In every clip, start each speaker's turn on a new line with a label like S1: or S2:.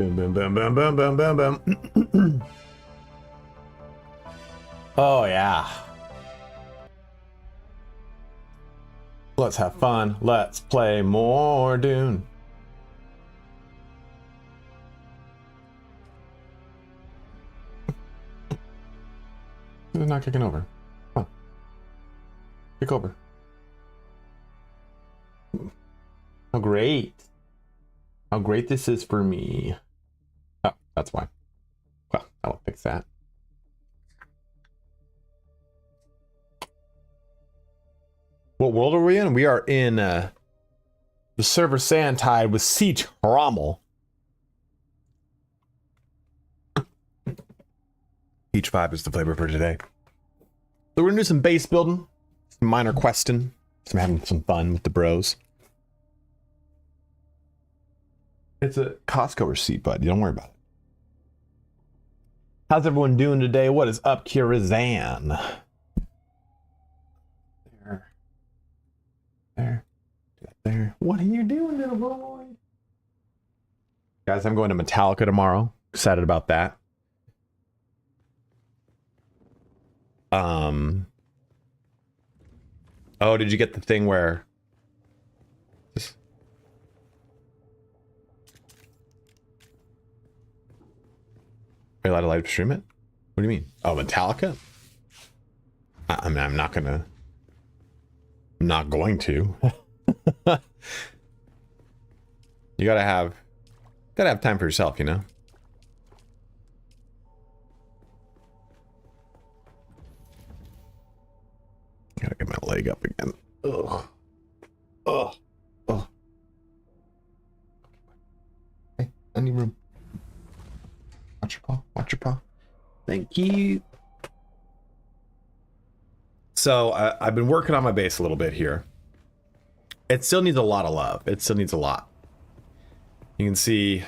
S1: Boom, boom, boom, boom, boom, boom, boom, boom. Oh, yeah. Let's have fun. Let's play more Dune. It's not kicking over. Come on. Kick over. How great. How great this is for me. Oh, that's why. Well, I'll fix that. What world are we in? We are in the server Sandtide with Siege Rommel. Each 5 is the flavor for today. So we're gonna do some base building, some minor questing, some having some fun with the bros. It's a Costco receipt, bud. Don't worry about it. How's everyone doing today? What is up, Kirazan? There. What are you doing, little boy? Guys, I'm going to Metallica tomorrow. Excited about that. Oh, did you get the thing where this... Are you allowed to live stream it? What do you mean? Oh, Metallica? I mean, I'm not going to. You gotta have time for yourself, you know. Gotta get my leg up again. Ugh. Ugh. Ugh. Hey, I need room. Watch your paw. Watch your paw. Thank you. So I've been working on my base a little bit here. It still needs a lot of love. It still needs a lot. You can see,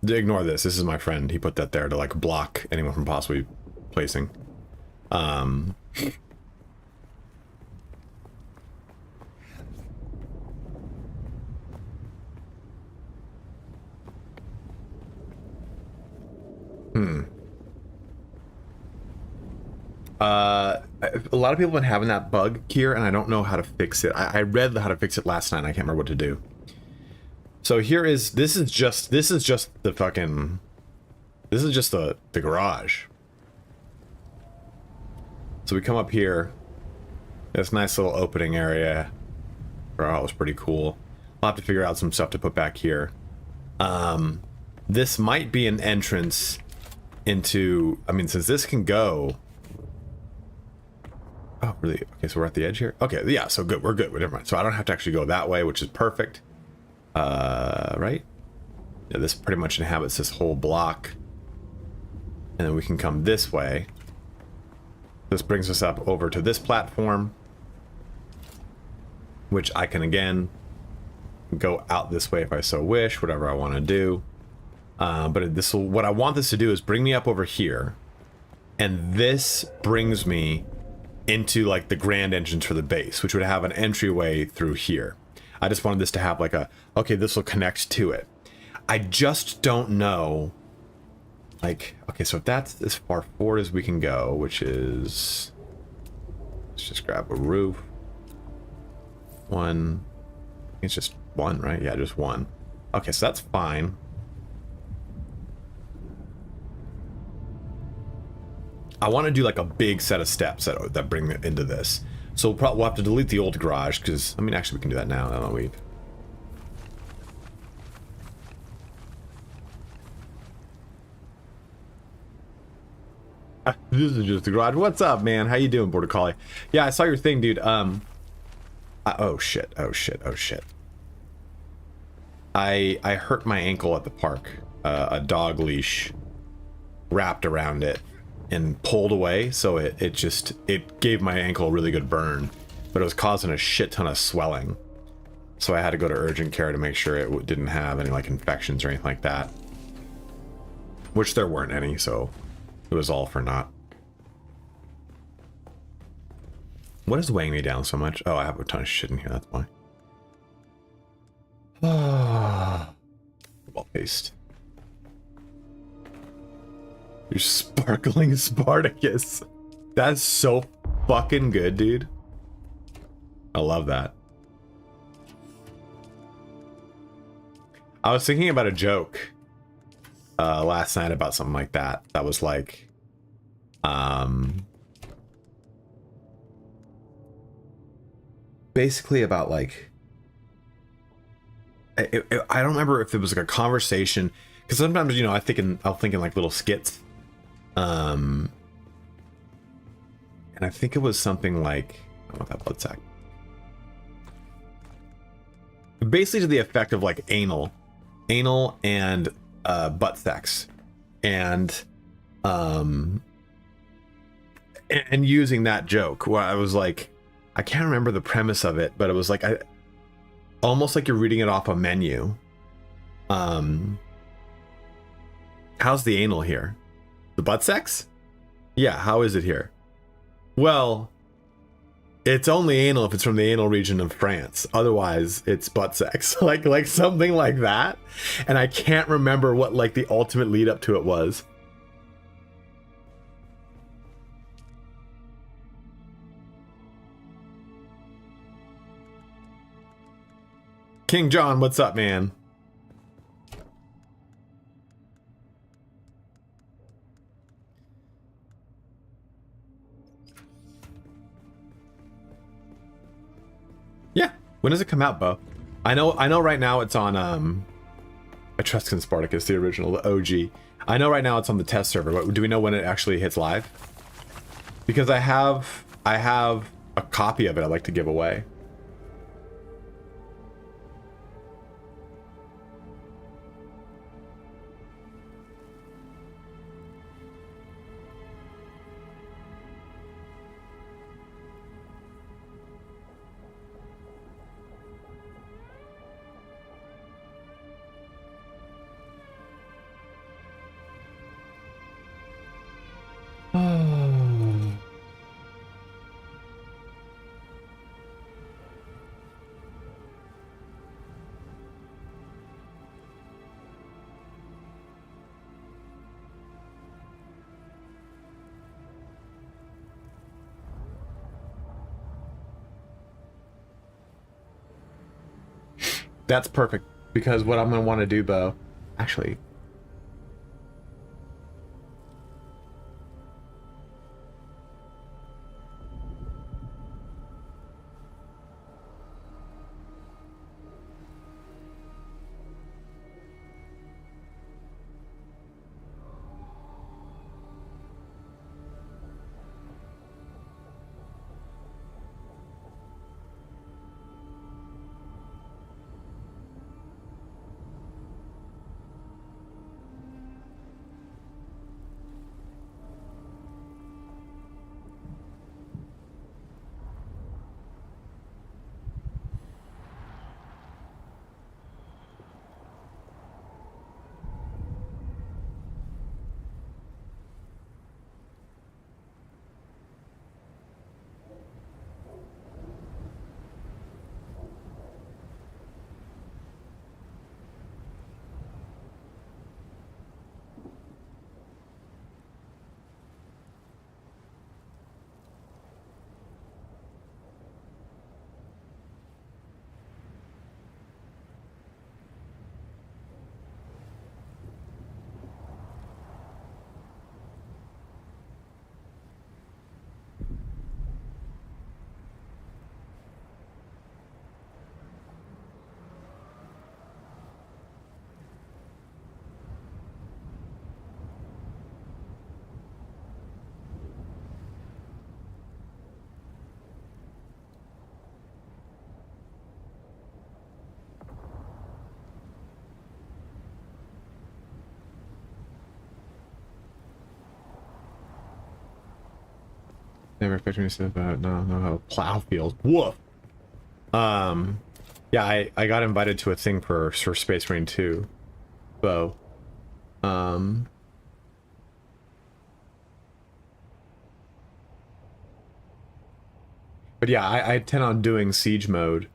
S1: ignore this. This is my friend. He put that there to like block anyone from possibly placing. A lot of people have been having that bug here, and I don't know how to fix it. I read how to fix it last night, and I can't remember what to do. So here is, this is just the fucking, this is just the garage. So we come up here, this nice little opening area. Oh, it was pretty cool. I'll have to figure out some stuff to put back here. This might be an entrance into, I mean, since this can go. Oh, really? Okay, so we're at the edge here? Okay, yeah, so good. We're good. Never mind. So I don't have to actually go that way, which is perfect. Right? Yeah, this pretty much inhabits this whole block. And then we can come this way. This brings us up over to this platform, which I can, again, go out this way if I so wish, whatever I want to do. But this will, what I want this to do is bring me up over here. And this brings me into like the grand entrance for the base, which would have an entryway through here. I just wanted this to have like a, okay, this will connect to it. I just don't know, like, okay, so if that's as far forward as we can go, which is, let's just grab a roof. One, it's just one, right? Yeah, just one. Okay, so that's fine. I want to do like a big set of steps that bring it into this. So we'll have to delete the old garage because, I mean, actually we can do that now. I don't know, this is just the garage. What's up, man? How you doing, Border Collie? Yeah, I saw your thing, dude. Oh shit. I hurt my ankle at the park. A dog leash wrapped around it and pulled away, so it gave my ankle a really good burn, but it was causing a shit ton of swelling. So I had to go to urgent care to make sure it didn't have any like infections or anything like that, which there weren't any, so it was all for naught. What is weighing me down so much? Oh, I have a ton of shit in here, that's why. Well, paste. You're sparkling Spartacus. That's so fucking good, dude. I love that. I was thinking about a joke last night about something like that. That was like, basically about like, I don't remember if it was like a conversation, because sometimes, you know, I'll think in like little skits, and I think it was something like, I don't know if that blood sack, basically to the effect of like anal and butt sex, and using that joke where I was like, I can't remember the premise of it, but it was like, almost like you're reading it off a menu. How's the anal here? The butt sex? Yeah, how is it here? Well, it's only anal if it's from the anal region of France. Otherwise, it's butt sex. like something like that. And I can't remember what like the ultimate lead up to it was. King John, what's up, man? Yeah. When does it come out, Bo? I know right now it's on Etruscan Spartacus, the original, the OG. I know right now it's on the test server, but do we know when it actually hits live? Because I have a copy of it I'd like to give away. That's perfect, because what I'm going to want to do, Bo, actually, never expected me to say about no plow field. Woof. Yeah, I got invited to a thing for Space Marine 2. So, but yeah, I intend on doing Siege mode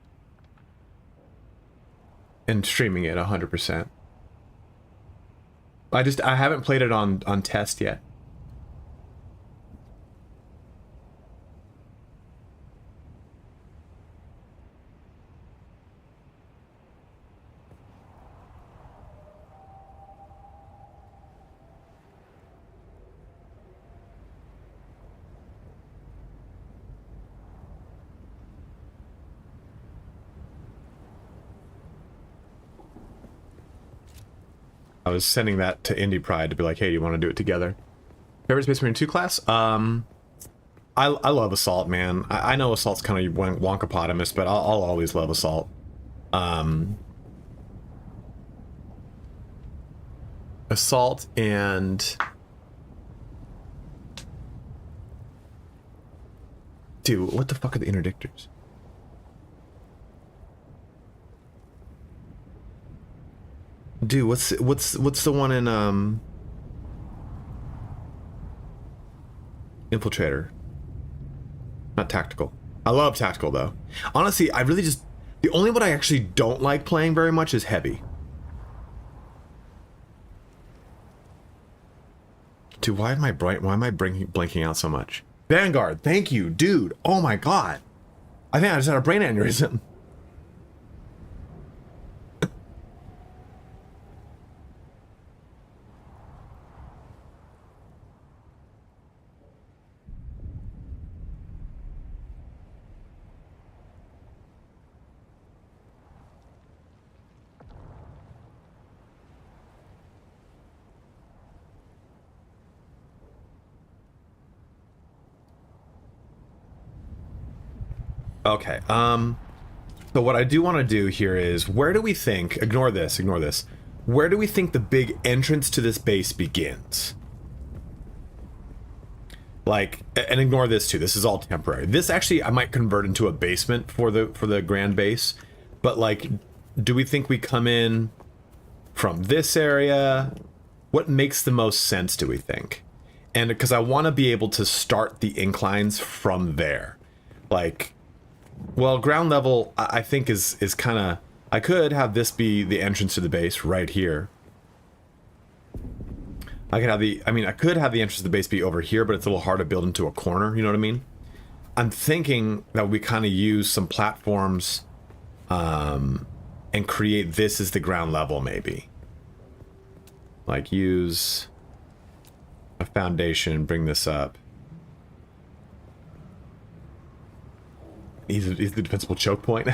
S1: and streaming it 100%. I haven't played it on test yet. I was sending that to Indie Pride to be like, hey, do you want to do it together? Favorite Space Marine 2 class? I love Assault, man. I know Assault's kind of wonkapotamus, but I'll always love Assault. Assault and... Dude, what the fuck are the interdictors? Dude, what's the one in Infiltrator? Not Tactical. I love Tactical though. Honestly, I really just, the only one I actually don't like playing very much is Heavy. Dude, why am I blinking out so much? Vanguard, thank you, dude. Oh my god. I think I just had a brain aneurysm. Okay, so what I do want to do here is, where do we think, ignore this, where do we think the big entrance to this base begins? Like, and ignore this too, this is all temporary. This actually, I might convert into a basement for the grand base, but like, do we think we come in from this area? What makes the most sense, do we think? And because I want to be able to start the inclines from there. Like, well, ground level, I think is kind of... I could have this be the entrance to the base right here. I could have the... I mean, I could have the entrance to the base be over here, but it's a little hard to build into a corner, you know what I mean? I'm thinking that we kind of use some platforms and create this as the ground level, maybe. Like, use a foundation, bring this up. He's the defensible choke point.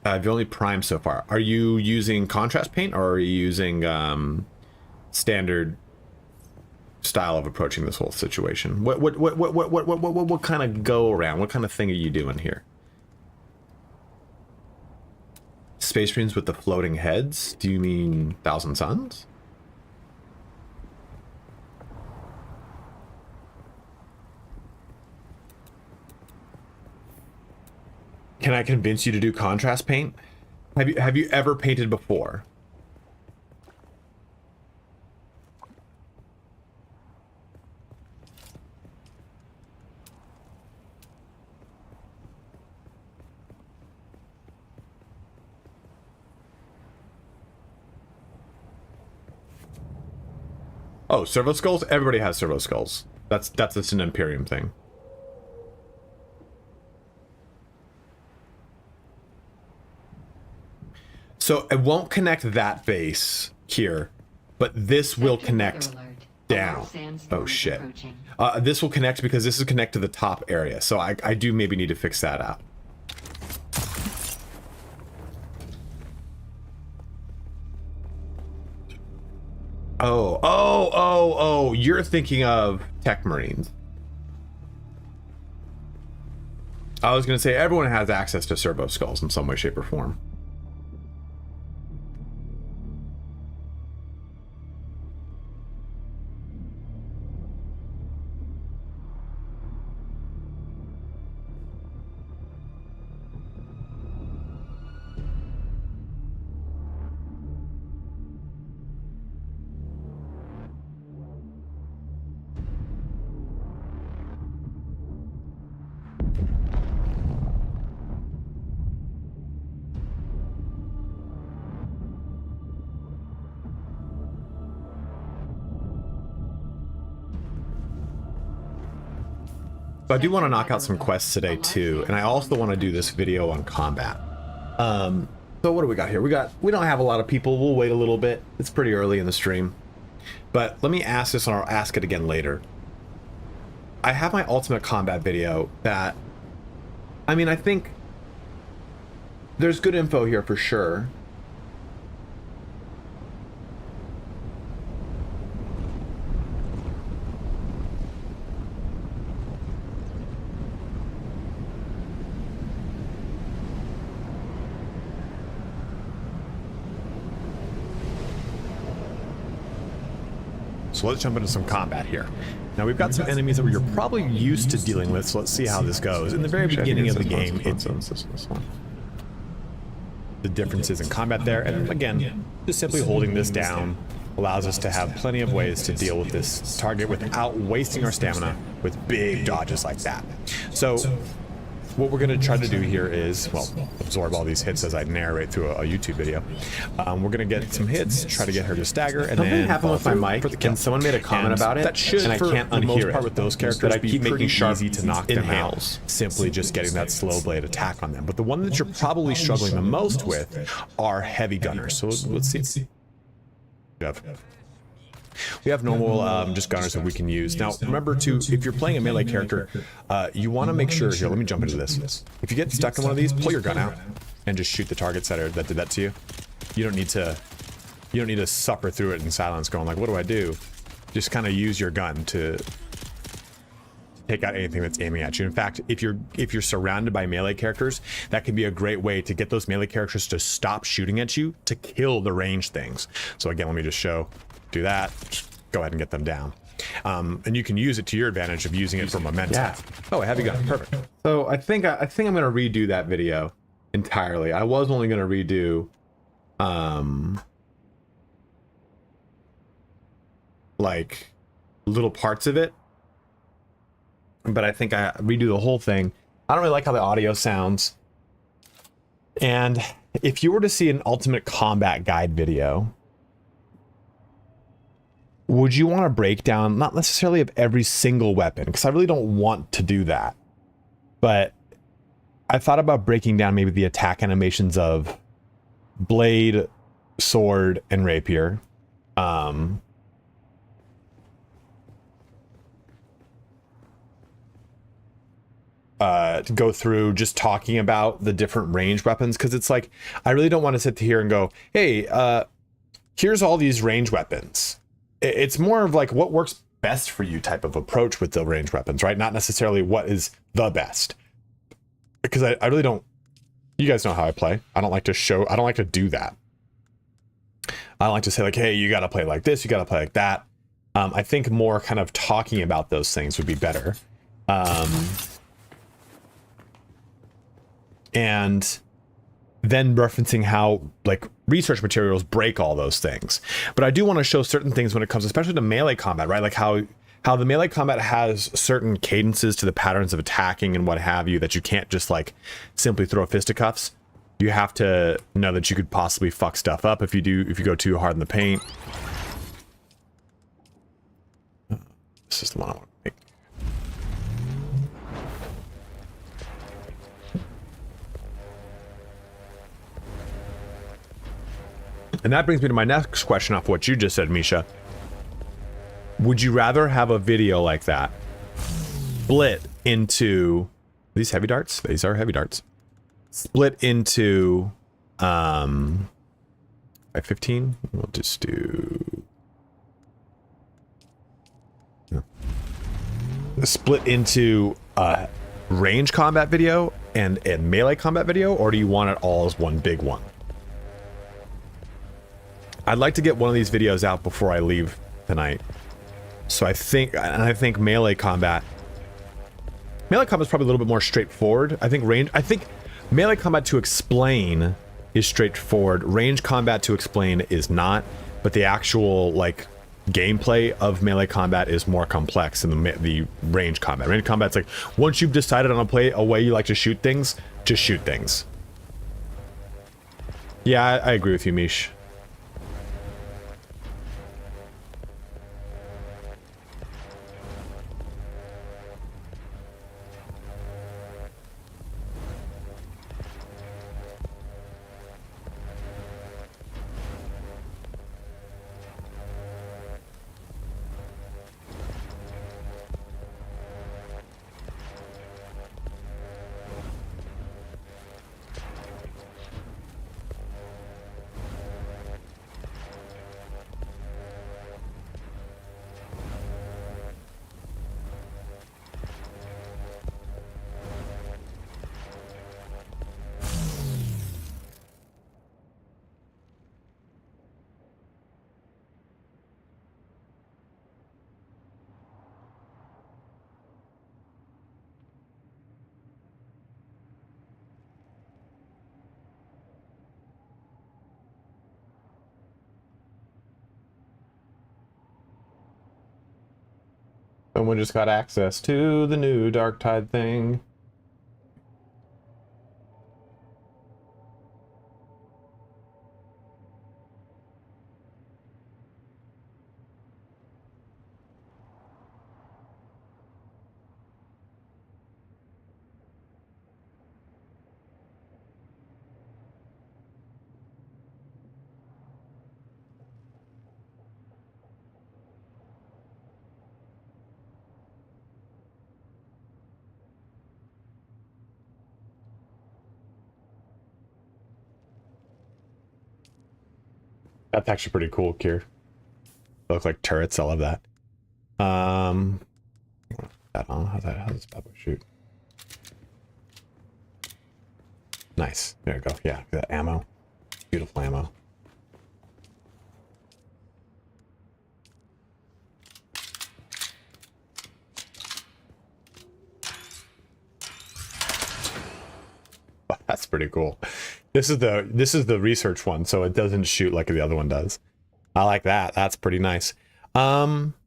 S1: I've only primed so far. Are you using contrast paint, or are you using standard style of approaching this whole situation? What kind of go around? What kind of thing are you doing here? Space Marines with the floating heads? Do you mean Thousand Suns? Can I convince you to do contrast paint? Have you ever painted before? Oh, servo skulls? Everybody has servo skulls. That's just an Imperium thing. So it won't connect that base here, but this will connect down. Oh shit. This will connect because this is connect to the top area. So I do maybe need to fix that out. Oh, you're thinking of Tech Marines. I was going to say everyone has access to servo skulls in some way, shape, or form. So I do want to knock out some quests today too, and I also want to do this video on combat. So what do we got here? We don't have a lot of people. We'll wait a little bit. It's pretty early in the stream. But let me ask this, and I'll ask it again later. I have my ultimate combat video that, I mean, I think there's good info here for sure.
S2: So let's jump into some combat here. Now we've got some enemies that you're probably used to dealing with, so let's see how this goes. In the very beginning of the game, the differences in combat there, and again, just simply holding this down allows us to have plenty of ways to deal with this target without wasting our stamina with big dodges like that. So what we're going to try to do here is, well, absorb all these hits as I narrate through a YouTube video. We're going to get some hits, try to get her to stagger, and
S1: something
S2: then
S1: happened with my mic, and someone made a comment about it,
S2: that should,
S1: and I can't
S2: for the most
S1: unhear
S2: part
S1: it.
S2: with those characters,
S1: I keep
S2: be
S1: making sharp
S2: easy to knock them out,
S1: inhales.
S2: simply just getting that slow blade attack on them. But the one that you're probably struggling the most with are heavy gunners. So let's see. We have normal just gunners that we can use. Now remember to, if you're playing a melee character, you want to make sure, here, let me jump into this. If you get stuck in one of these, pull your gun out and just shoot the targets that did that to you. You don't need to suffer through it in silence going like, what do I do? Just kind of use your gun to take out anything that's aiming at you. In fact, if you're surrounded by melee characters, that can be a great way to get those melee characters to stop shooting at you, to kill the ranged things. So again, let me just do that, just go ahead and get them down. And you can use it to your advantage of using it for momentum.
S1: Yeah.
S2: Oh, a heavy gun, perfect.
S1: So I think I'm gonna redo that video entirely. I was only gonna redo like little parts of it, but I think I redo the whole thing. I don't really like how the audio sounds. And if you were to see an ultimate combat guide video, would you want a breakdown, not necessarily of every single weapon, because I really don't want to do that, but I thought about breaking down maybe the attack animations of blade, sword, and rapier. To go through just talking about the different range weapons, because it's like, I really don't want to sit here and go, hey, here's all these range weapons. It's more of like what works best for you type of approach with the range weapons, right? Not necessarily what is the best. Because I really don't, you guys know how I play. I don't like to do that. I don't like to say like, hey, you got to play like this, you got to play like that. I think more kind of talking about those things would be better. And then referencing how like research materials break all those things. But I do want to show certain things when it comes, especially to melee combat, right? Like how the melee combat has certain cadences to the patterns of attacking and what have you, that you can't just like simply throw fisticuffs. You have to know that you could possibly fuck stuff up if you go too hard in the paint. This is the one I want to make. And that brings me to my next question off what you just said, Misha. Would you rather have a video like that split into these heavy darts? These are heavy darts. Split into 15. We'll just do split into a range combat video and a melee combat video, or do you want it all as one big one? I'd like to get one of these videos out before I leave tonight. So I think melee combat is probably a little bit more straightforward. I think melee combat to explain is straightforward. Range combat to explain is not, but the actual like gameplay of melee combat is more complex than the range combat. Range combat's like, once you've decided on a way you like to shoot things, just shoot things. Yeah, I agree with you, Mish. we just got access to the new Dark Tide thing. That's actually pretty cool, Kier. They look like turrets. I love that. That on. How's this bad boy shoot? Nice. There we go. Yeah, that ammo. Beautiful ammo. Oh, that's pretty cool. This is the research one, so it doesn't shoot like the other one does. I like that. That's pretty nice. Okay,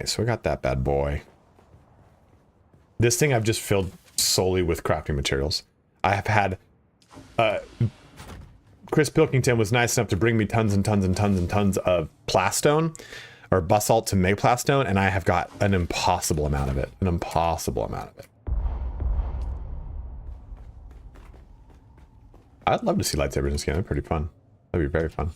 S1: so we got that bad boy. This thing I've just filled solely with crafting materials. I have had Chris Pilkington was nice enough to bring me tons and tons and tons and tons of plastone or basalt to make plastone, and I have got an impossible amount of it. An impossible amount of it. I'd love to see lightsabers in this game. They're pretty fun. That'd be very fun.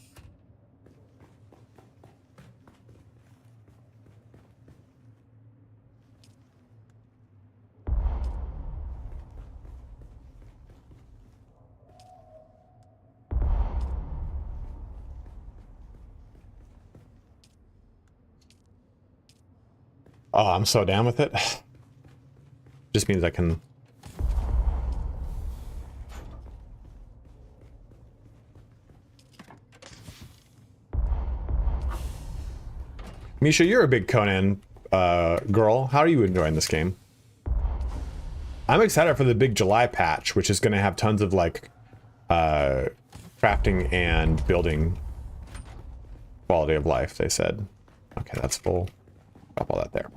S1: Oh, I'm so down with it. Just means I can... Misha, you're a big Conan girl. How are you enjoying this game? I'm excited for the big July patch, which is going to have tons of like crafting and building quality of life, they said. Okay, that's full. Drop all that there.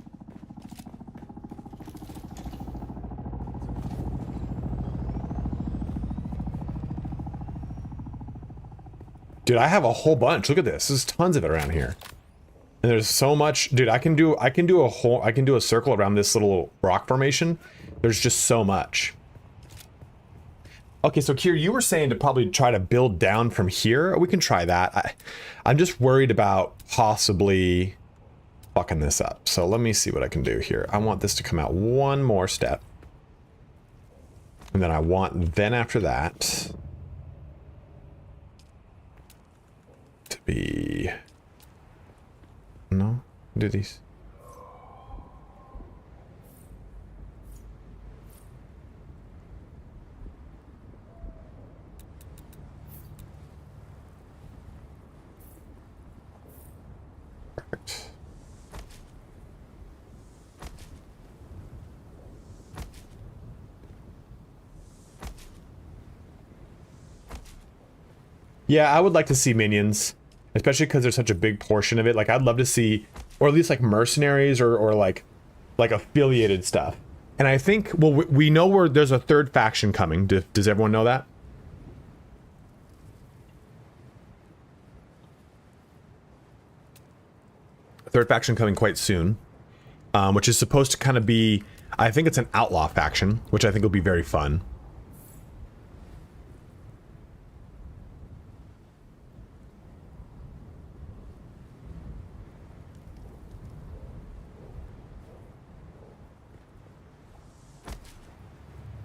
S1: Dude, I have a whole bunch. Look at this. There's tons of it around here. And there's so much, dude. I can do a circle around this little rock formation. There's just so much. Okay, so Kier, you were saying to probably try to build down from here. We can try that. I'm just worried about possibly fucking this up. So let me see what I can do here. I want this to come out one more step. And then I want, then after that, to be... No? Do these. Perfect. Yeah, I would like to see minions. Especially because there's such a big portion of it. Like, I'd love to see, or at least like mercenaries or like affiliated stuff. And I think, well, we know where there's a third faction coming. Does everyone know that? A third faction coming quite soon, which is supposed to kind of be, I think it's an outlaw faction, which I think will be very fun.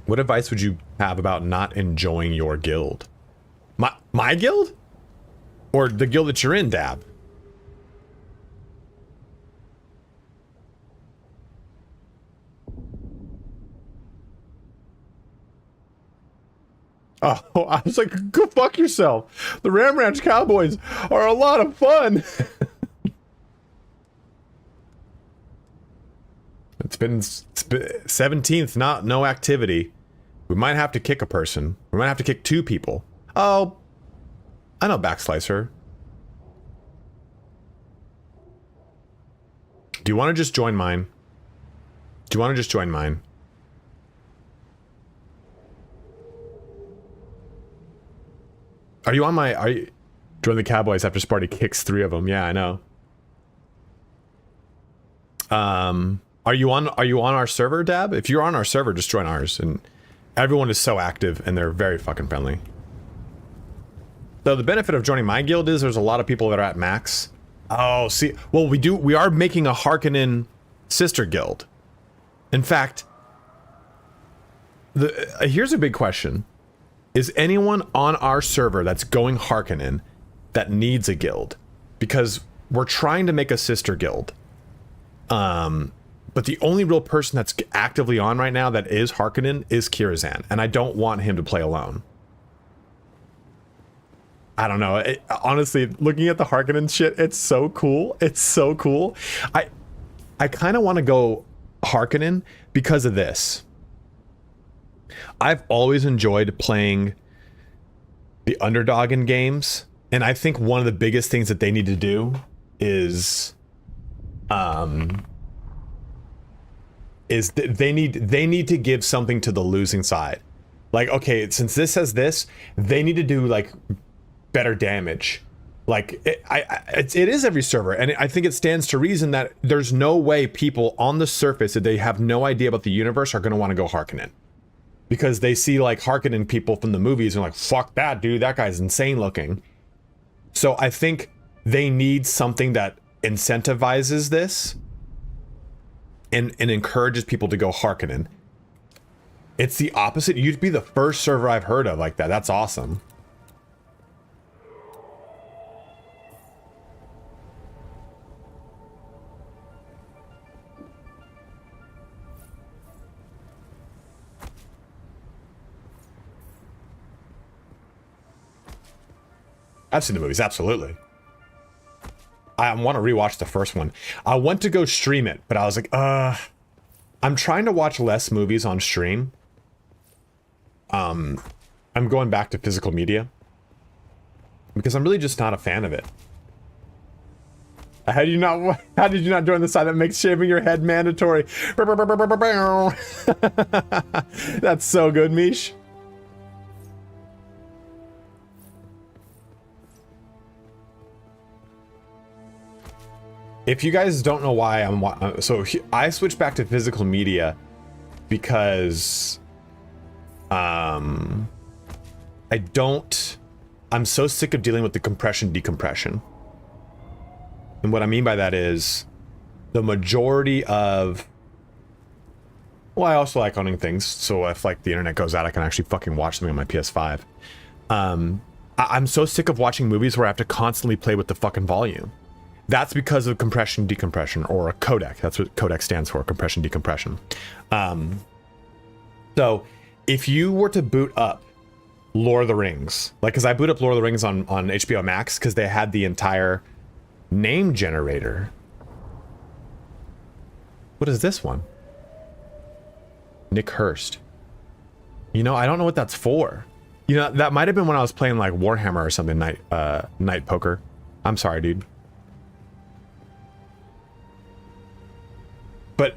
S1: What advice would you have about not enjoying your guild? My guild? Or the guild that you're in, Dab? Oh, I was like, go fuck yourself. The Ram Ranch Cowboys are a lot of fun. It's been 17th, no activity. We might have to kick a person. We might have to kick 2 people. Oh, I know Backslicer.
S2: Do you want to just join mine? Do you want to just join mine? Are you on my... Are you... Join the Cowboys after Sparty kicks 3 of them. Yeah, I know. Are you on our server, Dab? If you're on our server, just join ours. And everyone is so active and they're very fucking friendly. So the benefit of joining my guild is there's a lot of people that are at max. Oh, see, well, we are making a Harkonnen sister guild. In fact, here's a big question. Is anyone on our server that's going Harkonnen that needs a guild? Because we're trying to make a sister guild. But the only real person that's actively on right now that is Harkonnen is Kirazan, and I don't want him to play alone. I don't know. Honestly, looking at the Harkonnen shit, it's so cool. It's so cool. I kind of want to go Harkonnen because of this. I've always enjoyed playing the underdog in games, and I think one of the biggest things that they need to do is they need to give something to the losing side. Like, okay, since this says this, they need to do like better damage. Like it is every server, and I think it stands to reason that there's no way people on the surface that they have no idea about the universe are going to want to go Harkonnen, because they see like Harkonnen people from the movies and like, fuck that dude, that guy's insane looking. So I think they need something that incentivizes this and encourages people to go Harkonnen. It's the opposite. You'd be the first server I've heard of like that. That's awesome. I've seen the movies, absolutely. I want to rewatch the first one. I went to go stream it, but I was like, I'm trying to watch less movies on stream. I'm going back to physical media because I'm really just not a fan of it. How did you not join the side that makes shaving your head mandatory? That's so good, Mish. If you guys don't know why I switched back to physical media because I'm so sick of dealing with the compression decompression. And what I mean by that is the majority of, well, I also like owning things, so if like the internet goes out, I can actually fucking watch something on my PS5. I'm so sick of watching movies where I have to constantly play with the fucking volume. That's because of compression decompression, or a codec. That's what codec stands for, compression decompression. So if you were to boot up Lord of the Rings, like, because I boot up Lord of the Rings on HBO Max because they had the entire name generator. What is this one? Nick Hurst. You know, I don't know what that's for. You know, that might have been when I was playing like Warhammer or something, night poker. I'm sorry, dude. But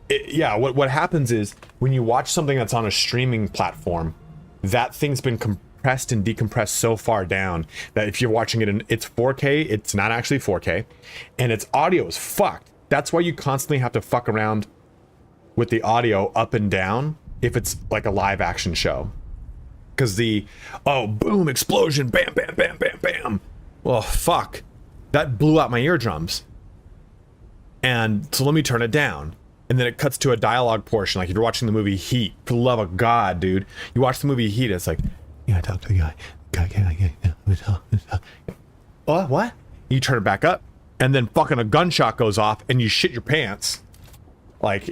S2: yeah, what happens is when you watch something that's on a streaming platform, that thing's been compressed and decompressed so far down that if you're watching it in its 4K, it's not actually 4K, and its audio is fucked. That's why you constantly have to fuck around with the audio up and down if it's like a live action show. Because boom, explosion, bam, bam, bam, bam, bam. Well, fuck. That blew out my eardrums. And so let me turn it down. And then it cuts to a dialogue portion. Like if you're watching the movie Heat, for the love of God, dude. You watch the movie Heat, it's like, yeah, I talk to the guy. What? You turn it back up, and then fucking a gunshot goes off, and you shit your pants. Like,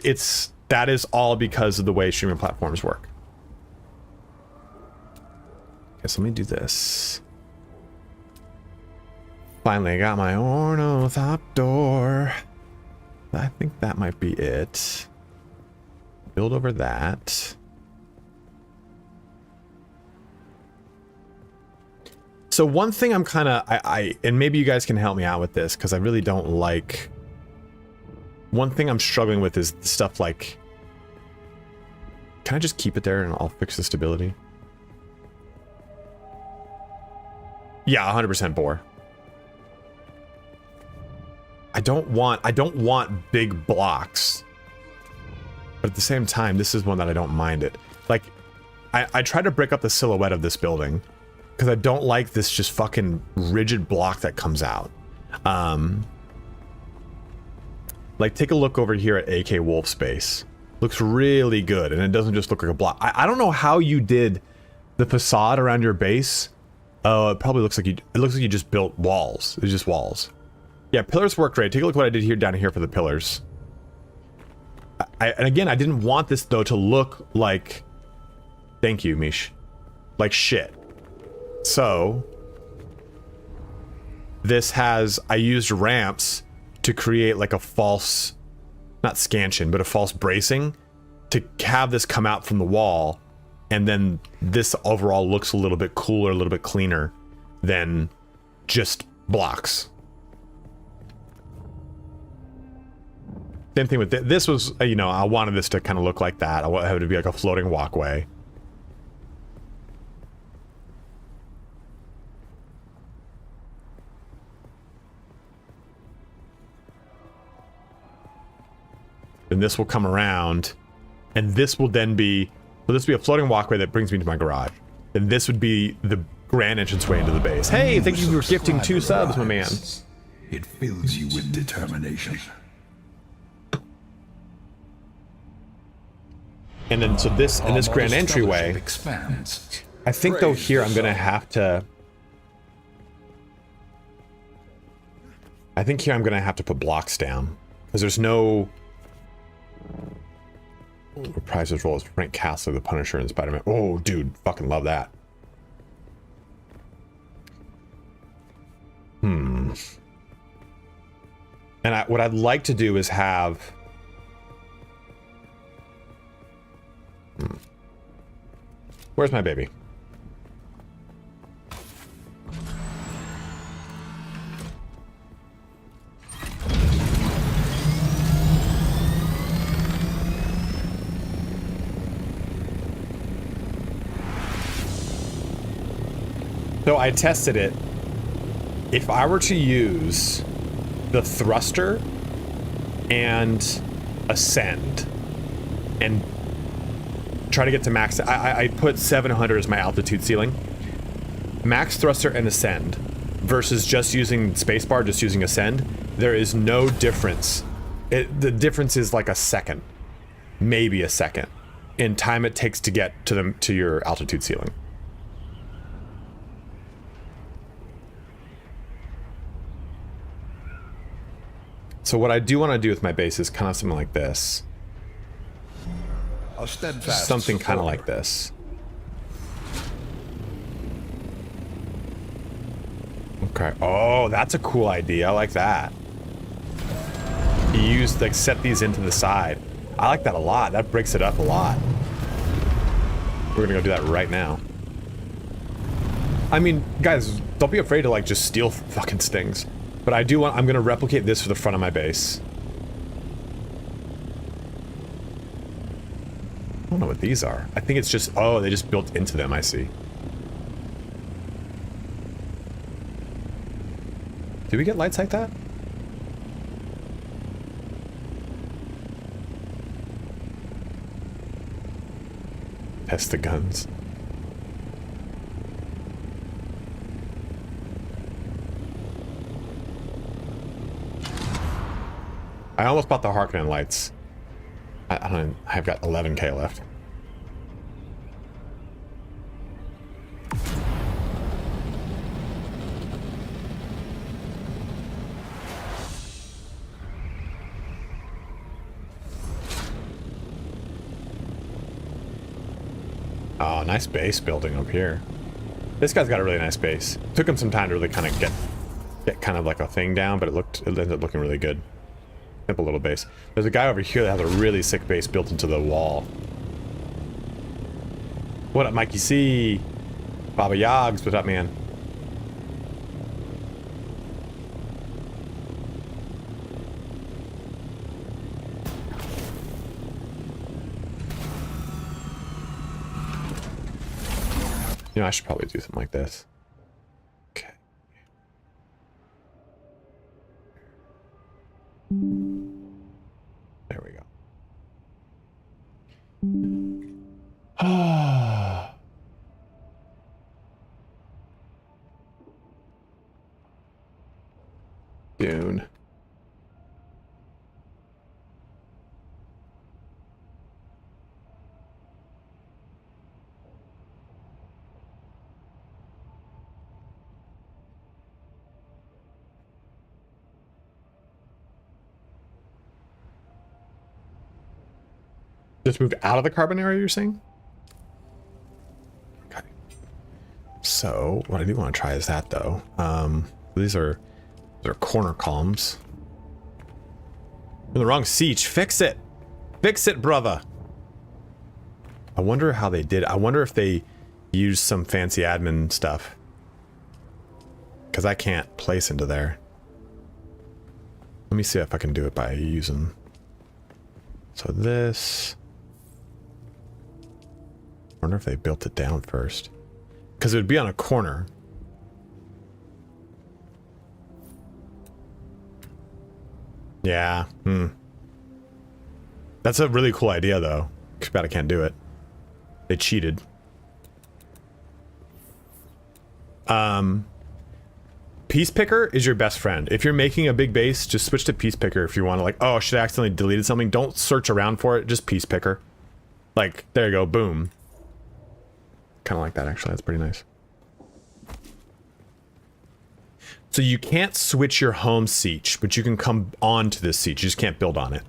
S2: that is all because of the way streaming platforms work. Okay, so let me do this. Finally, I got my ornithopter. I think that might be it. Build over that. So one thing I'm kind of, and maybe you guys can help me out with this, because I really don't like One thing I'm struggling with is stuff like, can I just keep it there and I'll fix the stability? Yeah, 100% bore. I don't want big blocks. But at the same time, this is one that I don't mind it. Like, I try to break up the silhouette of this building because I don't like this just fucking rigid block that comes out. Like, take a look over here at AK Wolf Space. Looks really good, and it doesn't just look like a block. I don't know how you did the facade around your base. Oh, it probably looks like it looks like you just built walls. It's just walls. Yeah, pillars work great. Take a look what I did here down here for the pillars. And again, I didn't want this though to look like, thank you, Mish, like shit. So this has, I used ramps to create like a false, not scansion, but a false bracing to have this come out from the wall. And then this overall looks a little bit cooler, a little bit cleaner than just blocks. Same thing with this was, you know, I wanted this to kind of look like that. I wanted it to be like a floating walkway. Then this will come around, and this will then be, so this will be a floating walkway that brings me to my garage. And this would be the grand entranceway into the base. Hey, thank you for gifting 2 subs, my man.
S3: It fills you with determination.
S2: And then so this and this grand entryway
S3: Expands.
S2: I think though here I'm gonna have to, I think here I'm gonna have to put blocks down because there's no reprised role as Frank Castle, the Punisher, and Spider-Man. Oh, dude, fucking love that. And what I'd like to do is have. Where's my baby? So I tested it. If I were to use the thruster and ascend and try to get to max, I put 700 as my altitude ceiling. Max thruster and ascend versus just using spacebar, just using ascend, there is no difference. The difference is like a second, maybe a second, in time it takes to get to your altitude ceiling. So what I do want to do with my base is kind of something like this.
S3: A steadfast
S2: Something kind of
S3: supporter.
S2: like this. Okay. Oh, that's a cool idea. I like that. You use, like, set these into the side. I like that a lot. That breaks it up a lot. We're gonna go do that right now. I mean, guys, don't be afraid to, like, just steal fucking things. But I do want, I'm gonna replicate this for the front of my base. I don't know what these are. I think it's just, oh, they just built into them, I see. Do we get lights like that? Test the guns. I almost bought the Harkonnen lights. I've got 11k left. Oh, nice base building up here. This guy's got a really nice base. Took him some time to really kind of get kind of like a thing down, but it ended up looking really good. Simple little base. There's a guy over here that has a really sick base built into the wall. What up, Mikey C? Baba Yogs, what up, man? You know, I should probably do something like this. Okay. There we go. Ah. Dune. Just moved out of the carbon area, you're saying? Okay. So, what I do want to try is that, though. These are corner columns. In the wrong siege. Fix it! Fix it, brother! I wonder how they did. I wonder if they used some fancy admin stuff. Because I can't place into there. Let me see if I can do it by using... So this... I wonder if they built it down first. Because it would be on a corner. Yeah. That's a really cool idea, though. Too bad I can't do it. They cheated. Piece Picker is your best friend. If you're making a big base, just switch to Piece Picker if you want to, like, oh, should I accidentally deleted something? Don't search around for it. Just Piece Picker. Like, there you go. Boom. Kind of like that, actually. That's pretty nice. So you can't switch your home siege, but you can come on to this siege. You just can't build on it.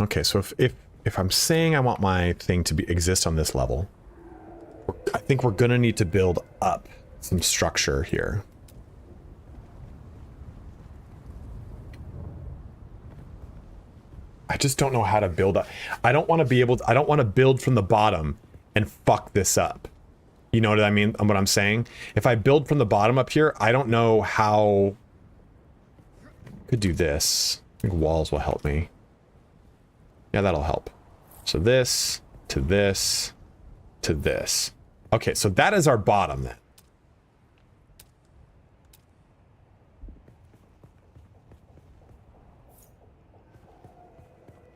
S2: Okay, so if I'm saying I want my thing to exist on this level, I think we're gonna need to build up some structure here. I just don't know how to build up. I don't want to be able to, I don't want to build from the bottom and fuck this up. You know what I mean? What I'm saying? If I build from the bottom up here, I don't know how. Could do this. I think walls will help me. Yeah, that'll help. So this to this to this. Okay, so that is our bottom then.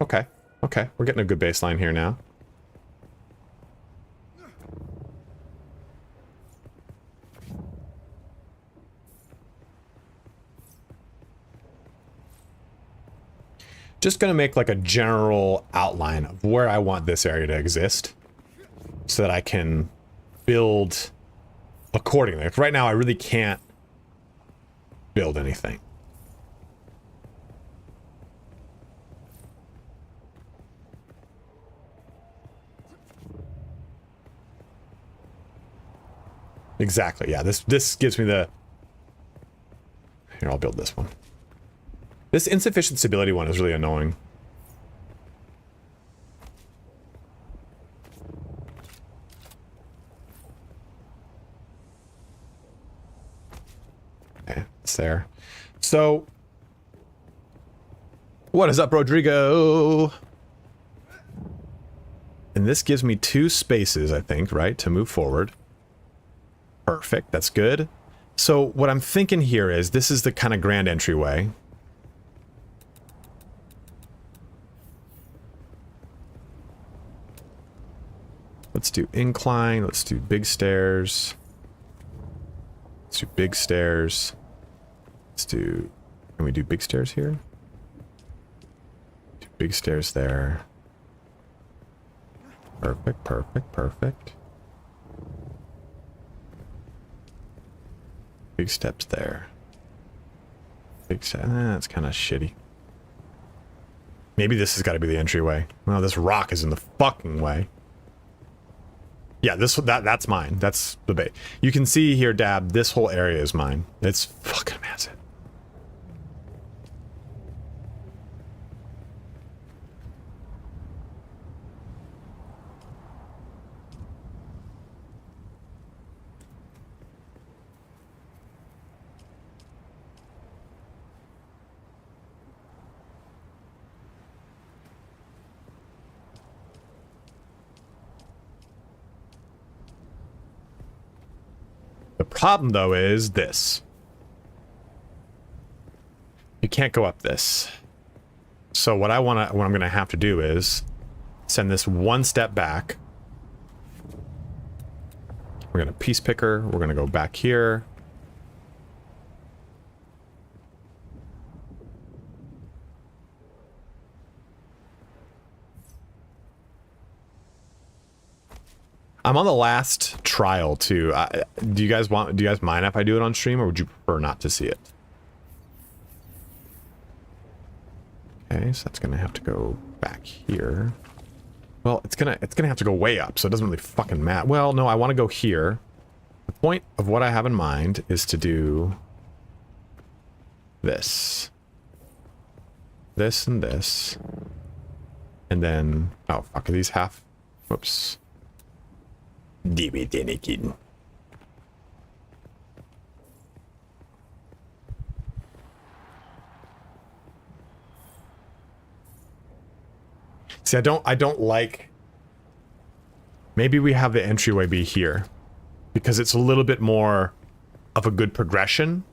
S2: Okay, okay, we're getting a good baseline here now. Just gonna make like a general outline of where I want this area to exist so that I can build accordingly. Like right now, I really can't build anything. Exactly, yeah, this gives me the... Here, I'll build this one. This insufficient stability one is really annoying. Okay, it's there. So, what is up, Rodrigo? And this gives me 2 spaces, I think, right, to move forward. Perfect, that's good. So what I'm thinking here is this is the kind of grand entryway. Let's do incline, let's do big stairs. Let's do big stairs. Let's do... Can we do big stairs here? Do big stairs there. Perfect, perfect, perfect. Big steps there. Big step. That's kind of shitty. Maybe this has got to be the entryway. No, this rock is in the fucking way. Yeah, that's mine. That's the bait. You can see here, Dab, this whole area is mine. It's fucking massive. The problem, though, is this. You can't go up this. So what I'm going to have to do is send this one step back. We're going to piece picker. We're going to go back here. I'm on the last trial too. Do you guys mind if I do it on stream, or would you prefer not to see it? Okay, so that's gonna have to go back here. Well, it's gonna have to go way up, so it doesn't really fucking matter. Well, no, I want to go here. The point of what I have in mind is to do this, this, and this, and then oh fuck, are these half? Whoops. See, I don't like... Maybe we have the entryway be here, because it's a little bit more of a good progression.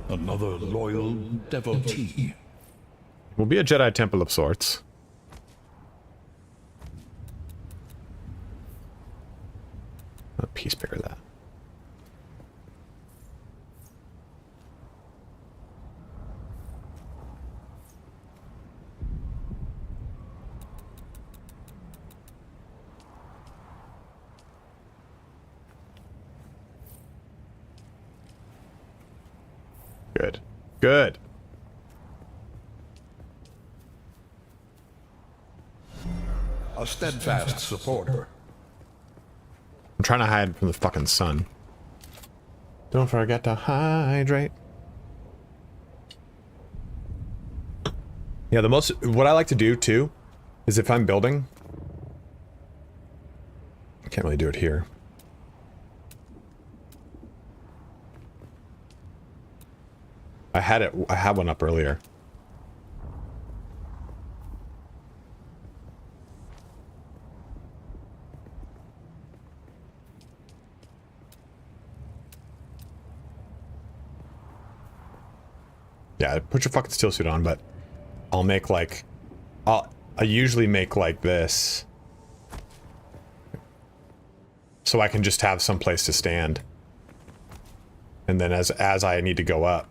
S3: Another loyal devotee.
S2: Will be a Jedi temple of sorts. A piece bigger that. Good. Good.
S3: A steadfast supporter.
S2: I'm trying to hide from the fucking sun. Don't forget to hydrate. Yeah, what I like to do too is if I'm building, I can't really do it here. I had one up earlier. Yeah, put your fucking steel suit on, but I'll make like... I usually make like this. So I can just have some place to stand. And then as I need to go up.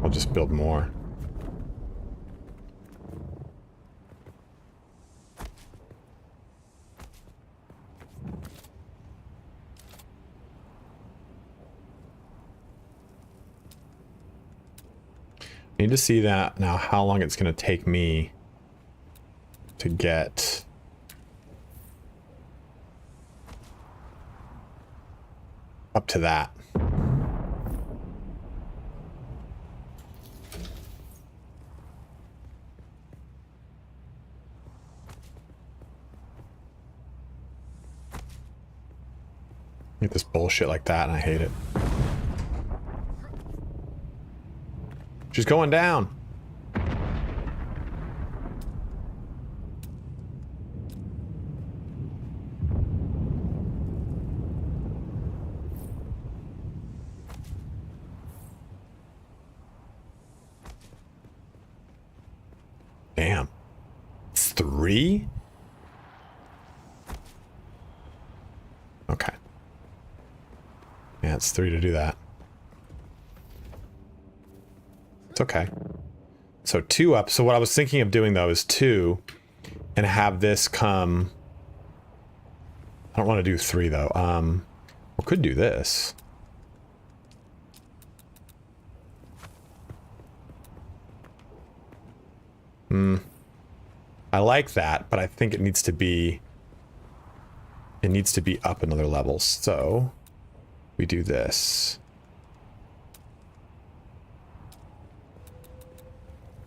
S2: I'll just build more. Need to see that now, how long it's going to take me to get up to that. Get this bullshit like that, and I hate it. She's going down. Damn. 3? Okay. Yeah, it's 3 to do that. It's okay. So 2 up. So what I was thinking of doing though is 2 and have this come. I don't want to do 3 though. We could do this. I like that, but I think it needs to be up another level. So we do this.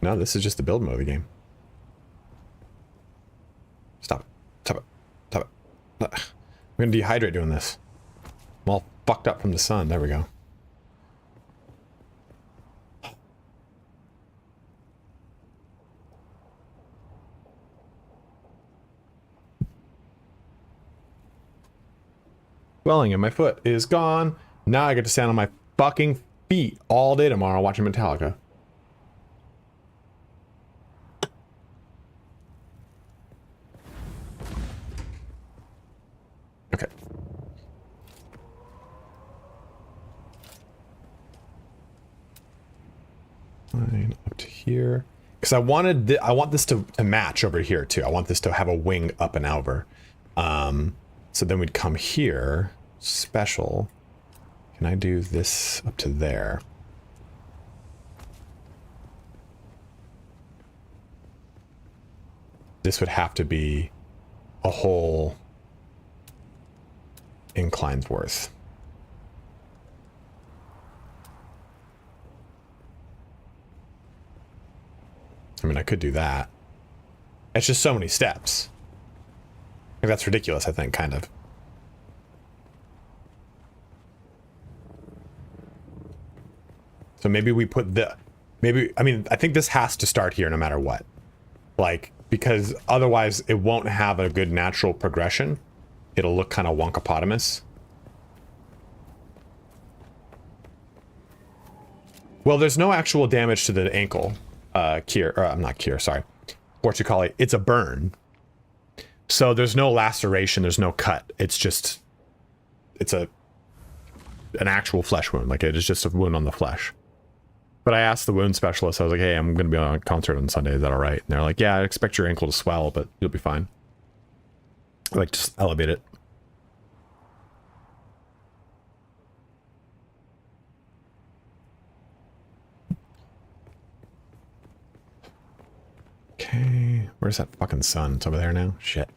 S2: No, this is just the build mode of the game. Stop it. Stop it. Stop it. I'm gonna dehydrate doing this. I'm all fucked up from the sun. There we go. Swelling in my foot is gone. Now I get to stand on my fucking feet all day tomorrow watching Metallica. Okay. Fine, up to here. Because I want this to match over here too. I want this to have a wing up and over. So then we'd come here, special. Can I do this up to there? This would have to be a whole incline's worth. I mean, I could do that. It's just so many steps. Like, that's ridiculous, I think, kind of. So maybe we put the... Maybe... I mean, I think this has to start here no matter what. Like, because otherwise it won't have a good natural progression. It'll look kind of wonkopotamus. Well, there's no actual damage to the ankle. I'm not Kier, sorry. What you call it, it's a burn. So there's no laceration, there's no cut. It's just, it's an actual flesh wound. Like, it is just a wound on the flesh. But I asked the wound specialist, I was like, hey, I'm going to be on a concert on Sunday, is that all right? And they're like, yeah, I expect your ankle to swell, but you'll be fine. Like, just elevate it. Okay, where's that fucking sun? It's over there now? Shit.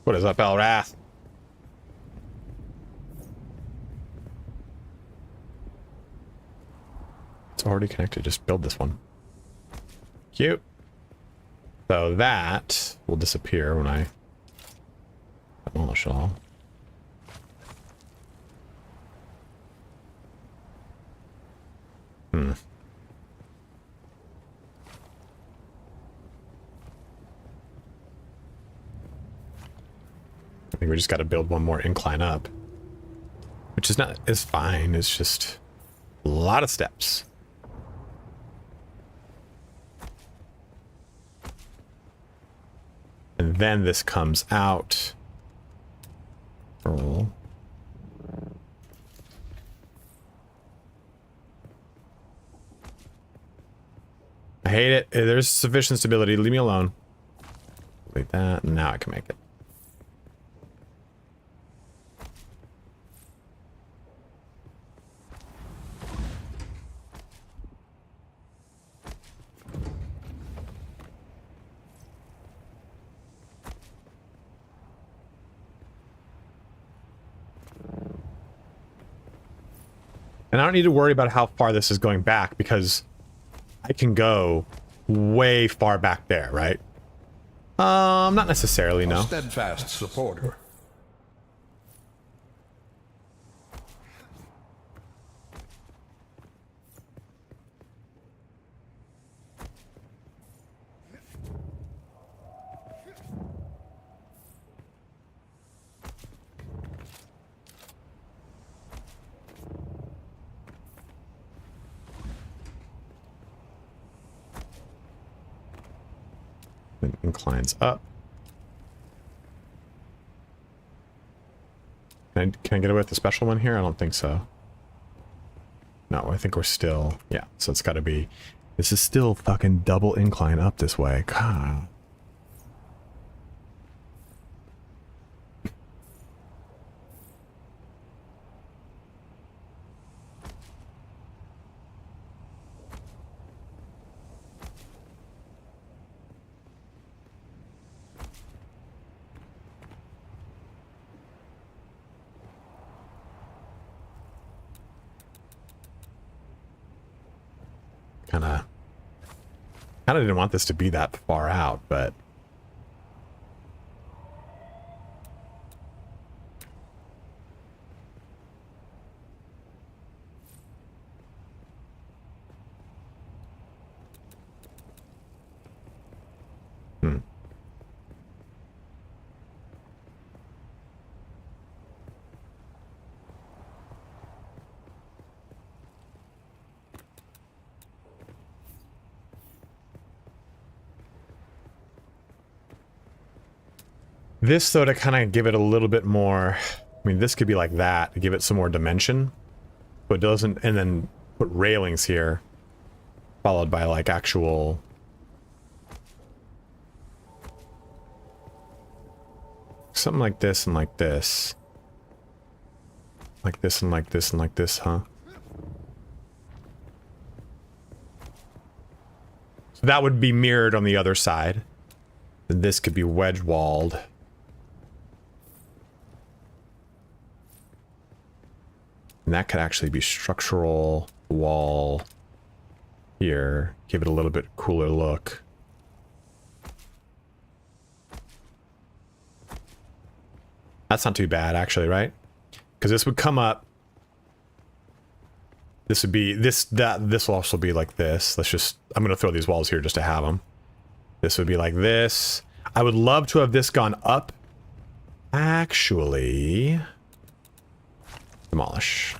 S2: What is up, Elrath? It's already connected. Just build this one. Cute. So that will disappear when I demolish it all. I think we just got to build one more incline up, which is not, is fine. It's just a lot of steps. And then this comes out. Roll. I hate it. There's sufficient stability. Leave me alone. Like that. Now I can make it. And I don't need to worry about how far this is going back because I can go way far back there, right? Not necessarily, no.
S3: A steadfast supporter.
S2: It inclines up. Can I get away with the special one here? I don't think so. No, I think we're still... Yeah, so it's got to be... This is still fucking double incline up this way. God. Kind of didn't want this to be that far out, but this, though, to kind of give it a little bit more, I mean, this could be like that to give it some more dimension, but doesn't, and then put railings here, followed by like actual, something like this and like this. Like this and like this and like this, huh? So that would be mirrored on the other side. And this could be wedge-walled. And that could actually be structural wall here. Give it a little bit cooler look. That's not too bad, actually, right? Because this would come up. This would be this will also be like this. Let's just, I'm gonna throw these walls here just to have them. This would be like this. I would love to have this gone up. Actually, demolish.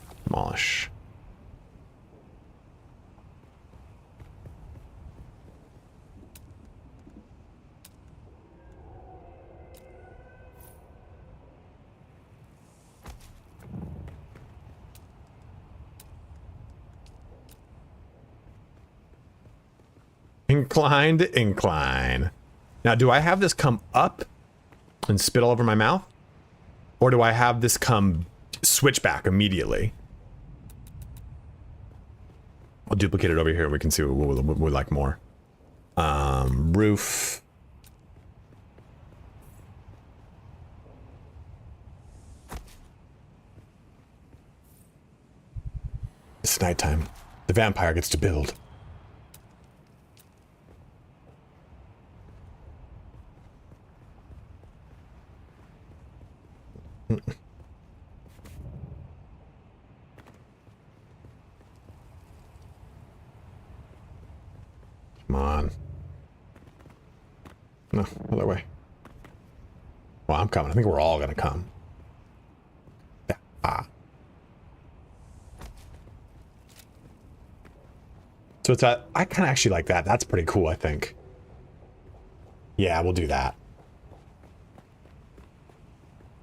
S2: Incline. Now, do I have this come up and spit all over my mouth? Or do I have this come switch back immediately? I'll duplicate it over here and we can see what we like more. Roof. It's nighttime. The vampire gets to build. Come on. No, other way. Well, I'm coming. I think we're all gonna come. Yeah. Ah. So it's that. I kind of actually like that. That's pretty cool, I think. Yeah, we'll do that.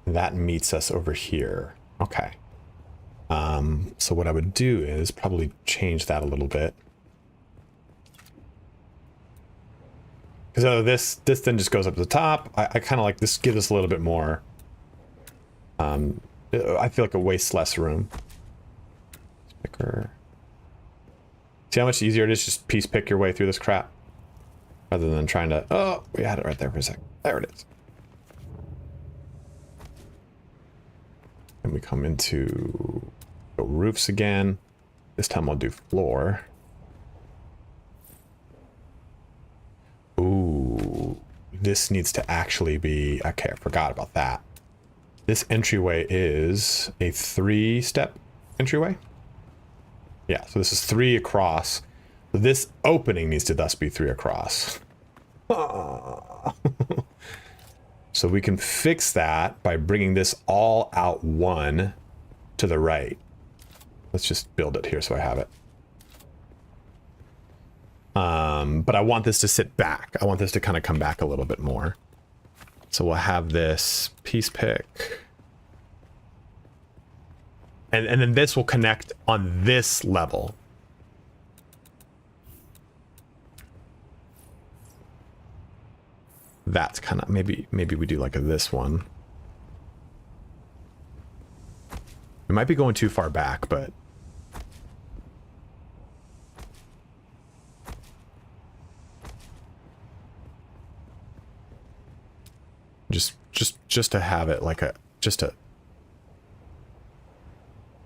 S2: That meets us over here. Okay. So what I would do is probably change that a little bit. Because this then just goes up to the top. I kind of like this, give us a little bit more. I feel like it wastes less room. Picker. See how much easier it is just piece pick your way through this crap? Rather than trying to, oh, we had it right there for a second. There it is. And we come into roofs again. This time I'll do floor. Ooh, this needs to actually be, okay, I forgot about that. This entryway is a 3-step entryway. Yeah, so this is 3 across. So this opening needs to thus be 3 across. So we can fix that by bringing this all out 1 to the right. Let's just build it here so I have it. But I want this to sit back. I want this to kind of come back a little bit more. So we'll have this piece pick. And then this will connect on this level. That's kind of, maybe we do like this one. We might be going too far back, but just to have it like a, just to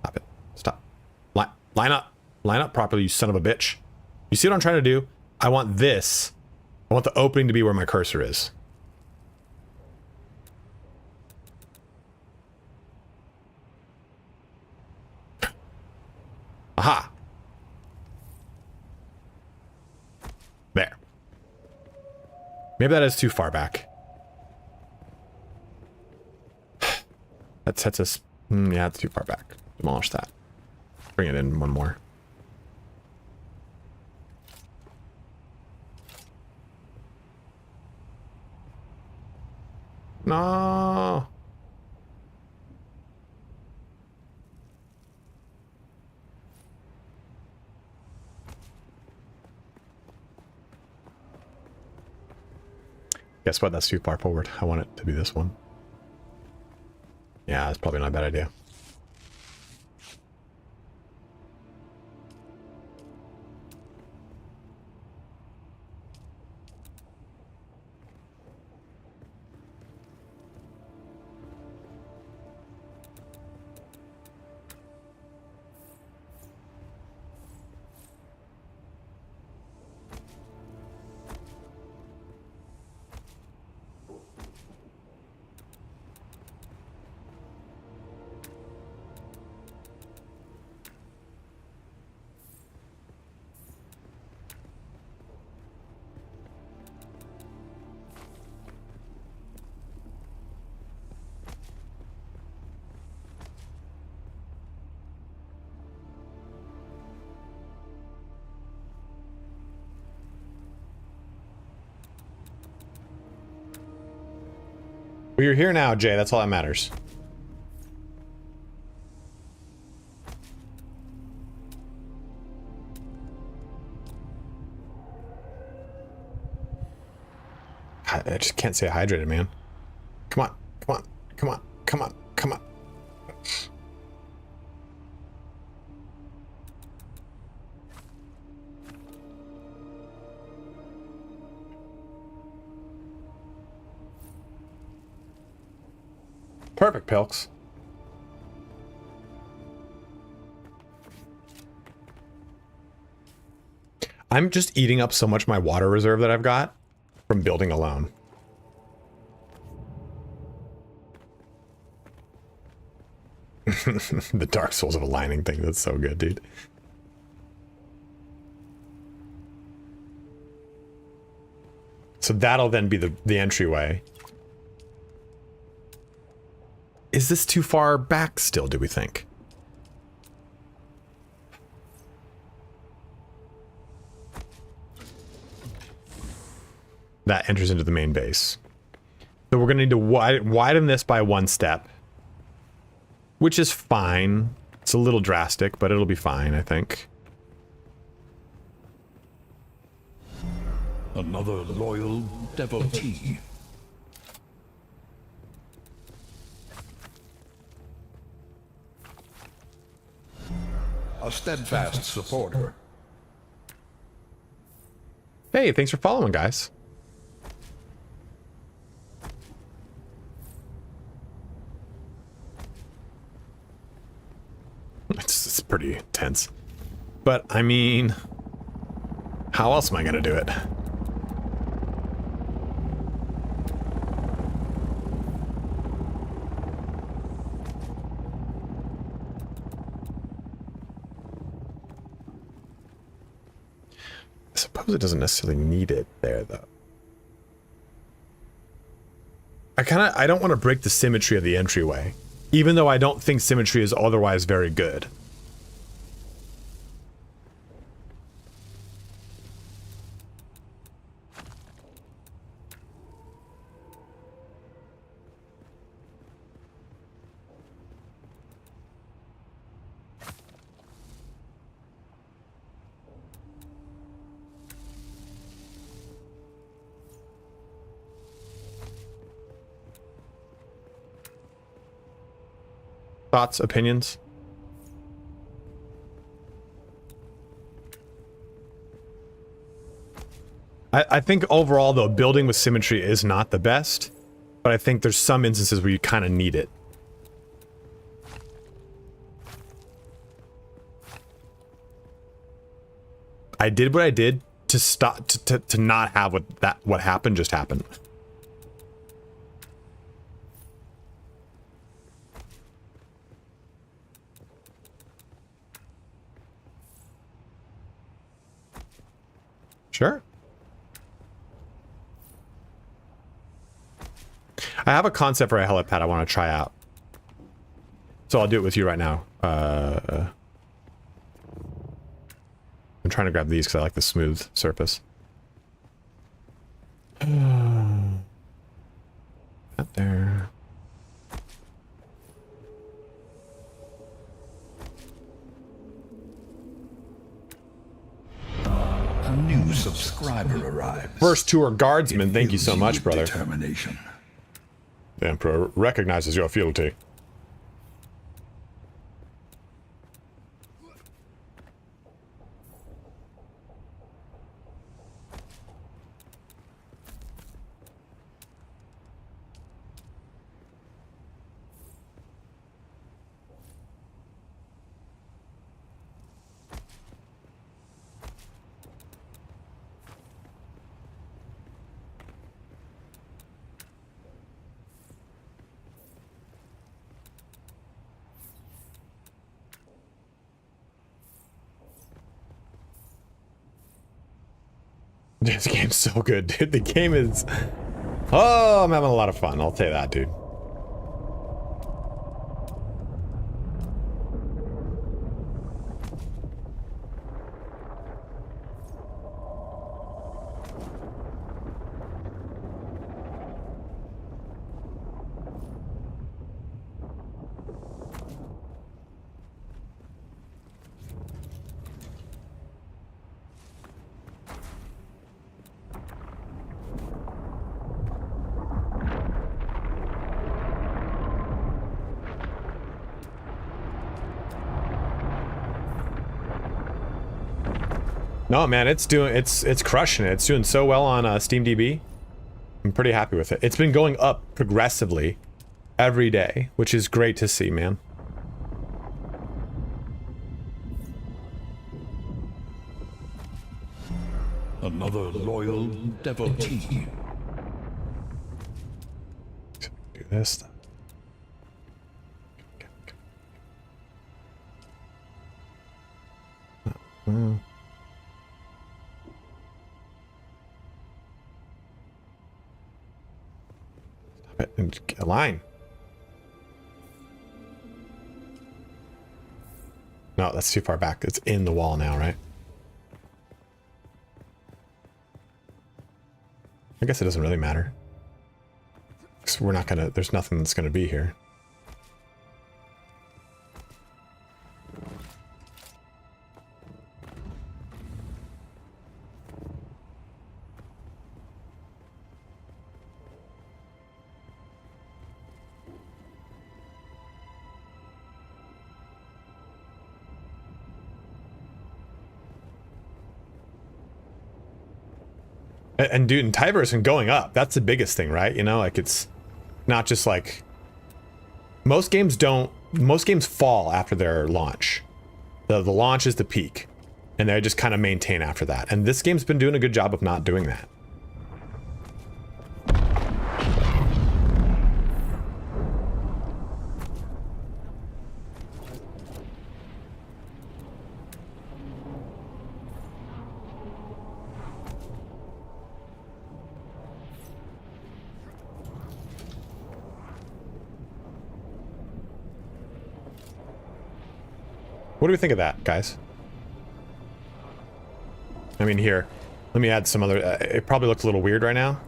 S2: stop it. Stop. Line up properly, you son of a bitch.
S1: You see what I'm trying to do? I want this. I want the opening to be where my cursor is. Aha. There. Maybe that is too far back. That sets us... yeah, it's too far back. Demolish that. Bring it in one more. No. Guess what? That's too far forward. I want it to be this one. Yeah, that's probably not a bad idea. Well, you're here now, Jay. That's all that matters. I just can't stay hydrated, man. Come on, come on, come on, come on, come on. Perfect, Pilks. I'm just eating up so much of my water reserve that I've got from building alone. The Dark Souls of aligning thing, that's so good, dude. So that'll then be the entryway. Is this too far back still, do we think? That enters into the main base. So we're going to need to widen this by one step. Which is fine. It's a little drastic, but it'll be fine, I think.
S3: Another loyal devotee. A steadfast supporter.
S1: Hey, thanks for following, guys. It's pretty tense. But, I mean, how else am I gonna do it? I suppose it doesn't necessarily need it there, though. I don't want to break the symmetry of the entryway, even though I don't think symmetry is otherwise very good. Thoughts, opinions? I think overall, though, building with symmetry is not the best, but I think there's some instances where you kind of need it.
S2: I did what I did to stop to not have what happened just happen. Sure. I have a concept for a helipad I want to try out. So I'll do it with you right now. I'm trying to grab these because I like the smooth surface. Not there.
S3: A new subscriber arrives.
S2: First tour guardsman, thank you so much, brother.
S3: Determination.
S2: The Emperor recognizes your fealty. This game's so good, dude. The game is... Oh, I'm having a lot of fun. I'll tell you that, dude. No, man, it's crushing it. It's doing so well on SteamDB. I'm pretty happy with it. It's been going up progressively every day, which is great to see, man.
S3: Another loyal devotee.
S2: Do this. Stop it and get a line. No, that's too far back. It's in the wall now, right? I guess it doesn't really matter. 'Cause we're not gonna, there's nothing that's gonna be here. And dude, and Tiber has been going up. That's the biggest thing, right? You know, like it's not just like most games fall after their launch. The launch is the peak, and they just kind of maintain after that. And this game's been doing a good job of not doing that. What do we think of that, guys? I mean, here, let me add some other... it probably looks a little weird right now.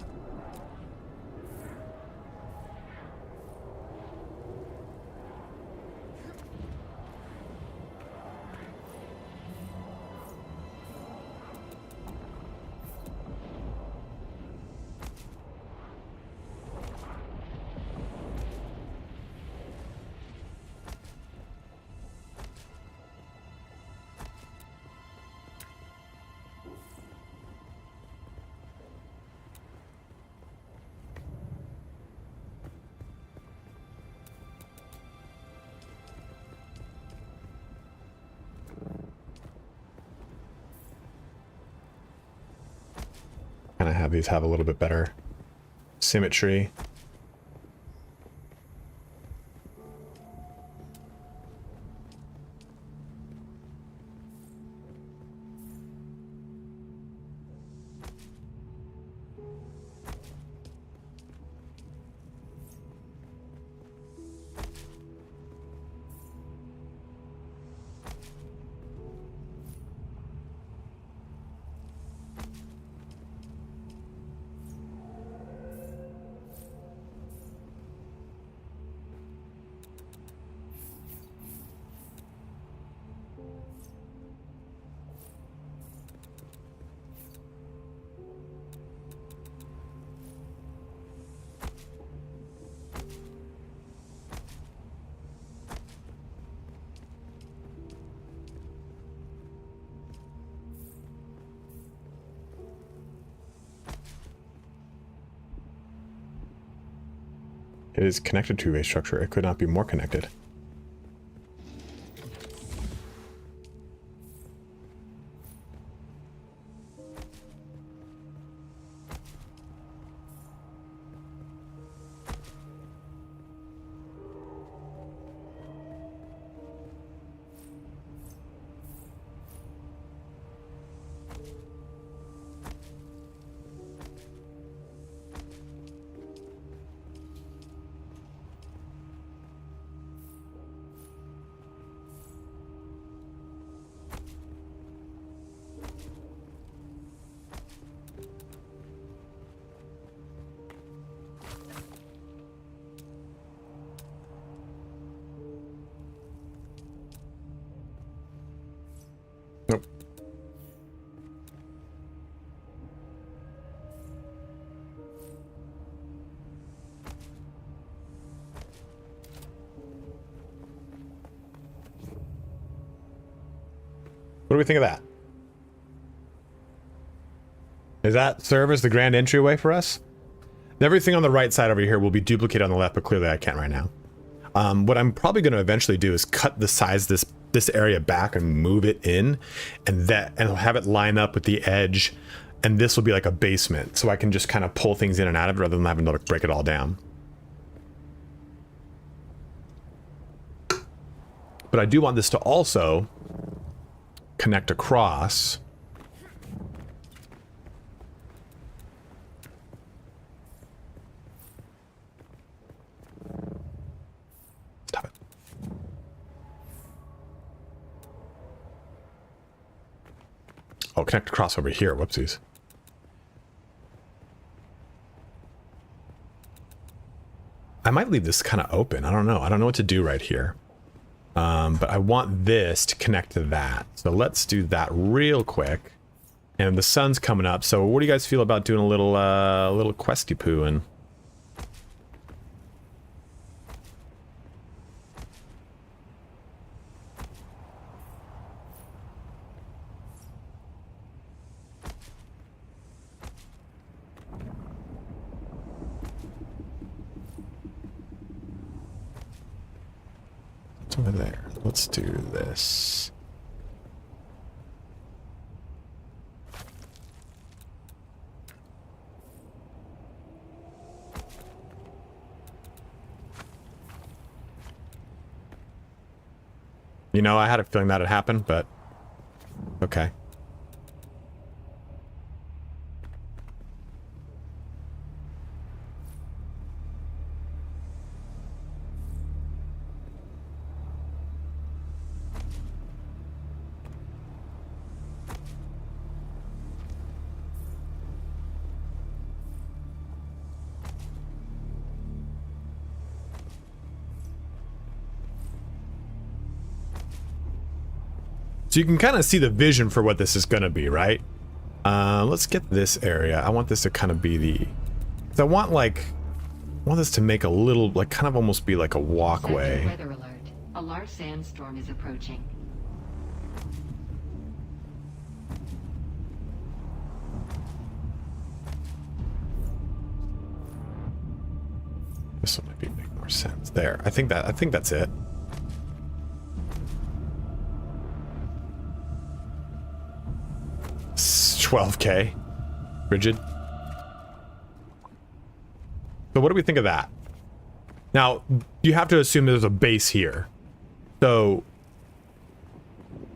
S2: Kind of have these have a little bit better symmetry. It is connected to a structure. It could not be more connected. Nope. What do we think of that? Does that serve as the grand entryway for us? Everything on the right side over here will be duplicated on the left, but clearly I can't right now. What I'm probably going to eventually do is cut the size of this area back and move it in, and have it line up with the edge, and this will be like a basement, so I can just kind of pull things in and out of it rather than having to break it all down. But I do want this to also connect across. Stop it. Oh, connect across over here. Whoopsies. I might leave this kind of open. I don't know. I don't know what to do right here. But I want this to connect to that. So let's do that real quick. And the sun's coming up. So what do you guys feel about doing a little questy poo and over there? Let's do this. You know, I had a feeling that'd happen, but okay. So you can kind of see the vision for what this is going to be, right? Let's get this area. I want this to kind of be the... I want this to make a little, like, kind of almost be like a walkway.
S4: Weather alert. A large sandstorm is approaching.
S2: This one might make more sense. There. I think that's it. $12K. Rigid. So what do we think of that? Now, you have to assume there's a base here. So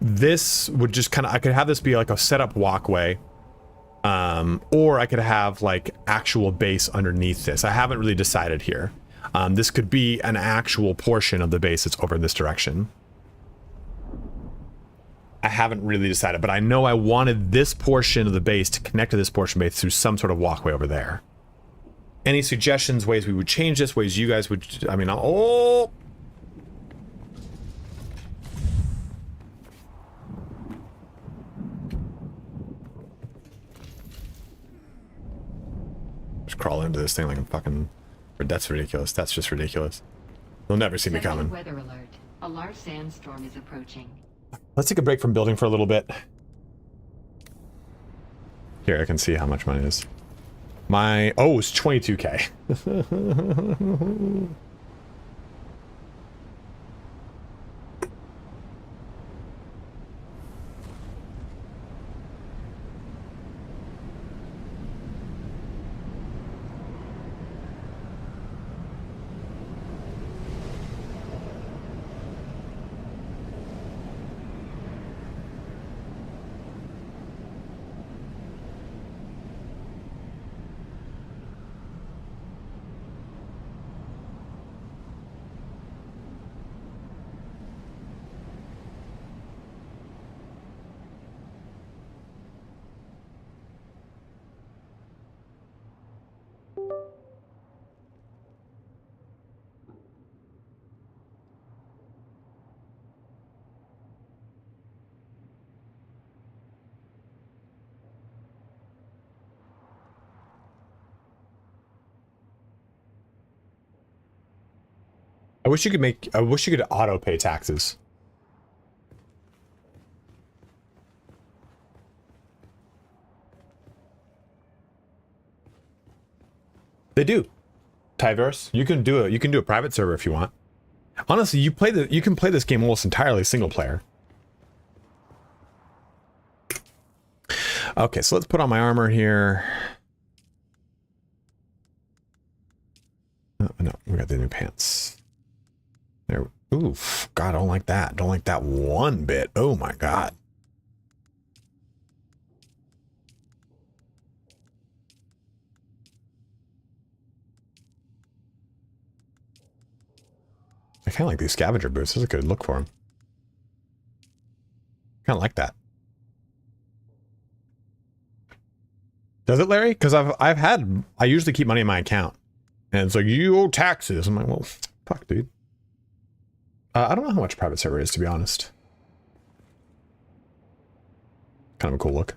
S2: this would just kind of, I could have this be like a setup walkway. Or I could have like actual base underneath this. I haven't really decided here. This could be an actual portion of the base that's over in this direction. I haven't really decided, but I know I wanted this portion of the base to connect to this portion of base through some sort of walkway over there. Any suggestions, ways we would change this, ways you guys would, I mean, oh! Just crawl into this thing like I'm fucking, that's ridiculous. That's just ridiculous. They'll never see me coming.
S4: Weather alert. A large sandstorm is approaching.
S2: Let's take a break from building for a little bit. Here, I can see how much mine is. My, oh, it's 22K. I wish you could auto pay taxes. They do. Tyverse, you can do a private server if you want. Honestly, you can play this game almost entirely single player. Okay, so let's put on my armor here. Oh, no, we got the new pants. There. Oof. God, I don't like that. Don't like that one bit. Oh my God. I kind of like these scavenger boots. This is a good look for them. Kind of like that. Does it, Larry? Because I usually keep money in my account, and it's like, you owe taxes. I'm like, well, fuck, dude. I don't know how much private server is, to be honest. Kind of a cool look.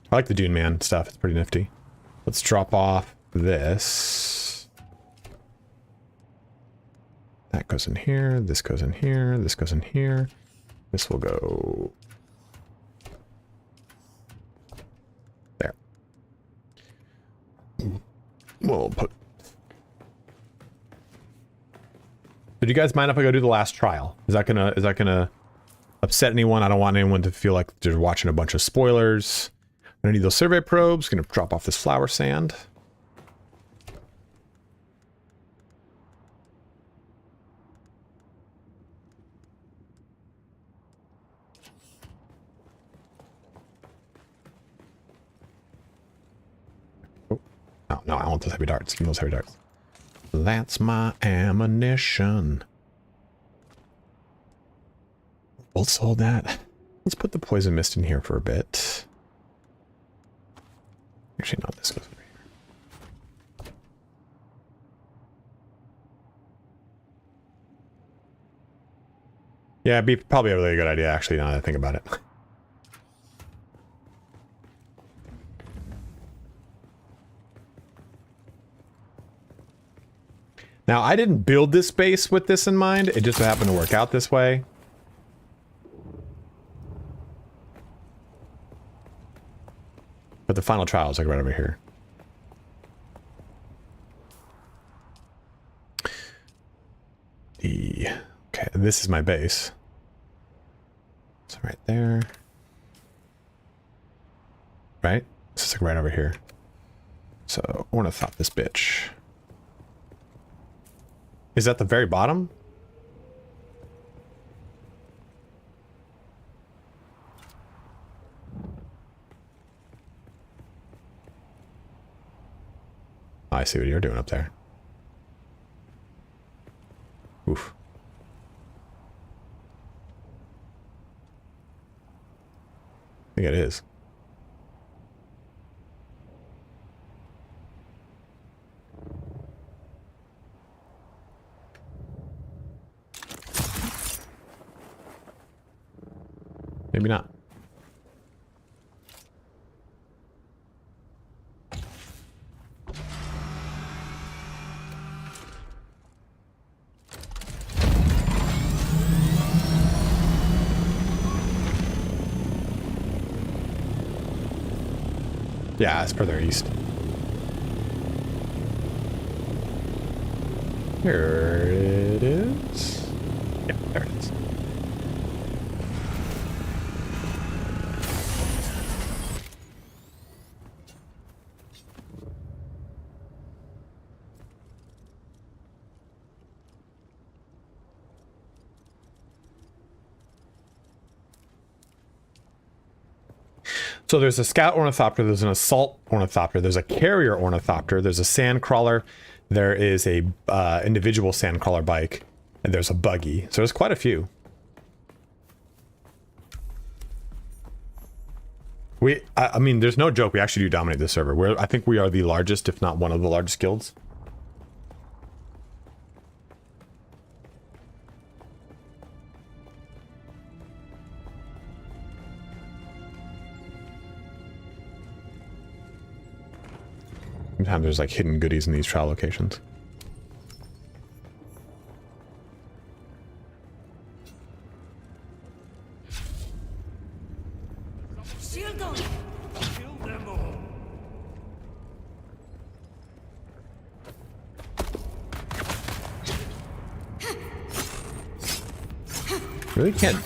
S2: I like the Dune Man stuff. It's pretty nifty. Let's drop off this. That goes in here. This goes in here. This goes in here. This will go there. We'll put. So do you guys mind if I go do the last trial? Is that gonna upset anyone? I don't want anyone to feel like they're watching a bunch of spoilers. I'm gonna need those survey probes. Gonna drop off this flower sand. Oh, no, I want those heavy darts. Give me those heavy darts. That's my ammunition. Let's hold that. Let's put the poison mist in here for a bit. Actually, no, this goes over here. Yeah, it'd be probably a really good idea, actually, now that I think about it. Now, I didn't build this base with this in mind. It just happened to work out this way. But the final trial is like right over here. Okay, this is my base. So right there. Right? This is like right over here. So I want to thought this bitch. Is that the very bottom? Oh, I see what you're doing up there. Oof. I think it is. Maybe not. Yeah, it's further east. Here it is. Yeah, there it is. So there's a scout ornithopter, there's an assault ornithopter, there's a carrier ornithopter, there's a sand crawler, there is a individual sand crawler bike, and there's a buggy. So there's quite a few. I mean, there's no joke. We actually do dominate this server. I think we are the largest, if not one of the largest guilds. Sometimes there's like hidden goodies in these trial locations.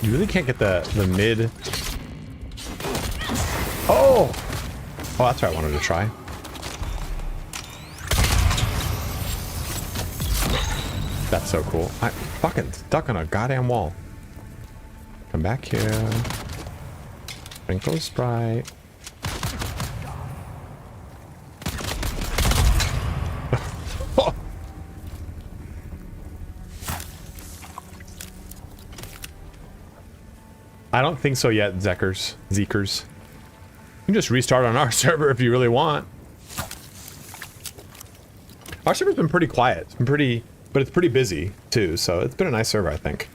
S2: You really can't get the mid. Oh! Oh, that's what I wanted to try. That's so cool. I fucking stuck on a goddamn wall. Come back here. Sprinkle Sprite. I don't think so yet, Zekers. You can just restart on our server if you really want. Our server's been pretty quiet. It's been pretty... But it's pretty busy, too, so it's been a nice server, I think.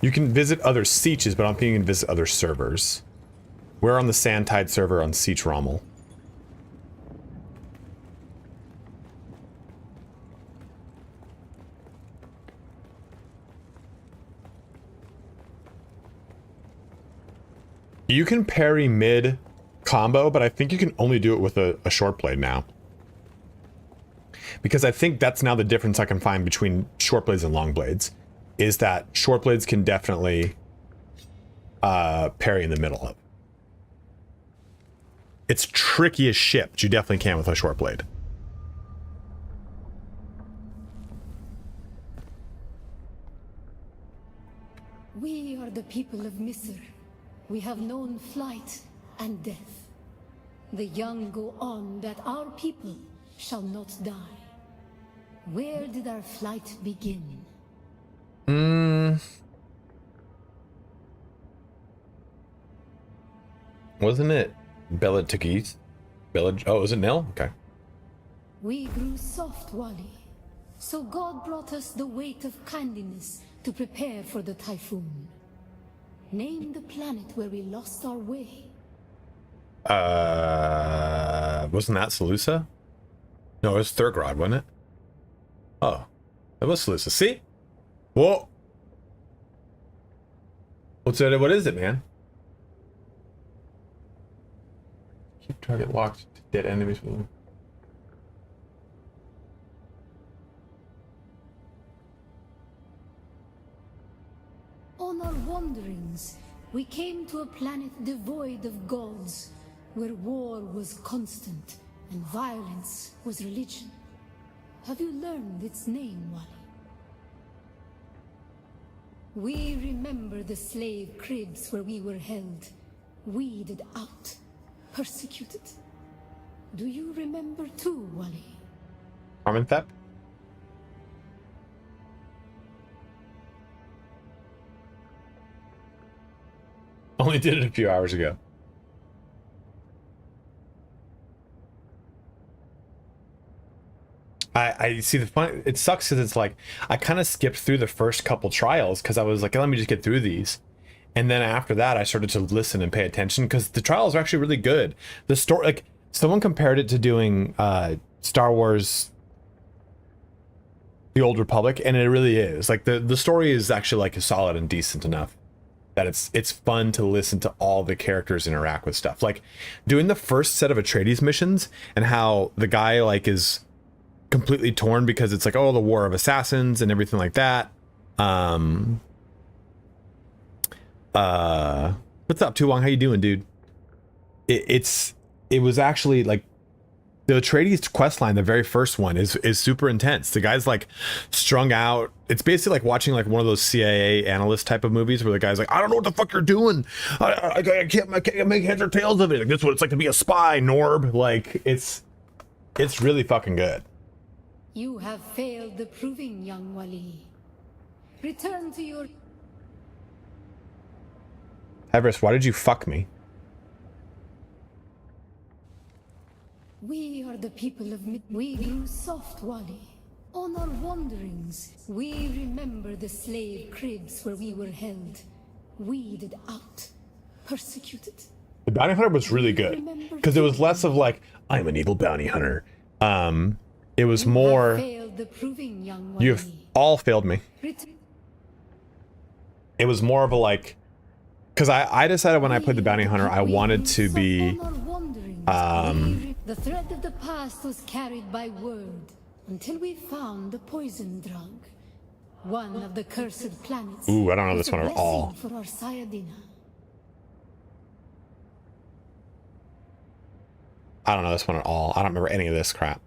S2: You can visit other sieges, but I don't think you can visit other servers. We're on the Sandtide server on Siege Rommel. You can parry mid combo, but I think you can only do it with a short blade now. Because I think that's now the difference I can find between short blades and long blades, is that short blades can definitely parry in the middle of. It's tricky as shit, but you definitely can with a short blade.
S5: We are the people of Misr. We have known flight and death. The young go on that our people shall not die. Where did our flight begin?
S1: Wasn't it Bella Tagith? Oh, is it Nil? Okay.
S5: We grew soft, Wali. So God brought us the weight of kindliness to prepare for the typhoon. Name the planet where we lost our way.
S1: Wasn't that Seleucia? No, it was Thurgrod, wasn't it? Oh, that was Seleucia. See? Whoa. What is it, man? Keep target locked to dead enemies with them.
S5: On our wanderings, We came to a planet devoid of gods, where war was constant and violence was religion. Have you learned its name, Wally? We remember the slave cribs where we were held, weeded out, persecuted. Do you remember too, Wally?
S1: Armenthep? Only did it a few hours ago. I see the fun. It sucks because it's like I kind of skipped through the first couple trials because I was like, let me just get through these, and then after that I started to listen and pay attention because the trials are actually really good. The story, like someone compared it to doing Star Wars: The Old Republic, and it really is. Like the story is actually like solid and decent enough that it's fun to listen to all the characters interact with stuff. Like doing the first set of Atreides missions and how the guy like is completely torn because it's like, oh, the war of assassins and everything like that. What's up, Tuwong? How you doing, dude? It was actually like the Atreides quest line, the very first one is super intense. The guy's like strung out. It's basically like watching like one of those CIA analyst type of movies where the guy's like, I don't know what the fuck you're doing. I can't make heads or tails of it. Like, that's what it's like to be a spy, Norb. Like it's really fucking good.
S5: You have failed the proving, young Wali. Return to your...
S1: Everest, why did you fuck me?
S5: We are the people of We grew soft, Wali. On our wanderings, we remember the slave cribs where we were held, weeded out, persecuted.
S1: The bounty hunter was really good because it was less of like, I'm an evil bounty hunter. It was more, you've all failed me. It was more of a like, because I decided when I played the bounty hunter, I wanted to be,
S5: the thread of the past was carried by word until we found the poison drug. One of the cursed planets.
S1: Ooh, I don't know this one at all.
S5: For our Sayadina.
S1: I don't know this one at all. I don't remember any of this crap.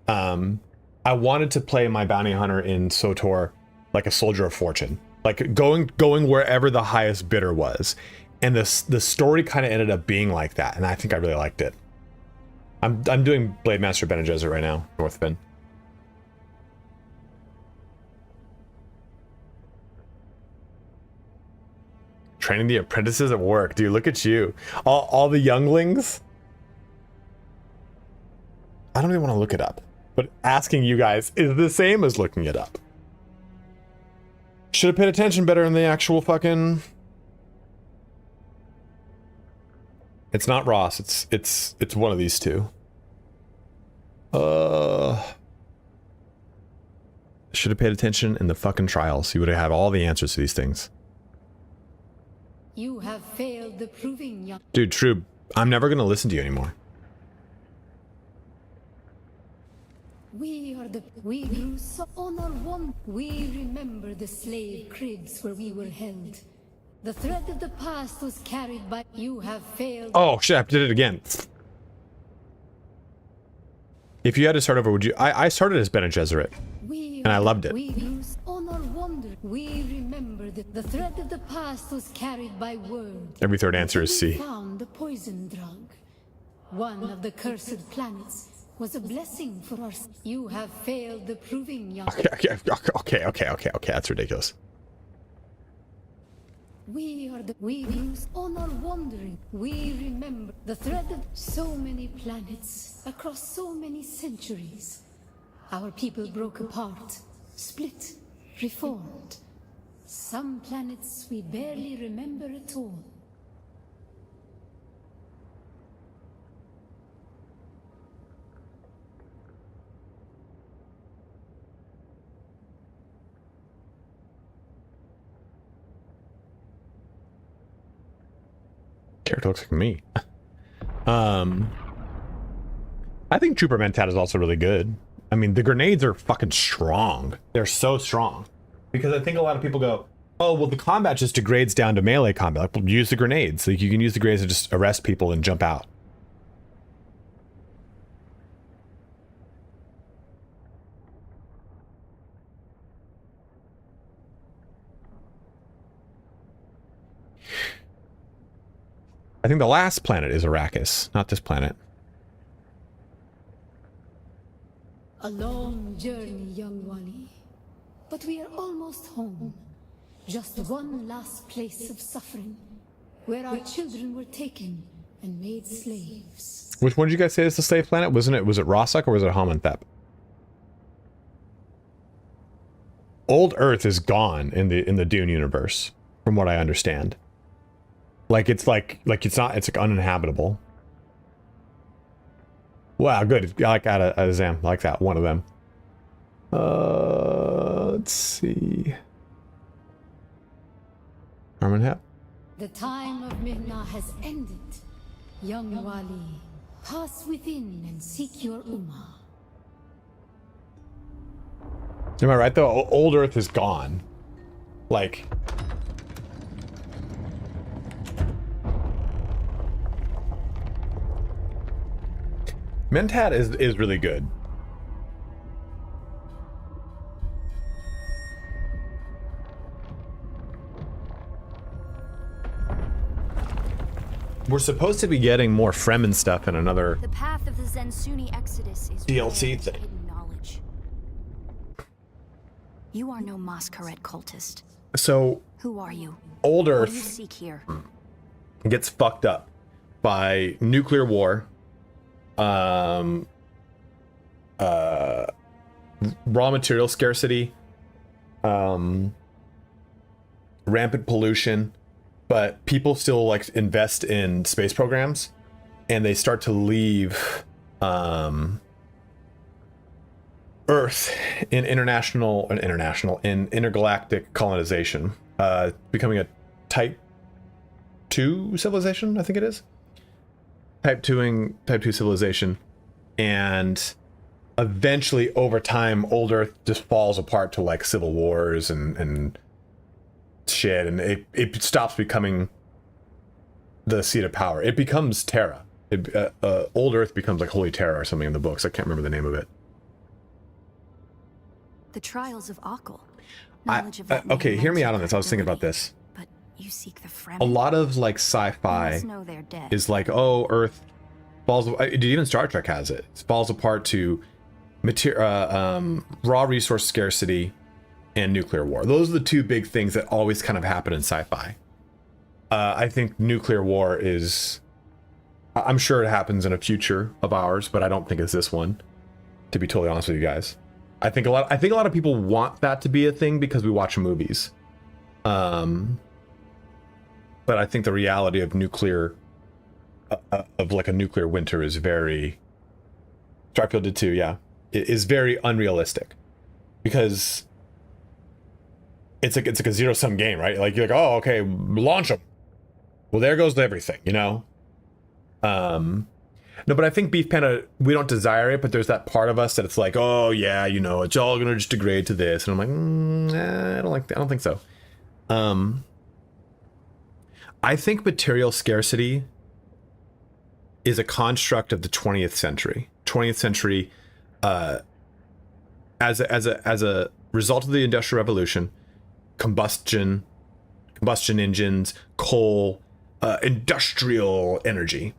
S1: I wanted to play my bounty hunter in SWTOR like a soldier of fortune, like going wherever the highest bidder was, and the story kind of ended up being like that, and I think I really liked it. I'm doing Blade Master Bene Gesserit right now, North Fin. Training the apprentices at work, dude. Look at you, all the younglings. I don't even want to look it up, but asking you guys is the same as looking it up. Should have paid attention better in the actual fucking... It's not Ross, it's one of these two. Should have paid attention in the fucking trials. You would have had all the answers to these things.
S5: You have failed the proving, young...
S1: Dude, True, I'm never gonna listen to you anymore.
S5: We grew so on our one. We remember the slave cribs where we were held. The thread of the past was carried by... You have failed...
S1: Oh, shit, I did it again. If you had to start over, would you... I started as Bene Gesserit, and I loved it.
S5: We grew on our wander. We remember that the thread of the past was carried by word.
S1: Every third answer is C.
S5: We found the poison drug. One of the cursed planets was a blessing for us. You have failed the proving, young...
S1: Okay, that's ridiculous.
S5: We use on our wandering. We remember the thread of so many planets across so many centuries. Our people broke apart, split, reformed. Some planets we barely remember at all.
S1: Character looks like me. I think Trooper Mentat is also really good. I mean, the grenades are fucking strong. They're so strong. Because I think a lot of people go,
S2: Oh, well, the combat just degrades down to melee combat. Like, well, use the grenades. Like, you can use the grenades to just arrest people and jump out. I think the last planet is Arrakis, not this planet.
S5: A long journey, young Wally. But we are almost home. Just one last place of suffering, where our children were taken and made slaves.
S2: Which one did you guys say is the slave planet? Was it Rossuck or was it Homenthep? Old Earth is gone in the Dune universe, from what I understand. Like it's it's like uninhabitable. Wow, good. I like that as I like that one of them. Let's see. Armenhep.
S5: The time of Mihna has ended. Young Wali, pass within and seek your Ummah.
S2: Am I right though? Old Earth is gone. Like. Mentat is really good. We're supposed to be getting more Fremen stuff in another
S6: The path of the Zensuni Exodus is
S2: DLC
S6: rare
S2: thing.
S6: hidden knowledge. You are no Masquerade cultist.
S2: So
S6: Who are you?
S2: Old
S6: What do you
S2: Earth
S6: seek here?
S2: gets fucked up by nuclear war, raw material scarcity, rampant pollution, but people still like invest in space programs, and they start to leave Earth in intergalactic colonization, becoming a Type 2 civilization, I think it is. Type 2 civilization, and eventually over time Old Earth just falls apart to like civil wars and shit, and it stops becoming the seat of power. It becomes Terra. Old Earth becomes like Holy Terra or something in the books. I can't remember the name of it.
S6: The trials of Akal. Knowledge of that
S2: Okay,
S6: name
S2: hear me
S6: lends
S2: out on this. I was thinking about
S6: credibility.
S2: this.
S6: But you seek the Fremen.
S2: A lot of like
S6: You
S2: sci-fi
S6: must know they're dead.
S2: is like, oh, Earth falls. Even Star Trek has it. It falls apart to raw resource scarcity and nuclear war. Those are the two big things that always kind of happen in sci-fi. I think nuclear war is. I'm sure it happens in a future of ours, but I don't think it's this one. To be totally honest with you guys, I think a lot of people want that to be a thing because we watch movies. But I think the reality of nuclear, of like a nuclear winter, is very. Starfield did too, yeah. It is very unrealistic, because it's like a zero-sum game, right? Like you're like, oh, okay, launch them. Well, there goes everything, you know. No, but I think Beef Panda, we don't desire it, but there's that part of us that it's like, oh yeah, you know, it's all gonna just degrade to this, and I'm like, I don't think so. I think material scarcity is a construct of the 20th century. 20th century, as a result of the Industrial Revolution, combustion engines, coal, industrial energy.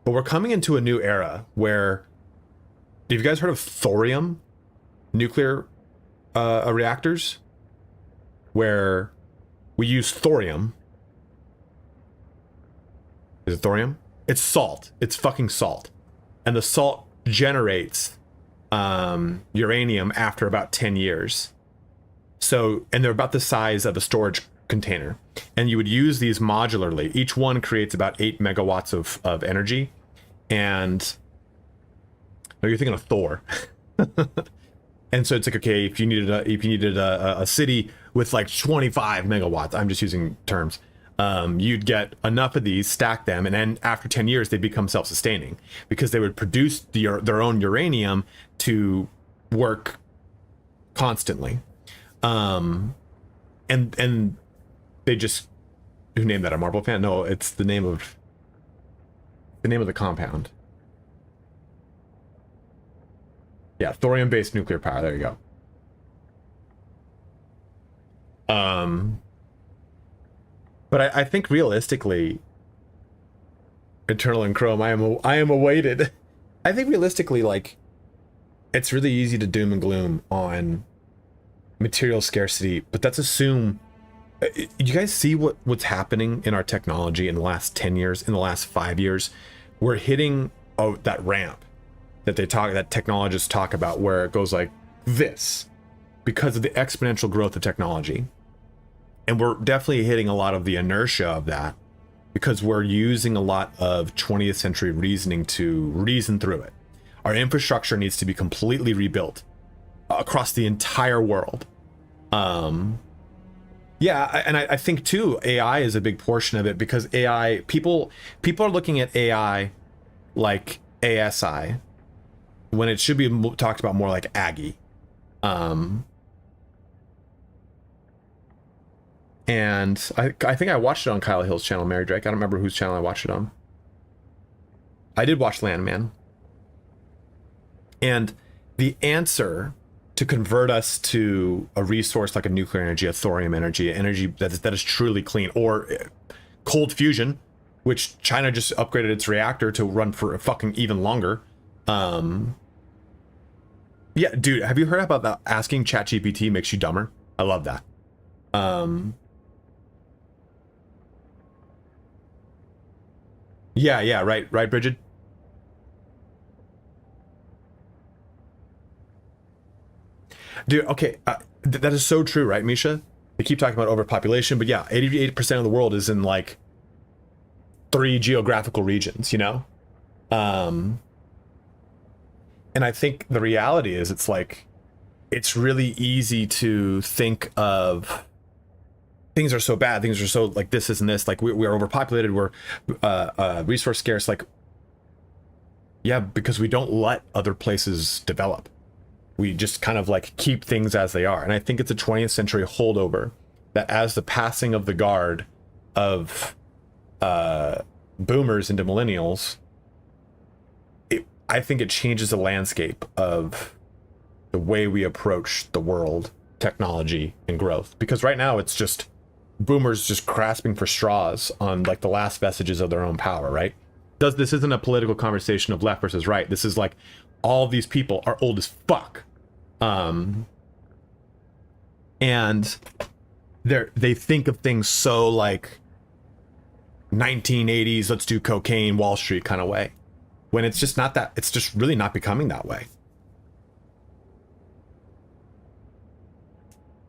S2: But we're coming into a new era where, have you guys heard of thorium nuclear reactors? Where we use thorium. Is it thorium? It's salt. It's fucking salt. And the salt generates uranium after about 10 years. So, and they're about the size of a storage container. And you would use these modularly. Each one creates about 8 megawatts of energy. And no, you're thinking of Thor. And so it's like, okay, if you needed a city with like 25 megawatts, I'm just using terms, you'd get enough of these, stack them, and then after 10 years, they become self-sustaining because they would produce their own uranium to work constantly. And
S1: they just, who named that, a Marvel fan? No, it's the name of the compound. Yeah, thorium-based nuclear power. There you go. But I think realistically, Eternal and Chrome, I am awaited. I think realistically, like, it's really easy to doom and gloom on material scarcity, but that's assume. You guys see what's happening in our technology in the last 10 years, in the last 5 years? We're hitting that ramp that technologists talk about, where it goes like this because of the exponential growth of technology. And we're definitely hitting a lot of the inertia of that because we're using a lot of 20th century reasoning to reason through it. Our infrastructure needs to be completely rebuilt across the entire world. Yeah, and I think too, AI is a big portion of it, because AI, people are looking at AI like ASI when it should be talked about more like Aggie. And I think I watched it on Kyle Hill's channel, Mary Drake. I don't remember whose channel I watched it on. I did watch Landman. And the answer to convert us to a resource like a nuclear energy, a thorium energy that is truly clean, or cold fusion, which China just upgraded its reactor to run for fucking even longer. Yeah, dude, have you heard about that? Asking ChatGPT makes you dumber. I love that. Yeah, right, Bridget. Dude, okay, that is so true, right, Misha? They keep talking about overpopulation, but yeah, 88% of the world is in like 3 geographical regions, you know? And I think the reality is, it's like, it's really easy to think of things are so bad, things are so like this and this, like we are overpopulated, we're resource scarce, like, yeah, because we don't let other places develop. We just kind of like keep things as they are. And I think it's a 20th century holdover that, as the passing of the guard of boomers into millennials, I think it changes the landscape of the way we approach the world, technology, and growth. Because right now it's just boomers just grasping for straws on like the last vestiges of their own power, right? This isn't a political conversation of left versus right. This is like, all of these people are old as fuck. And they think of things so like 1980s, let's do cocaine, Wall Street kind of way, when it's just not that. It's just really not becoming that way.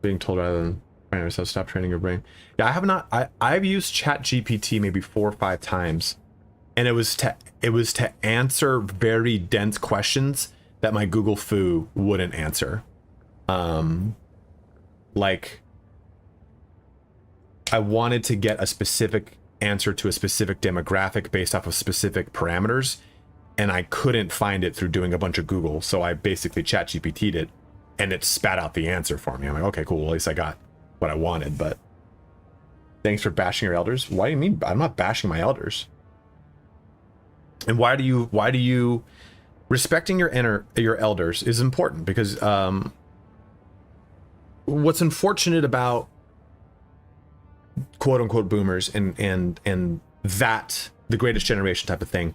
S1: Being told rather than training yourself, stop training your brain. Yeah, I have not. I've used ChatGPT maybe 4 or 5 times, and it was to answer very dense questions that my Google Foo wouldn't answer. Like, I wanted to get a specific answer to a specific demographic based off of specific parameters, and I couldn't find it through doing a bunch of Google, so I basically ChatGPT'd it, and it spat out the answer for me. I'm like, okay, cool, well, at least I got what I wanted. But thanks for bashing your elders. Why do you mean? I'm not bashing my elders. And why do you respecting your elders is important, because what's unfortunate about quote unquote boomers and that the greatest generation type of thing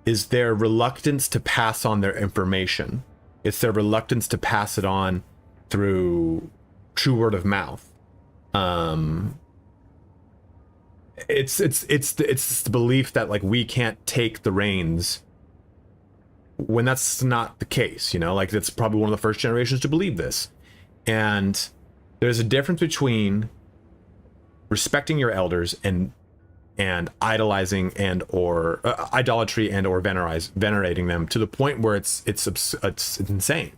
S1: is their reluctance to pass on their information. It's their reluctance to pass it on through true word of mouth. It's the belief that like we can't take the reins, when that's not the case, you know, like that's probably one of the first generations to believe this. And there's a difference between respecting your elders and idolizing and or idolatry and or venerating them to the point where it's insane.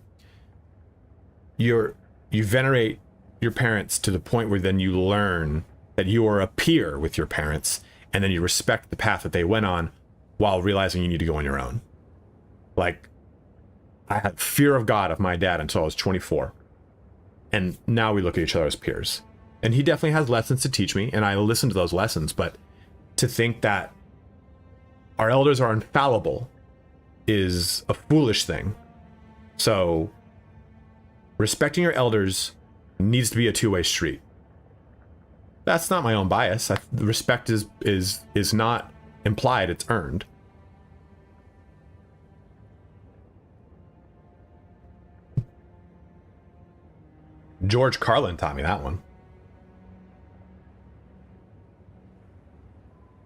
S1: You venerate your parents to the point where then you learn that you are a peer with your parents, and then you respect the path that they went on while realizing you need to go on your own. Like, I had fear of God of my dad until I was 24. And now we look at each other as peers. And he definitely has lessons to teach me, and I listen to those lessons, but to think that our elders are infallible is a foolish thing. So respecting your elders needs to be a two-way street. That's not my own bias. Respect is not implied, it's earned. George Carlin taught me that one.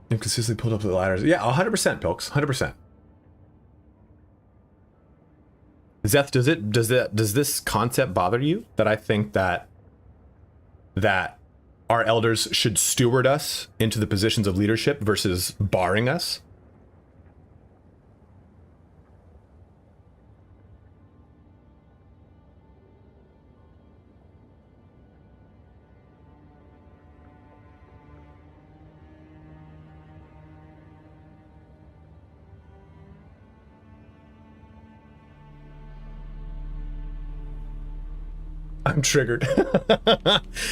S1: You consistently pulled up the ladders. Yeah, 100%, Pilks. 100%. Zeth, does this concept bother you? That I think that our elders should steward us into the positions of leadership versus barring us? I'm triggered.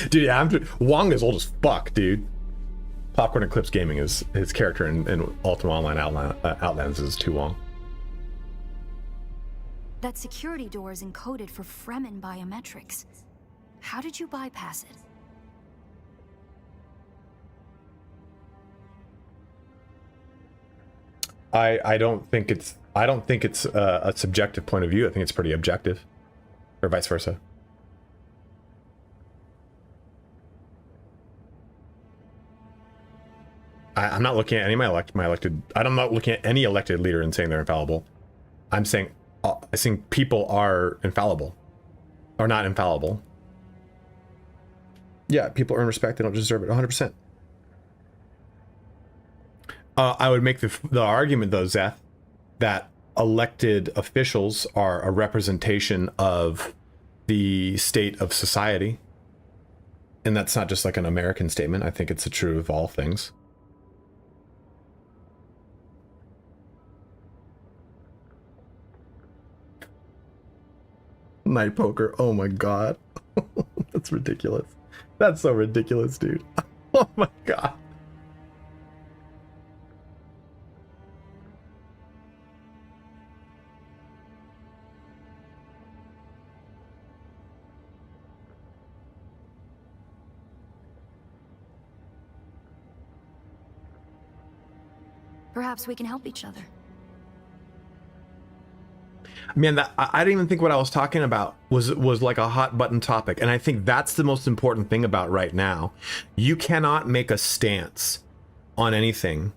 S1: Dude, yeah, Wong is old as fuck, dude. Popcorn Eclipse Gaming is his character in Ultima Online Outlands is Tu Wong.
S6: That security door is encoded for Fremen biometrics. How did you bypass it?
S1: I don't think it's a subjective point of view. I think it's pretty objective, or vice versa. I'm not looking at any of my elected. I'm not looking at any elected leader and saying they're infallible. I'm saying I think people are infallible, or not infallible. Yeah, people earn respect. They don't deserve it. 100%. I would make the argument though, Zeth, that elected officials are a representation of the state of society, and that's not just like an American statement. I think it's true of all things. Night poker. Oh my god. That's ridiculous. That's so ridiculous, dude. Oh my god.
S6: Perhaps we can help each other.
S1: Man, I didn't even think what I was talking about was like a hot button topic, and I think that's the most important thing about right now. You cannot make a stance on anything,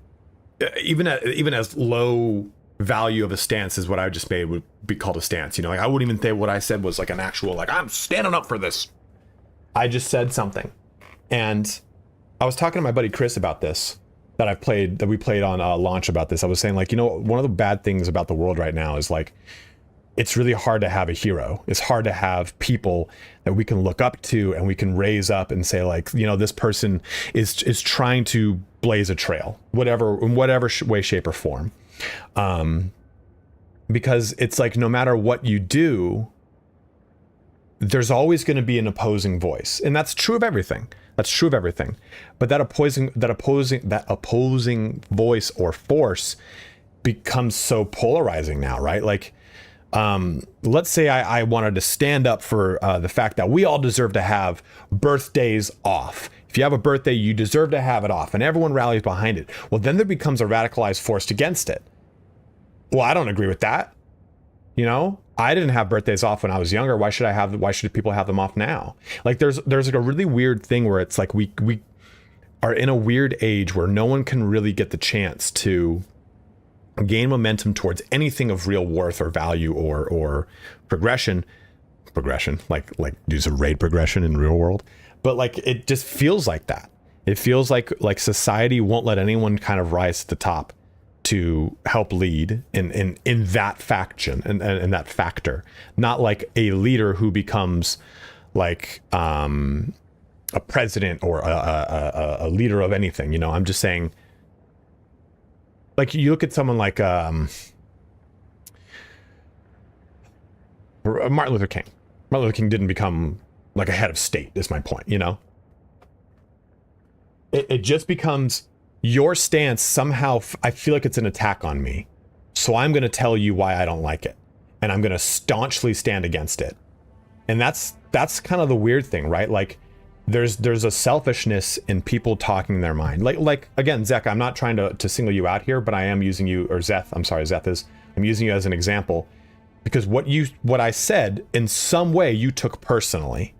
S1: even as low value of a stance as what I just made would be called a stance. You know, like I wouldn't even say what I said was like an actual like I'm standing up for this. I just said something, and I was talking to my buddy Chris about this. That we played on launch about this. I was saying like, you know, one of the bad things about the world right now is like, it's really hard to have a hero. It's hard to have people that we can look up to and we can raise up and say like, you know, this person is trying to blaze a trail, in whatever way, shape or form. Because it's like, no matter what you do, there's always going to be an opposing voice. And that's true of everything. That's true of everything. But that opposing voice or force becomes so polarizing now, right? Like, let's say I wanted to stand up for the fact that we all deserve to have birthdays off. If you have a birthday, you deserve to have it off, and everyone rallies behind it. Well, then there becomes a radicalized force against it. Well, I don't agree with that. You know, I didn't have birthdays off when I was younger. Why should people have them off now? Like there's like a really weird thing where it's like we are in a weird age where no one can really get the chance to gain momentum towards anything of real worth or value or progression, like use a raid progression in real world. But like, it just feels like that. It feels like society won't let anyone kind of rise to the top to help lead in that faction and that factor, not like a leader who becomes like a president or a leader of anything. You know, I'm just saying, like you look at someone like Martin Luther King. Martin Luther King didn't become like a head of state, is my point, you know?
S2: it just becomes your stance somehow. I feel like it's an attack on me. So I'm going to tell you why I don't like it. And I'm going to staunchly stand against it. And that's kind of the weird thing, right? Like there's a selfishness in people talking their mind. Like again, Zek, I'm not trying to single you out here, but I am using you, or Zeth, I'm sorry, Zeth is, I'm using you as an example because what I said in some way you took personally.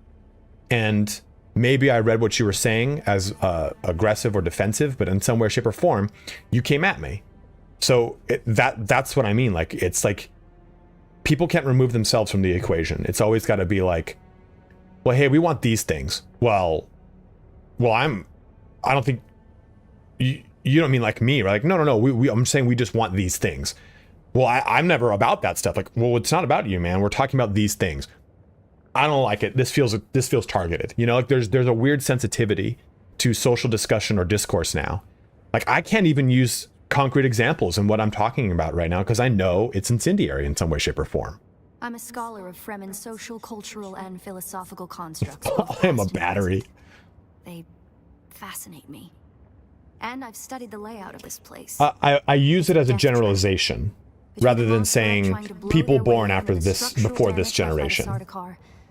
S2: And maybe I read what you were saying as aggressive or defensive, but in some way, shape, or form, you came at me. So that's what I mean. Like, it's like people can't remove themselves from the equation. It's always got to be like, well, hey, we want these things. Well, I don't think you don't mean like me, right? Like, no. I'm saying we just want these things. Well, I'm never about that stuff. Like, well, it's not about you, man. We're talking about these things. I don't like it. This feels targeted. You know, like there's a weird sensitivity to social discussion or discourse now. Like I can't even use concrete examples in what I'm talking about right now because I know it's incendiary in some way, shape, or form.
S6: I'm a scholar of Fremen's social, cultural, and philosophical constructs.
S2: I am a battery.
S6: They fascinate me. And I've studied the layout of this place.
S2: I use it as a generalization rather than saying people born after this, before this generation.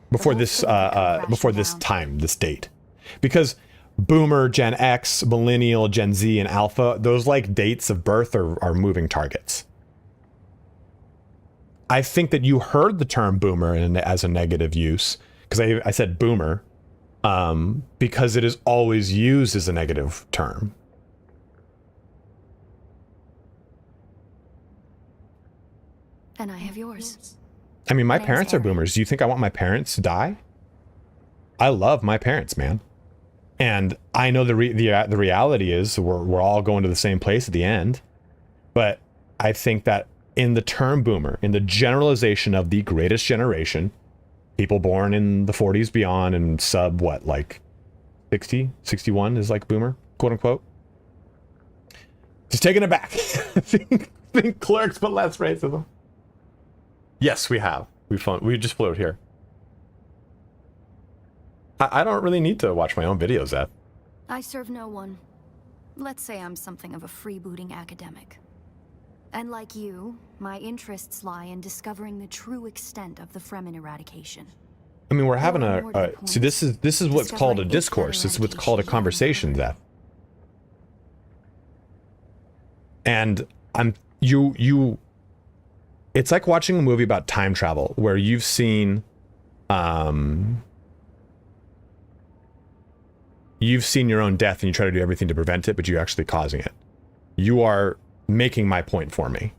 S2: Before this time, this date. Because Boomer, Gen X, Millennial, Gen Z, and Alpha, those like dates of birth are moving targets. I think that you heard the term boomer as a negative use, because I said boomer, because it is always used as a negative term.
S6: And I have yours.
S2: I mean, my parents are boomers. Do you think I want my parents to die? I love my parents, man. And I know the reality is we're all going to the same place at the end. But I think that in the term boomer, in the generalization of the greatest generation, people born in the 40s beyond and sub what, like 60, 61 is like boomer, quote unquote. Just taking it back. think clerks, but less racism. Yes, we have. We just flew it here. I don't really need to watch my own videos, Ed.
S6: I serve no one. Let's say I'm something of a freebooting academic. And like you, my interests lie in discovering the true extent of the Fremen eradication.
S2: I mean, we're having see, this is what's called a discourse. This is what's called a conversation, Zeth. And it's like watching a movie about time travel where you've seen your own death and you try to do everything to prevent it, but you're actually causing it. You are making my point for me.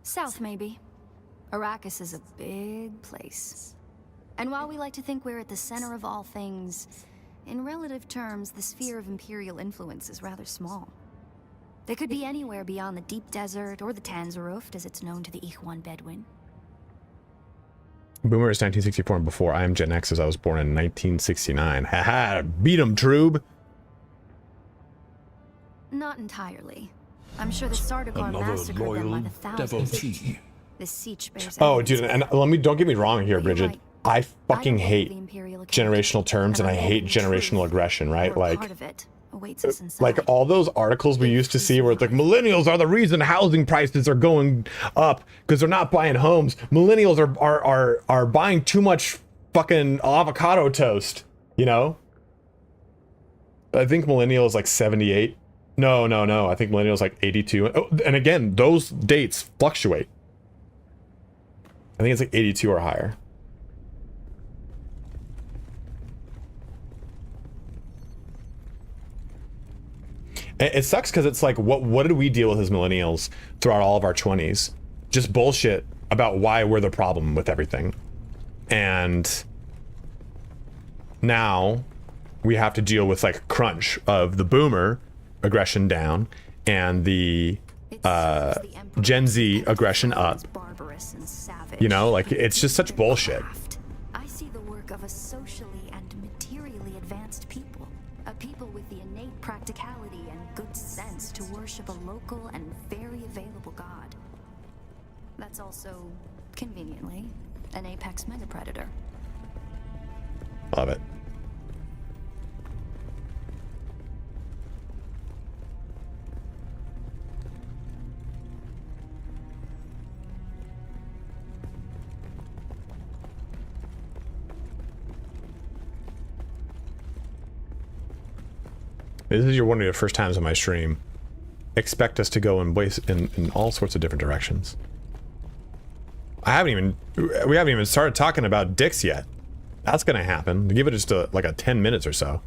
S6: South, maybe. Arrakis is a big place. And while we like to think we're at the center of all things, in relative terms, the sphere of Imperial influence is rather small. They could be anywhere beyond the deep desert or the Tanzaruft, as it's known to the Ikhwan Bedouin.
S2: Boomer is 1964 and before. I am Gen X as I was born in 1969. Haha, beat 'em, Troob.
S6: Not entirely. I'm sure the Sardaukar massacred them by the thousands. This Siege bears
S2: Oh, dude, and don't get me wrong here, Bridget. I fucking hate generational terms and I hate generational aggression, right? Like all those articles we used to see where it's like millennials are the reason housing prices are going up because they're not buying homes. Millennials are buying too much fucking avocado toast, you know? I think millennial is like 78. No. I think millennial is like 82. Oh, and again, those dates fluctuate. I think it's like 82 or higher. It sucks because it's like, what did we deal with as millennials throughout all of our 20s? Just bullshit about why we're the problem with everything. And now we have to deal with like crunch of the boomer aggression down and the Gen Z aggression up. You know, like it's just such bullshit.
S6: I see the work of a socially and materially advanced people. A people with the innate practicality and good sense to worship a local and very available god. That's also, conveniently, an apex metapredator.
S2: Love it. This is one of the first times on my stream. Expect us to go in all sorts of different directions. We haven't even started talking about dicks yet. That's gonna happen. Give it just like a 10 minutes or so.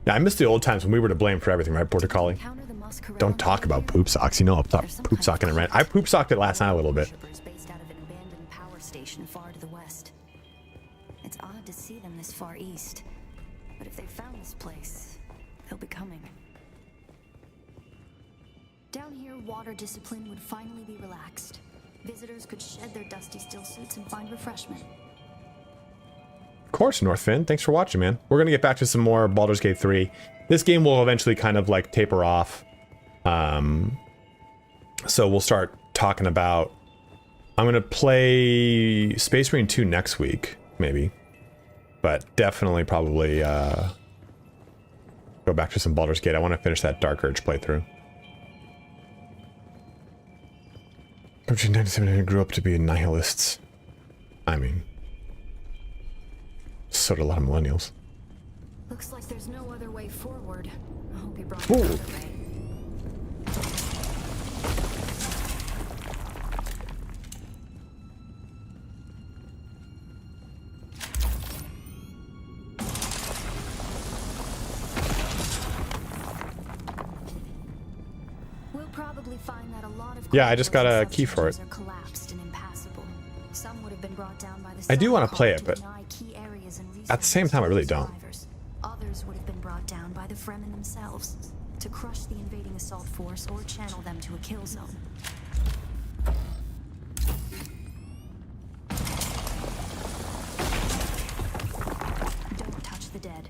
S2: Yeah, I miss the old times when we were to blame for everything, right, Portacali? Don't talk about poop socks. You know I'm poop socking it right. I poop socked it last night a little bit.
S6: Based out of an abandoned power station far to the west. It's odd to see them this far east, but if they found this place, they'll be coming. Down here, water discipline would finally be relaxed. Visitors could shed their dusty steel suits and find refreshment.
S2: Of course, Northfin. Thanks for watching, man. We're gonna get back to some more Baldur's Gate 3. This game will eventually kind of like taper off. So we'll start talking about... I'm gonna play Space Marine 2 next week, maybe. But definitely probably go back to some Baldur's Gate. I want to finish that Dark Urge playthrough. Between 97 and grew up to be nihilists. I mean... So did a lot of millennials.
S6: Looks like there's no other way forward. I hope you brought
S2: Ooh.
S6: another way. We'll probably find that a lot of
S2: Yeah, I just got a key for it.
S6: are collapsed and impassable. Some would have been brought down by the
S2: I do want to
S6: Cyclone
S2: play it, but
S6: deny key areas and
S2: at the same time, I really don't.
S6: survivors. Others would have been brought down by the Fremen themselves to crush the invading assault force or channel them to a kill zone. Don't touch the dead.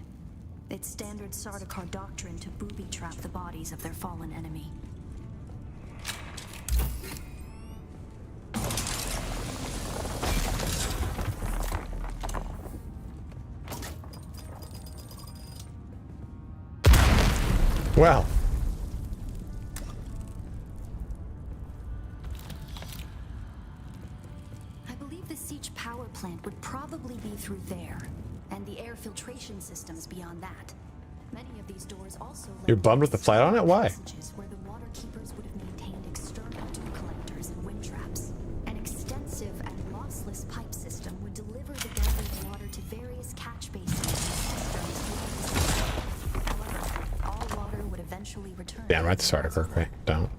S6: It's standard Sardaukar doctrine to booby-trap the bodies of their fallen enemy.
S2: Well.
S6: I believe the siege power plant would probably be through there, and the air filtration systems beyond that. Many of these doors also led
S2: You're bummed with the flight on it? Why?
S6: passages where the water keepers would have maintained external dew collectors and wind traps. An extensive and lossless pipe system would deliver the gathered water to various catch basins and cisterns throughout the city. However, all water would eventually return.
S2: Damn right, the Sardaukar. Okay, don't.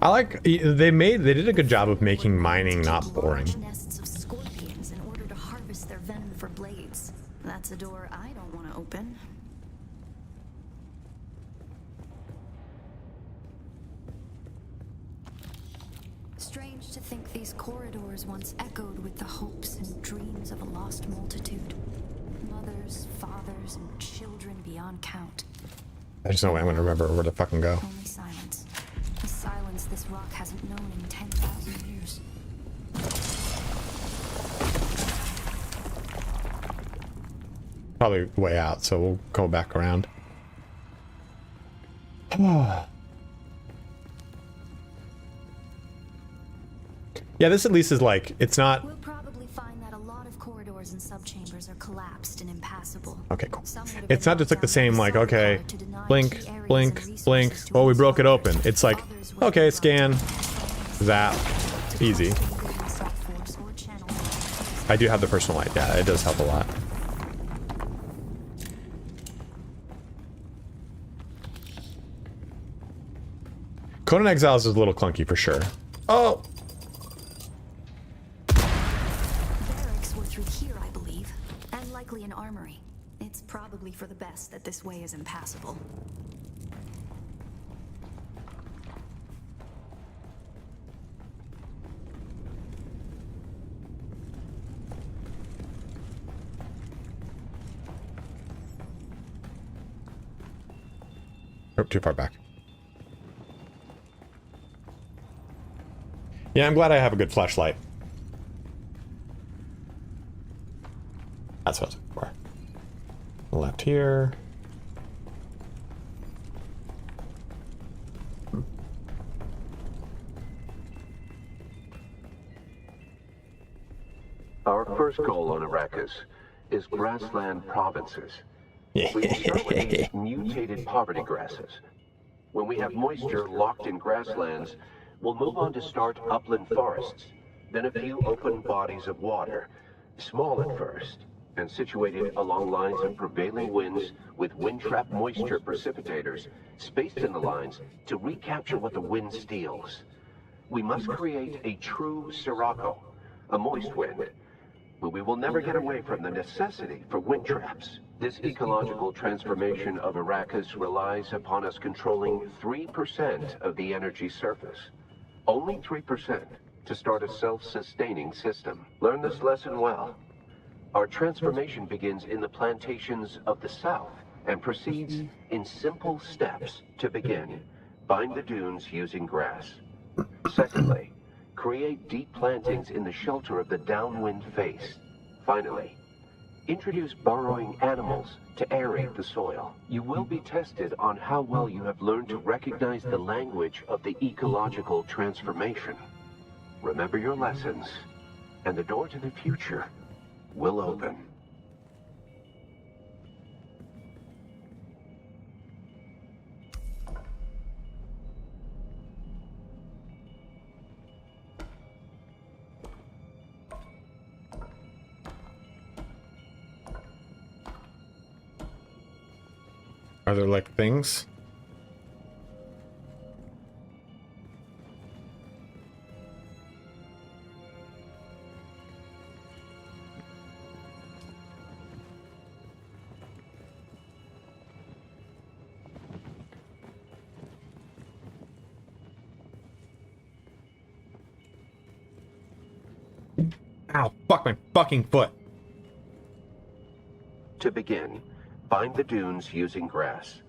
S2: I like they did a good job of making mining not boring.
S6: Large nests of scorpions in order to harvest their venom for blades. That's a door I don't want to open. Strange to think these corridors once echoed with the hopes and dreams of a lost multitude. Mothers, fathers, and children beyond count.
S2: There's no way I'm gonna remember where to fucking go.
S6: Only silence. A silence this rock hasn't known in 10,000 years.
S2: Probably way out, so we'll go back around. Yeah, this at least is like, it's not...
S6: We'll probably find that a lot of corridors and subchambers are collapsed and impassable.
S2: Okay, cool.
S6: Some would have
S2: It's
S6: been
S2: not just like the
S6: brought
S2: same,
S6: down
S2: like,
S6: by
S2: okay,
S6: Sardaukar to deny
S2: blink,
S6: key areas
S2: blink,
S6: and
S2: blink.
S6: resources to
S2: Oh, we
S6: its
S2: broke it
S6: survivors.
S2: open. It's like,
S6: Others would have
S2: okay,
S6: been
S2: scan,
S6: brought down
S2: zap, easy.
S6: to the invading assault force or channel them to kill zone.
S2: I do have the personal light. Yeah, it does help a lot. Conan Exiles is a little clunky for sure. Oh!
S6: Barracks were through here, I believe, and likely an armory. It's probably for the best that this way is impassable.
S2: Oh, too far back. Yeah, I'm glad I have a good flashlight. That's what I was looking for. Left here.
S7: first goal on Arrakis is grassland provinces. We will start with these mutated poverty grasses. When we have moisture locked in grasslands, we'll move on to start upland forests, then a few open bodies of water, small at first, and situated along lines of prevailing winds with wind-trap moisture precipitators spaced in the lines to recapture what the wind steals. We must create a true sirocco, a moist wind, but we will never get away from the necessity for wind traps. This ecological transformation of Arrakis relies upon us controlling 3% of the energy surface. Only 3% to start a self-sustaining system. Learn this lesson well. Our transformation begins in the plantations of the south and proceeds in simple steps. To begin, bind the dunes using grass. Secondly, create deep plantings in the shelter of the downwind face. Finally, introduce burrowing animals to aerate the soil. You will be tested on how well you have learned to recognize the language of the ecological transformation. Remember your lessons, and the door to the future will open.
S1: Are there like things? Ow, fuck my fucking foot.
S7: To begin, bind the dunes using grass.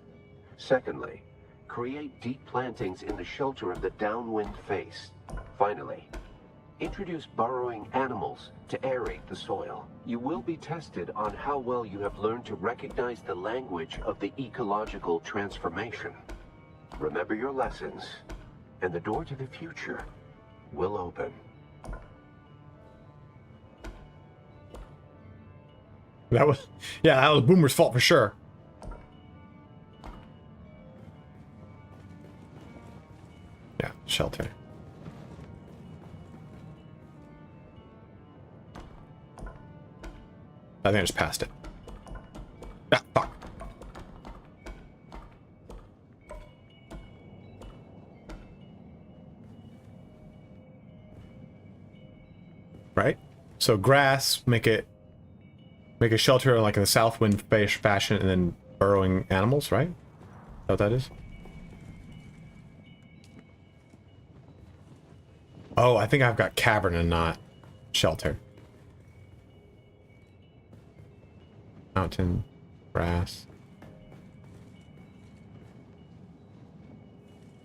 S7: Secondly, create deep plantings in the shelter of the downwind face. Finally, introduce burrowing animals to aerate the soil. You will be tested on how well you have learned to recognize the language of the ecological transformation. Remember your lessons, and the door to the future will open.
S1: That was, yeah, that was Boomer's fault for sure. Yeah, shelter. I think I just passed it. Ah, fuck. Right? So grass, make a shelter like in the south wind fashion, and then burrowing animals, right? Is that what that is? Oh, I think I've got cavern and not shelter. Mountain, grass.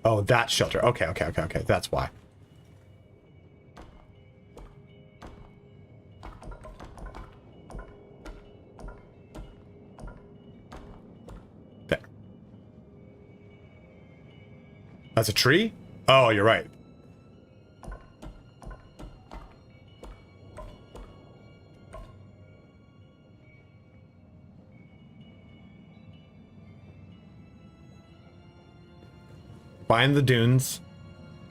S1: Oh, that's shelter. Okay. That's why. There. That's a tree? Oh, you're right. Bind the dunes.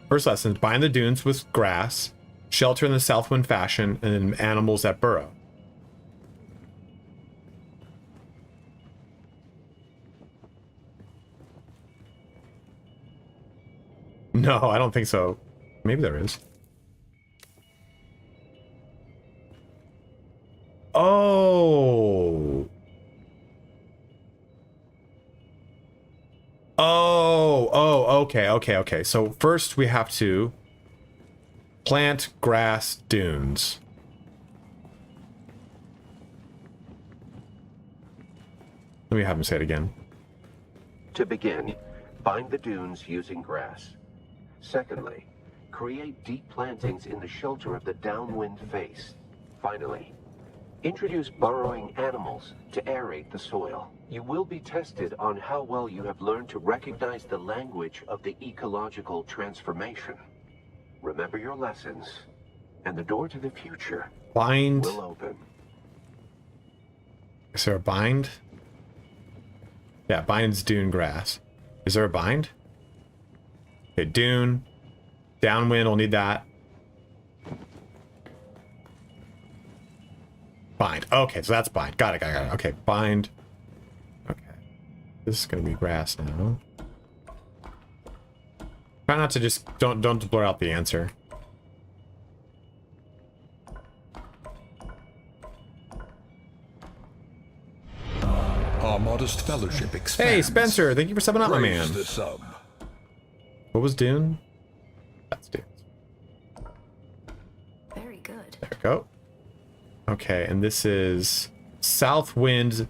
S1: First lesson, bind the dunes with grass, shelter in the southwind fashion, and then animals that burrow. No, I don't think so. Maybe there is. Oh. Okay. So first we have to plant grass dunes. Let me have him say it again.
S7: To begin, bind the dunes using grass. Secondly, create deep plantings in the shelter of the downwind face. Finally, introduce burrowing animals to aerate the soil. You will be tested on how well you have learned to recognize the language of the ecological transformation. Remember your lessons, and the door to the future
S1: Bind.
S7: will open.
S1: Is there a bind? Yeah, bind's Dune grass. Is there a bind? Okay, Dune. Downwind, we'll need that. Bind. Okay, so that's bind. Got it. Okay, bind. Okay. This is gonna be grass now. Try not to just don't blur out the answer.
S3: Our modest fellowship expands.
S1: Hey, Spencer, thank you for subbing up, my man.
S3: Praise the sub.
S1: What was Dune? That's Dune.
S6: Very good.
S1: There we go. Okay, and this is Southwind.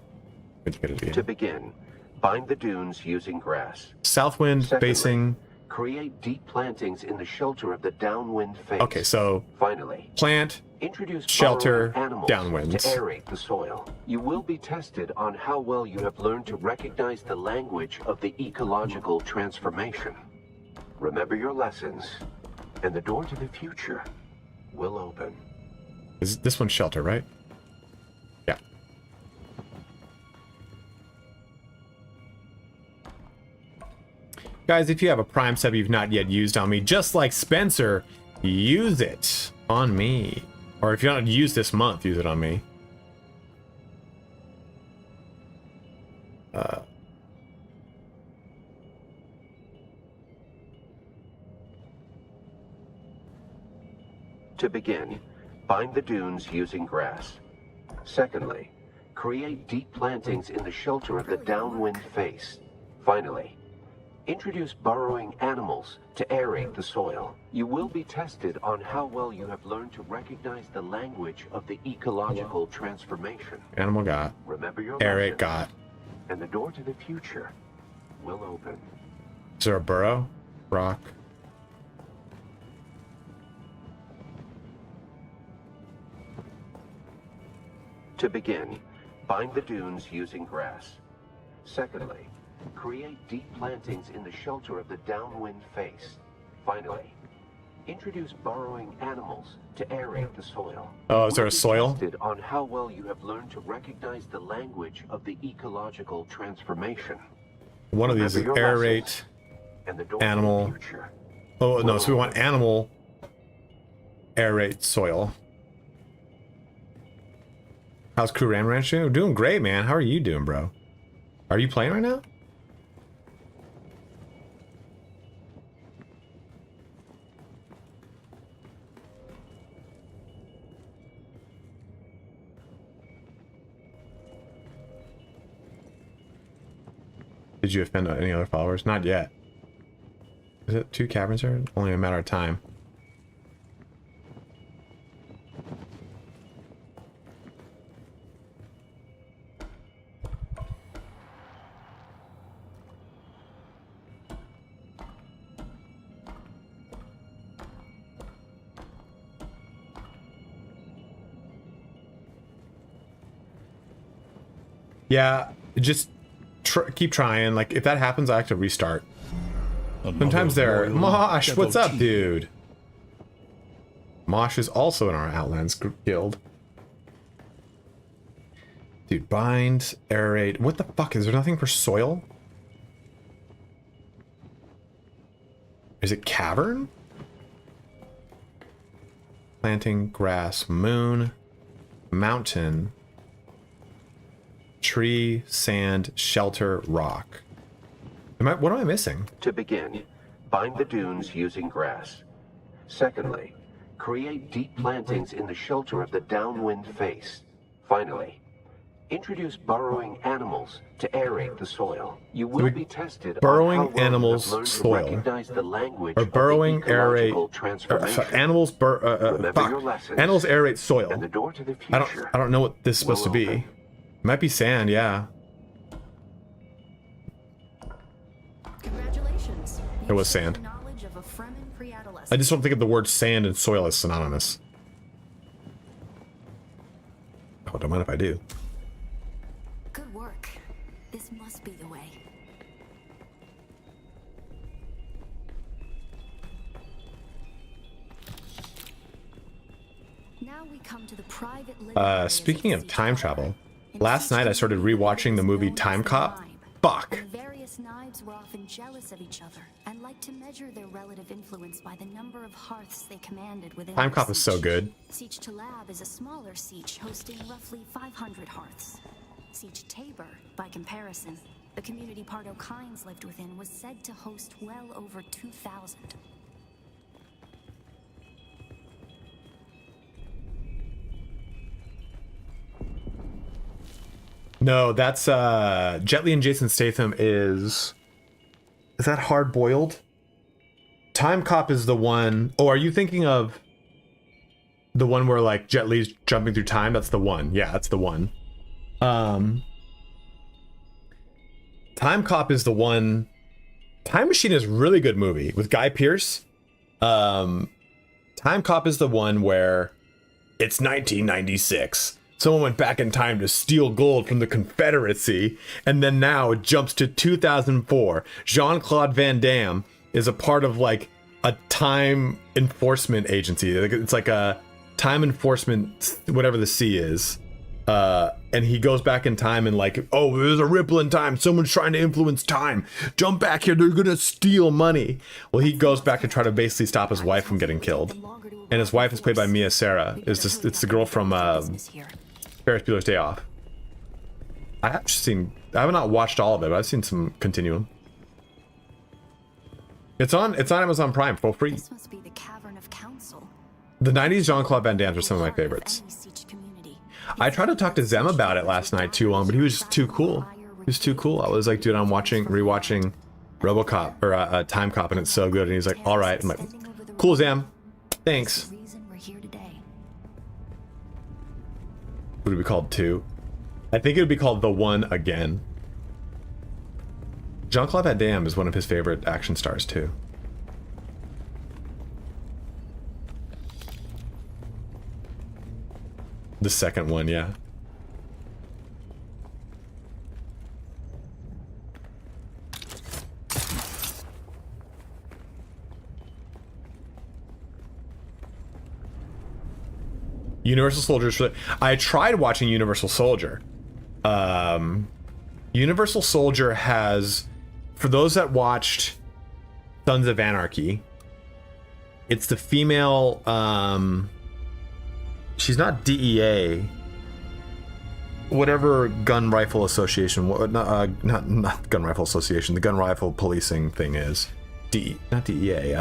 S7: To begin, bind the dunes using grass.
S1: Southwind
S7: Secondly,
S1: facing.
S7: create deep plantings in the shelter of the downwind face.
S1: Okay, so
S7: Finally,
S1: plant,
S7: introduce
S1: shelter,
S7: burrowing animals
S1: downwinds.
S7: to aerate the soil. You will be tested on how well you have learned to recognize the language of the ecological transformation. Remember your lessons, and the door to the future will open.
S1: Is this one's shelter, right? Yeah. Guys, if you have a Prime sub you've not yet used on me, just like Spencer, use it on me. Or if you don't use this month, use it on me.
S7: To begin, bind the dunes using grass. Secondly, create deep plantings in the shelter of the downwind face. Finally, introduce burrowing animals to aerate the soil. You will be tested on how well you have learned to recognize the language of the ecological transformation.
S1: Animal got.
S7: Remember your
S1: Aerate
S7: lessons,
S1: got.
S7: and the door to the future will open.
S1: Is there a burrow? Rock.
S7: To begin, bind the dunes using grass. Secondly, create deep plantings in the shelter of the downwind face. Finally, introduce burrowing animals to aerate the soil.
S1: Oh, is there
S7: We'll
S1: a
S7: be
S1: soil?
S7: tested on how well you have learned to recognize the language of the ecological transformation.
S1: One of these is
S7: Remember your
S1: aerate.
S7: lessons, and the door to the
S1: Animal.
S7: future.
S1: Oh, no, so we want animal, aerate soil. How's Crew Ram Ranch doing? Doing great, man. How are you doing, bro? Are you playing right now? Did you offend any other followers? Not yet. Is it 2 caverns there? Only a matter of time. Yeah, just keep trying. Like, if that happens, I have to restart. Sometimes they're... Mosh, what's up, dude? Mosh is also in our Outlands guild. Dude, bind, aerate. What the fuck? Is there nothing for soil? Is it cavern? Planting, grass, moon, mountain, tree, sand, shelter, rock. What am I missing?
S7: To begin, bind the dunes using grass. Secondly, create deep plantings in the shelter of the downwind face. Finally, introduce burrowing animals to aerate the soil. You will be tested
S1: burrowing
S7: on how well
S1: animals
S7: you have learned
S1: soil.
S7: to recognize the language
S1: Or burrowing
S7: of the ecological
S1: aerate
S7: transformation.
S1: animals
S7: Remember your lessons,
S1: animals aerate soil.
S7: and the door to the future.
S1: I don't know what this is supposed to be.
S7: open.
S1: Might be sand, yeah.
S6: Congratulations.
S1: It was sand.
S6: Knowledge of a Fremen pre-adolescent.
S1: I just don't think of the word sand and soil as synonymous. Oh, don't mind if I do.
S6: Good work. This must be the way. Now we come to the private living areas
S1: Speaking of
S6: Siege
S1: time
S6: Tower.
S1: travel,
S6: In
S1: last
S6: Siege
S1: night I started
S6: Community,
S1: rewatching the
S6: there is
S1: movie
S6: known as
S1: Time
S6: the
S1: Cop.
S6: Vibe.
S1: Fuck.
S6: And the various knives were often jealous of each other and like to measure their relative influence by the number of hearths they commanded within
S1: Time
S6: their
S1: Cop is so
S6: siege.
S1: good.
S6: Siege to Lab is a smaller siege hosting roughly 500 hearths. Siege Tabor, by comparison, the community Pardo Kynes lived within, was said to host well over 2,000.
S1: No, that's Jet Li and Jason Statham is that Hard Boiled? Time Cop is the one. Oh, are you thinking of the one where like Jet Li's jumping through time? That's the one. Yeah, that's the one. Time Cop is the one. Time Machine is a really good movie with Guy Pearce. Time Cop is the one where it's 1996. Someone went back in time to steal gold from the Confederacy, and then now it jumps to 2004. Jean-Claude Van Damme is a part of like a time enforcement agency. It's like a time enforcement, whatever the C is. And he goes back in time and like, oh, there's a ripple in time. Someone's trying to influence time. Jump back here. They're going to steal money. Well, he goes back to try to basically stop his wife from getting killed. And his wife is played by Mia Sara. It's the girl from Ferris Bueller's Day Off. I have not watched all of it, but I've seen some continuum. It's on Amazon Prime for free.
S6: This must be the Cavern of Council.
S1: The 90s Jean-Claude Van Damme are some of my favorites. I tried to talk to Zem about it last night too long, but he was just too cool. He was too cool. I was like, dude, I'm rewatching RoboCop or Time Cop, and it's so good. And he's like, all right. I'm like, cool, Zem. Thanks. Would it be called 2? I think it would be called The One Again. Jean-Claude Van Damme is one of his favorite action stars too. The second one, yeah. Universal Soldier. I tried watching Universal Soldier. Universal Soldier has, for those that watched Sons of Anarchy, it's the female, she's not DEA, whatever gun rifle association, not gun rifle association, the gun rifle policing thing is. Not DEA,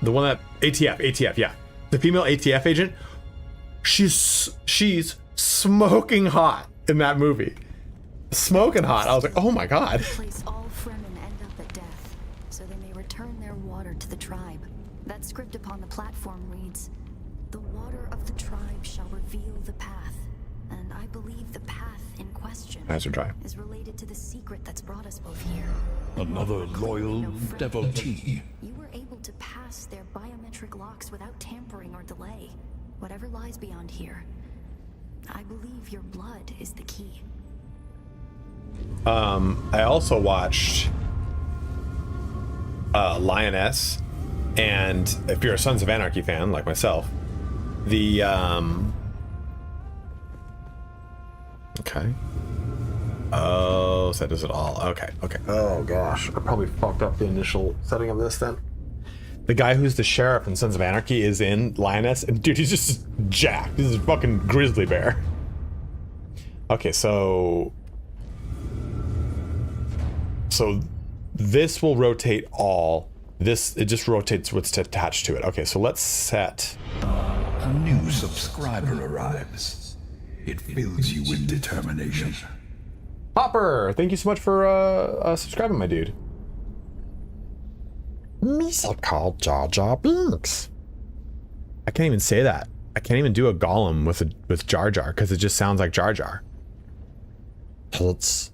S1: the one that, ATF, yeah. The female ATF agent, she's smoking hot in that movie. Smoking hot. I was like, oh my god.
S6: Place all Fremen end up at death, so they may return their water to the tribe. That script upon the platform reads, "The water of the tribe shall reveal the path," and I believe the path in question
S1: Eyes are dry.
S6: is related to the secret that's brought us both here.
S3: Another loyal devotee.
S6: You were able to pass their biometric locks without tampering or delay. Whatever lies beyond here, I believe your blood is the key.
S1: I also watched Lioness, and if you're a Sons of Anarchy fan like myself, the okay. Oh, so that does it all. Okay. Oh gosh, I probably fucked up the initial setting of this then. The guy who's the sheriff in Sons of Anarchy is in Lioness, and dude, he's just jacked. This is a fucking grizzly bear. Okay, so this will rotate all. This, it just rotates what's attached to it. Okay, so let's set.
S3: A new subscriber arrives. It fills you with determination.
S1: Hopper, thank you so much for subscribing, my dude. Misa called Jar Jar Binks. I can't even say that. I can't even do a Gollum with Jar Jar because it just sounds like Jar Jar.
S8: It's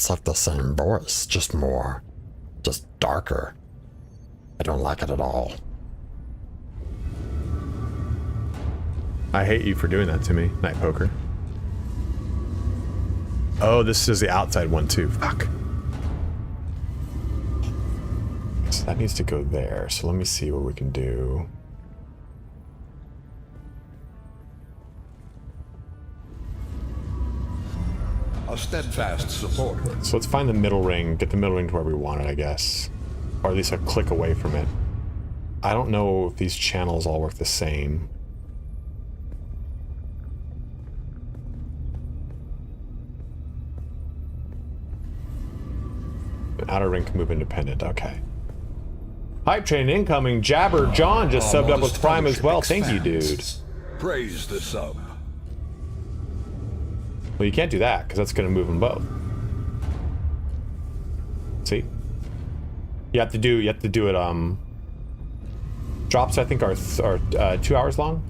S8: like the same voice, just darker. I don't like it at all.
S1: I hate you for doing that to me, Night Poker. Oh, this is the outside one too. Fuck. So that needs to go there. So let me see what we can do.
S3: a steadfast supporter.
S2: So let's find the middle ring, get the middle ring to where we want it, I guess. Or at least a click away from it. I don't know if these channels all work the same. The outer ring can move independent, okay. Hype train incoming. Jabber John just subbed up with Prime as well. Thank you, dude.
S3: Praise the sub.
S2: Well, you can't do that because that's going to move them both. See? You have to do it. Drops I think are 2 hours long.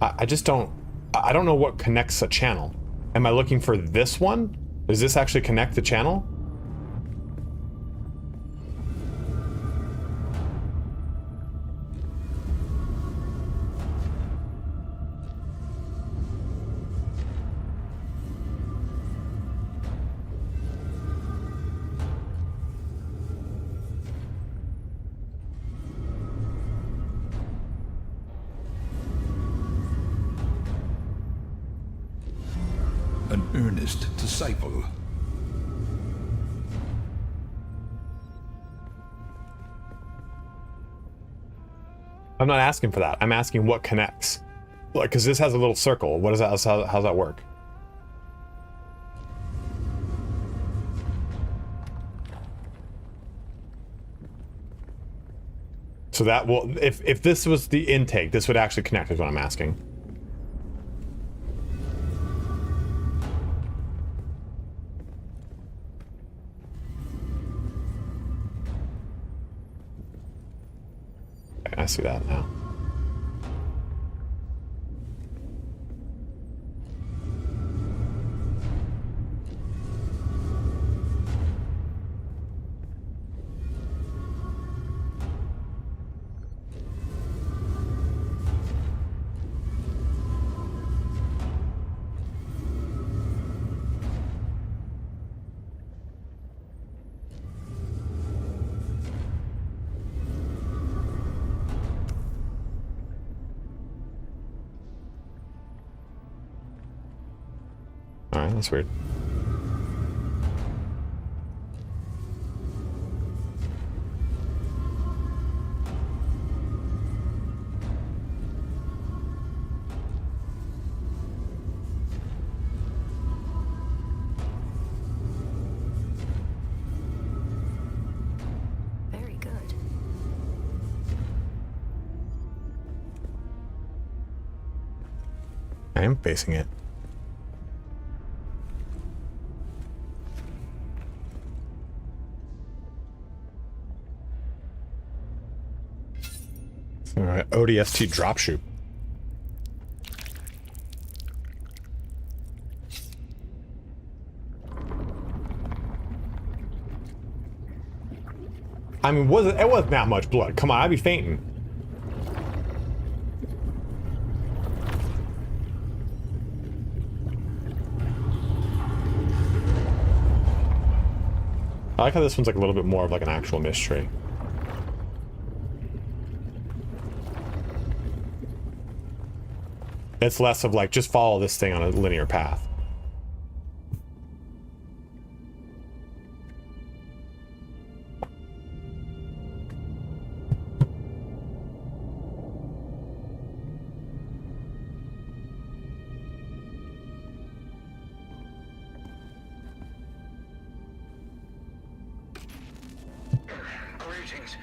S2: I just don't. I don't know what connects a channel. Am I looking for this one? Does this actually connect the channel?
S3: An earnest disciple.
S2: I'm not asking for that. I'm asking what connects. Like, because this has a little circle. What is that? How's that work? So that will, if this was the intake, this would actually connect, is what I'm asking. I see that now. Alright, that's weird.
S6: Very good.
S2: I am facing it. Alright, ODST dropshoot. I mean, it wasn't that much blood. Come on, I'd be fainting. I like how this one's like a little bit more of like an actual mystery. It's less of like, just follow this thing on a linear path.
S9: Greetings,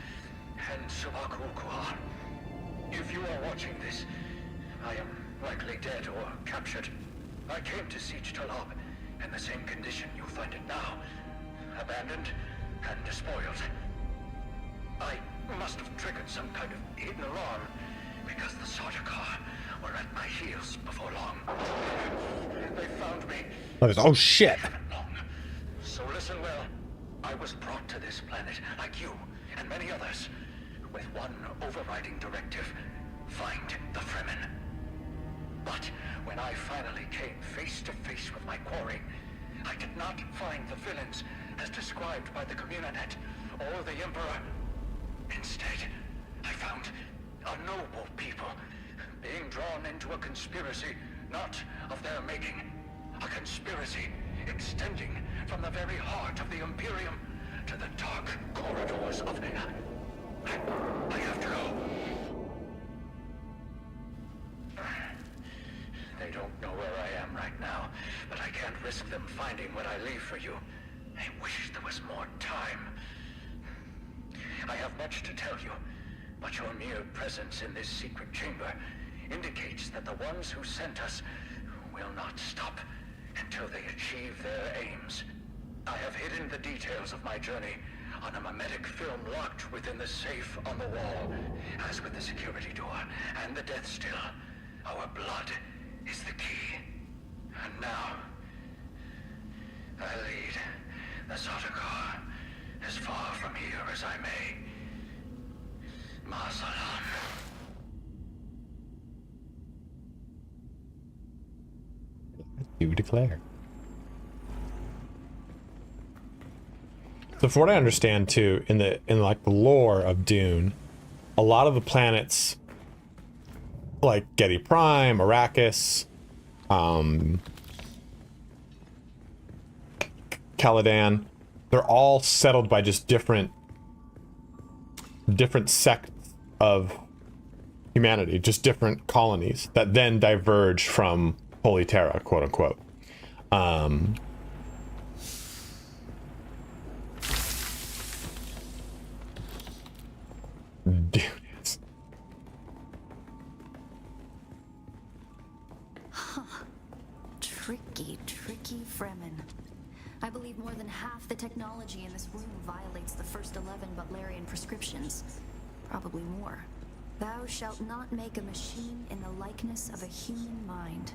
S9: and Subakukua. If you are watching this, I am likely dead or captured. I came to siege Talab in the same condition you find it now. Abandoned and despoiled. I must have triggered some kind of hidden alarm, because the Sardaukar were at my heels before long. They found me.
S2: Oh shit!
S9: So listen well. I was brought to this planet, like you and many others, with one overriding directive: find the Fremen. But when I finally came face to face with my quarry, I did not find the villains as described by the Communanet or the Emperor. Instead, I found A noble people, being drawn into a conspiracy not of their making. A conspiracy extending from the very heart of the Imperium to the dark corridors of... I have to go. They don't know where I am right now, but I can't risk them finding what I leave for you. I wish there was more time. I have much to tell you, but your mere presence in this secret chamber indicates that the ones who sent us will not stop until they achieve their aims. I have hidden the details of my journey on a mimetic film locked within the safe on the wall. As with the security door and the death still, our blood is the key. And now, I lead the Sardaukar as far from here as I may. Ma salam.
S2: You declare. So from what I understand too, in like the lore of Dune, a lot of the planets like Getty Prime, Arrakis, Caladan, they're all settled by just different sects of humanity, just different colonies that then diverge from Holy Terra, quote unquote. Dude,
S6: Tricky Fremen. I believe more than half the technology in this room violates the first 11 Butlerian prescriptions. Probably more. Thou shalt not make a machine in the likeness of a human mind.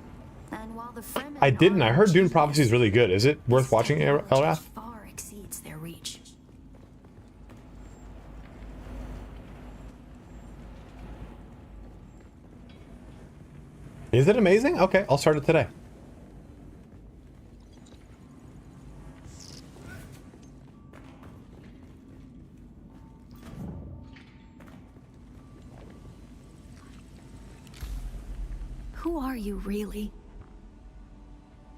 S6: And while the Fremen
S2: I didn't. I heard Dune Prophecy is really good. Is it worth watching, Elrath?
S6: Far exceeds their reach.
S2: Is it amazing? Okay, I'll start it today.
S6: Who are you, really?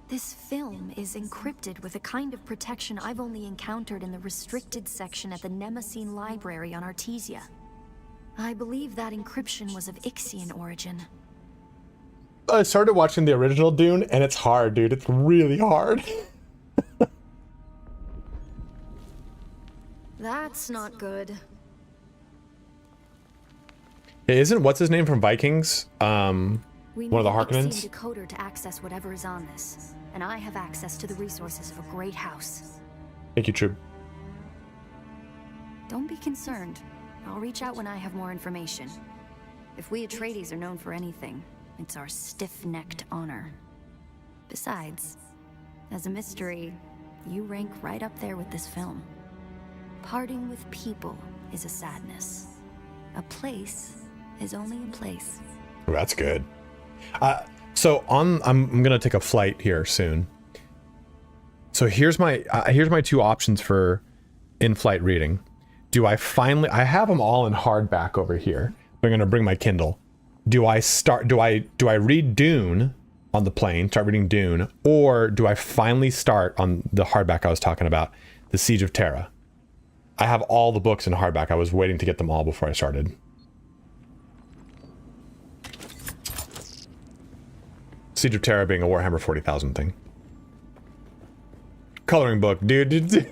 S6: This film is encrypted with a kind of protection I've only encountered in the restricted section at the Nemesine Library on Artesia. I believe that encryption was of Ixian origin.
S2: I started watching the original Dune, and it's hard, dude. It's really hard.
S6: That's not good.
S2: Isn't what's his name from Vikings? One of the Harkonnens?
S6: We need an decoder to access whatever is on this, and I have access to the resources of a great house.
S2: Thank you, Trib.
S6: Don't be concerned. I'll reach out when I have more information. If we Atreides are known for anything, it's our stiff-necked honor. Besides, as a mystery, you rank right up there with this film. Parting with people is a sadness. A place is only a place.
S2: Oh, that's good. So I'm gonna take a flight here soon. So here's my two options for in-flight reading. Do I finally? I have them all in hardback over here. I'm gonna bring my Kindle. Do I read Dune on the plane? Start reading Dune, or do I finally start on the hardback I was talking about, The Siege of Terra? I have all the books in hardback. I was waiting to get them all before I started. Siege of Terra being a Warhammer 40,000 thing. Coloring book, dude.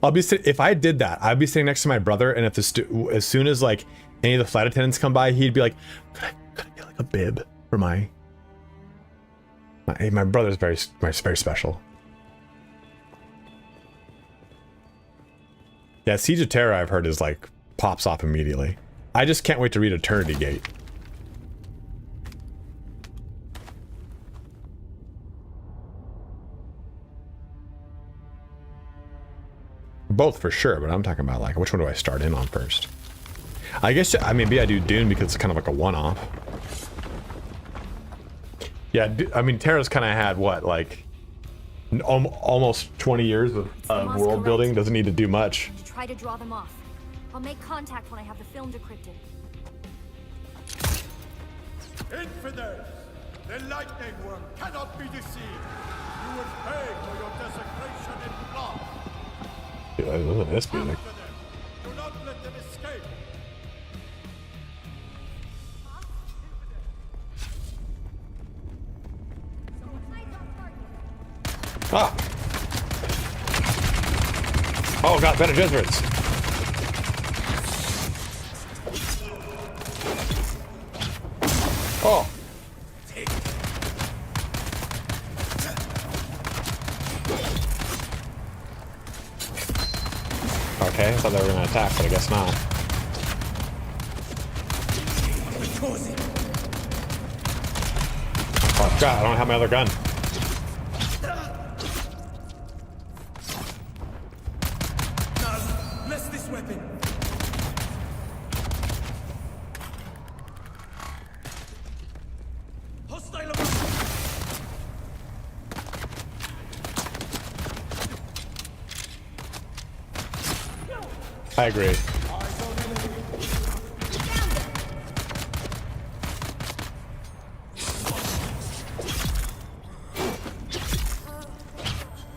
S2: I'll be if I did that, I'd be sitting next to my brother, and if as soon as like any of the flight attendants come by, he'd be like, "Could I get like a bib for my brother's very special." Yeah, Siege of Terra I've heard is like pops off immediately. I just can't wait to read Eternity Gate. Both for sure, but I'm talking about like which one do I start in on first? I guess maybe I do Dune because it's kind of like a one-off. Yeah, I mean Terra's kind of had what, like almost 20 years of world building. Doesn't need to do much.
S6: Try to draw them off. I'll make contact when I have the film decrypted.
S10: Infidels! The lightning worm cannot be deceived. You will pay for your desecration in blood.
S2: Dude, I love this music.
S10: After them. Do not let them escape.
S2: Ah! Oh god, better Jesuits! Oh! Okay, I thought they were gonna attack, but I guess not. Oh god, I don't have my other gun.
S10: Bless this weapon. Hostile.
S2: I agree.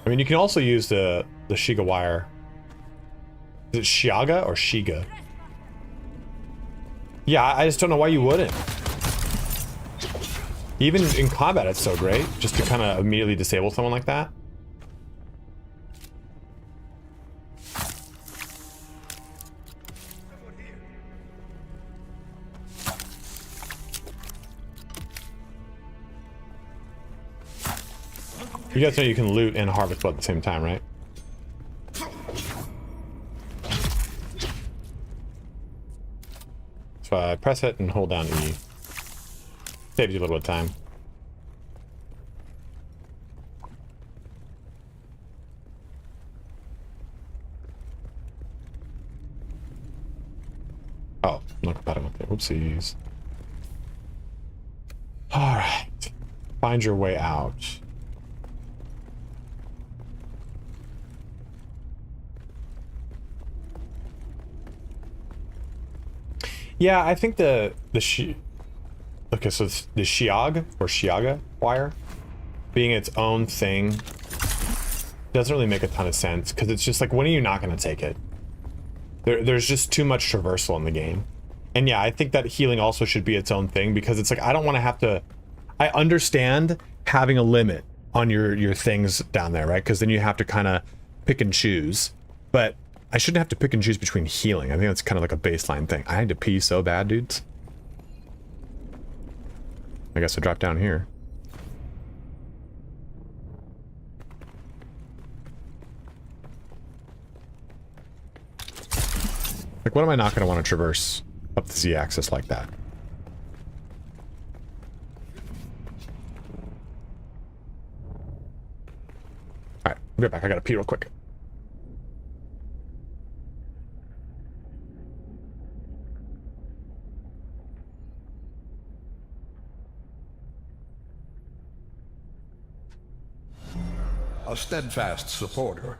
S2: I mean, you can also use the Shiga wire. Is it Shiaga or Shiga? Yeah, I just don't know why you wouldn't. Even in combat, it's so great, just to kind of immediately disable someone like that. You guys know you can loot and harvest blood at the same time, right? So I press it and hold down E. Saves you a little bit of time. Oh, not compatible with it. Whoopsies. Alright. Find your way out. Yeah, I think okay, so the Shiag or Shiaga wire being its own thing doesn't really make a ton of sense, because it's just like, when are you not going to take it? There's just too much traversal in the game. And yeah, I think that healing also should be its own thing, because it's like, I don't want to have to... I understand having a limit on your things down there, right? Because then you have to kind of pick and choose. But I shouldn't have to pick and choose between healing. I think that's kind of like a baseline thing. I had to pee so bad, dudes. I guess I'll drop down here. Like, what am I not going to want to traverse up the Z-axis like that? Alright, I'll get back. I gotta pee real quick.
S3: A steadfast supporter.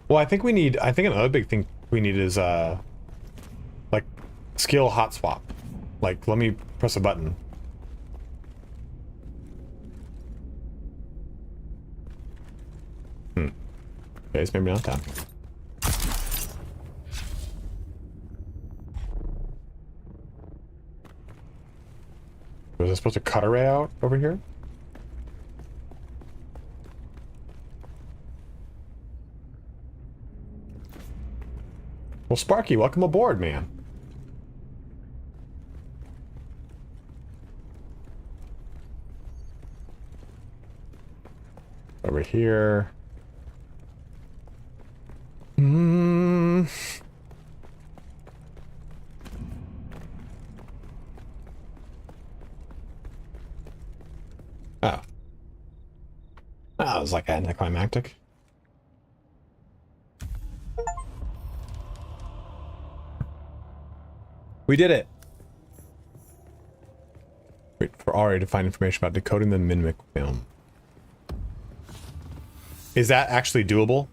S2: Well, I think another big thing we need is like skill hot swap. Like, let me press a button. Okay, it's maybe not that. Was I supposed to cut a ray out over here? Well, Sparky, welcome aboard, man. Over here. Oh. That was like anticlimactic. We did it! Wait for Ari to find information about decoding the mimic film. Is that actually doable?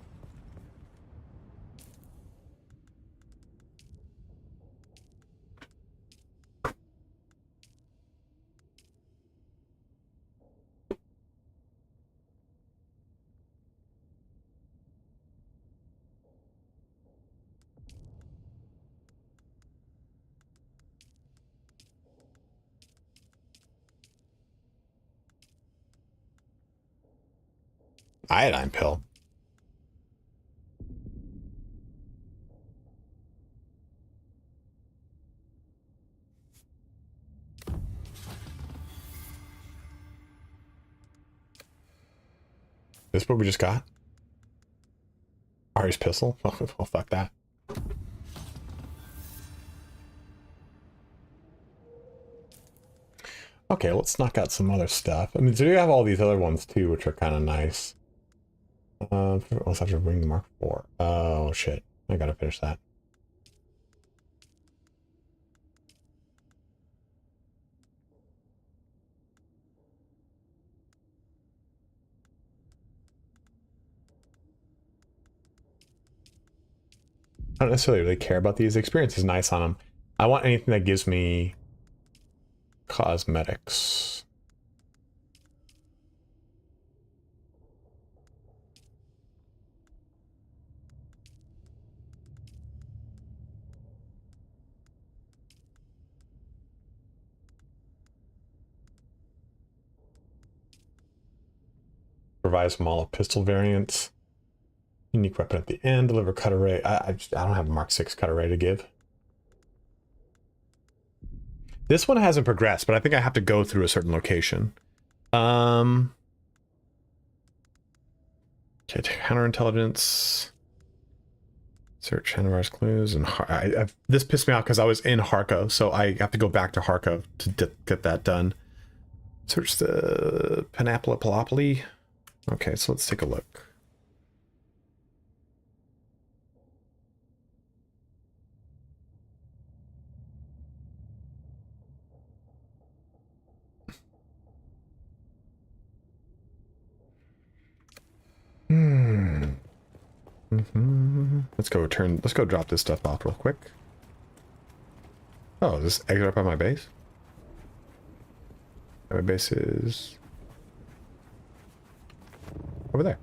S2: Iodine pill. This is what we just got? Ari's pistol? Oh, fuck that. Okay, let's knock out some other stuff. I mean, so you have all these other ones too, which are kind of nice. Let's have to bring the Mark IV. Oh shit, I gotta finish that. I don't necessarily really care about these. The experience is nice on them. I want anything that gives me cosmetics. Revise from all pistol variants. Unique weapon at the end. Deliver cut array. I don't have a Mark 6 cut array to give. This one hasn't progressed, but I think I have to go through a certain location. Okay, counterintelligence. Search antivirus clues and this pissed me off because I was in Harkov, so I have to go back to Harkov to get that done. Search the Panoply. Okay, so let's take a look. Let's go drop this stuff off real quick. Oh, is this exit up on my base? My base is over there.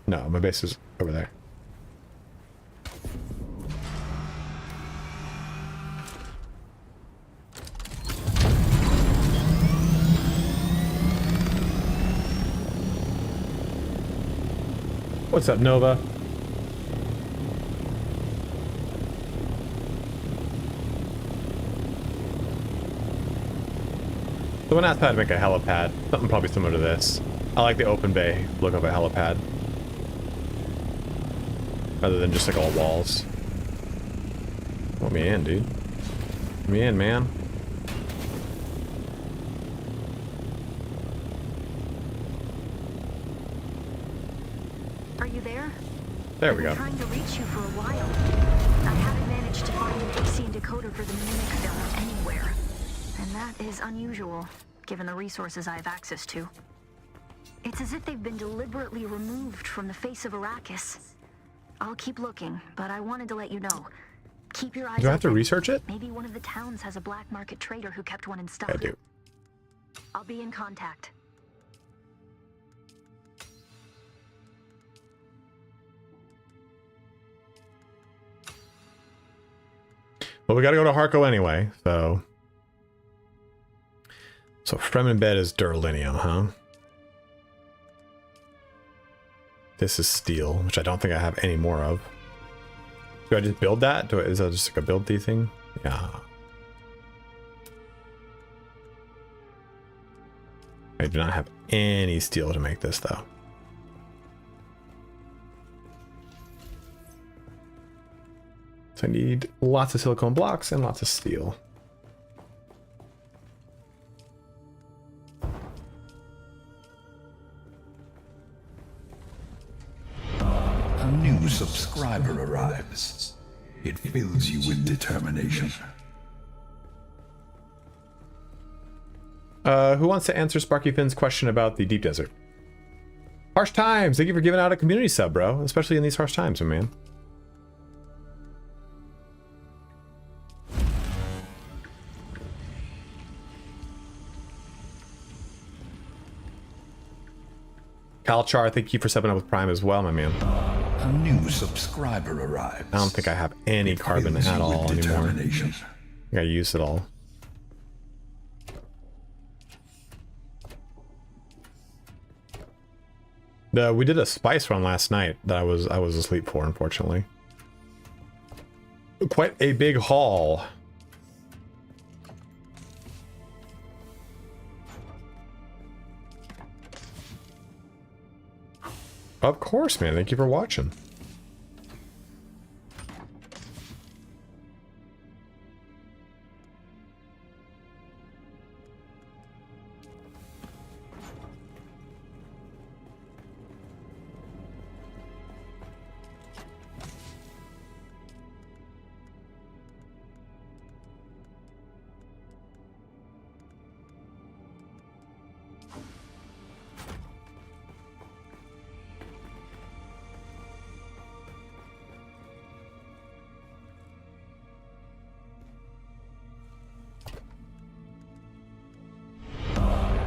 S2: No, my base is over there. What's up, Nova? Someone asked how to make a helipad. Something probably similar to this. I like the open bay look of a helipad. Rather than just like all walls. Let me in, dude. Let me in, man.
S6: Are you there?
S2: There we go.
S6: I've been trying to reach you for a while. I haven't managed to find an AC decoder for the mimic film anywhere. And that is unusual, given the resources I have access to. It's as if they've been deliberately removed from the face of Arrakis. I'll keep looking, but I wanted to let you know. Keep your eyes
S2: Do I have to
S6: open.
S2: research it?
S6: Maybe one of the towns has a black market trader who kept one in stock.
S2: I do.
S6: I'll be in contact.
S2: Well, we gotta go to Harko anyway, so... So Fremen bed is Duralinium, huh? This is steel, which I don't think I have any more of. Do I just build that? Is that just like a build thing? Yeah. I do not have any steel to make this, though. So I need lots of silicone blocks and lots of steel.
S3: A new subscriber arrives. It fills you with determination.
S2: Who wants to answer Sparky Finn's question about the deep desert? Harsh times! Thank you for giving out a community sub, bro. Especially in these harsh times, my man. Kalchar, thank you for subbing up with Prime as well, my man.
S3: A new subscriber arrives.
S2: I don't think I have any carbon at all anymore. I gotta use it all. We did a spice run last night that I was asleep for, unfortunately. Quite a big haul. Of course, man. Thank you for watching.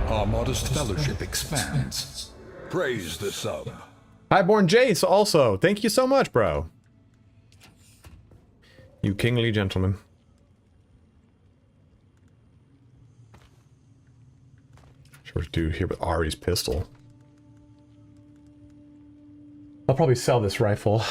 S3: Our modest fellowship expands. Praise the sub.
S2: Highborn Jace also. Thank you so much, bro. You kingly gentleman. Sure, dude here with Ari's pistol. I'll probably sell this rifle.